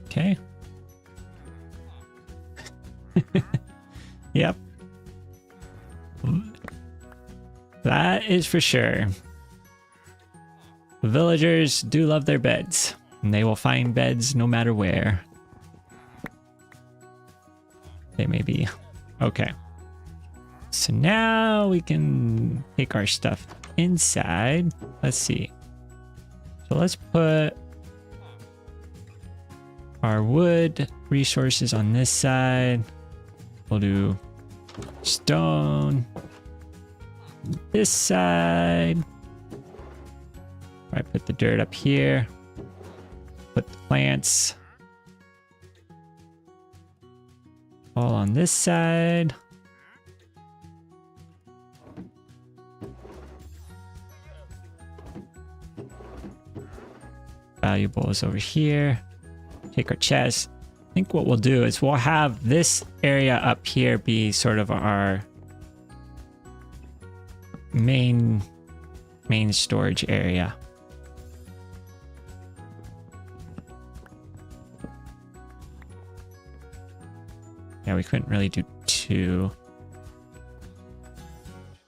Okay. Yep. That is for sure. The villagers do love their beds, and they will find beds no matter where they may be. Okay. So now we can take our stuff inside. Let's see. So let's put our wood resources on this side. We'll do stone this side. I put the dirt up here. Put the plants all on this side. Valuables over here. Take our chest. I think what we'll do is we'll have this area up here be sort of our main storage area. Yeah, we couldn't really do two.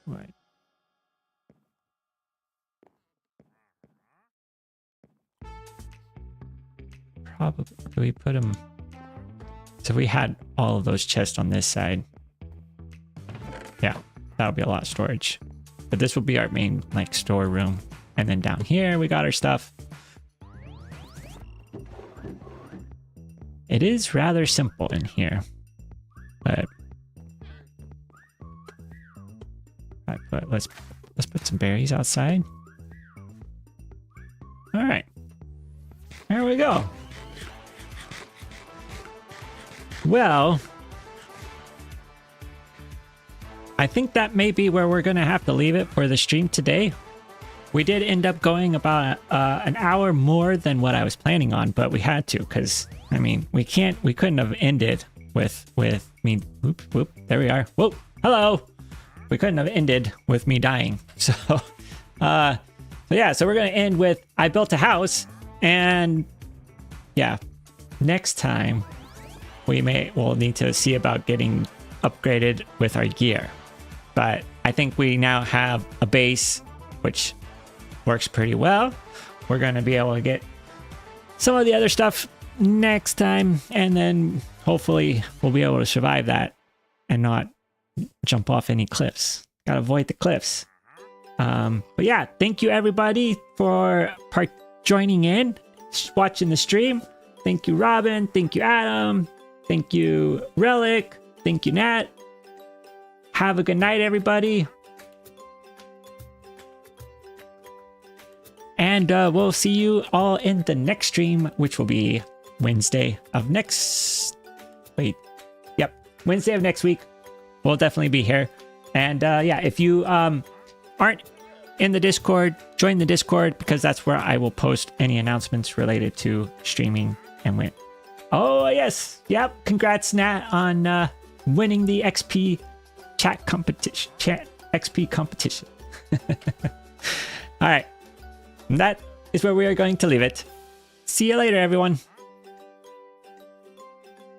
What? Probably, do we put them? So we had all of those chests on this side. Yeah, that would be a lot of storage. But this will be our main like storeroom. And then down here we got our stuff. It is rather simple in here. But let's put some berries outside. All right, there we go. Well, I think that may be where we're going to have to leave it for the stream today. We did end up going about an hour more than what I was planning on, but we had to because, I mean, we couldn't have ended with me. Whoop, there we are. Whoa, hello. We couldn't have ended with me dying. So, yeah, so we're going to end with I built a house, and yeah, next time we'll need to see about getting upgraded with our gear. But I think we now have a base, which works pretty well. We're going to be able to get some of the other stuff next time, and then hopefully we'll be able to survive that and not jump off any cliffs. Gotta avoid the cliffs. But yeah, thank you everybody for joining in, watching the stream. Thank you, Robin. Thank you, Adam. Thank you, Relic. Thank you, Nat. Have a good night, everybody. And we'll see you all in the next stream, which will be Wednesday of next... Wait. Yep. Wednesday of next week. We'll definitely be here. And yeah, if you aren't in the Discord, join the Discord, because that's where I will post any announcements related to streaming and win. Oh, yes. Yep. Congrats, Nat, on winning the XP chat competition. XP competition. All right. And that is where we are going to leave it. See you later, everyone.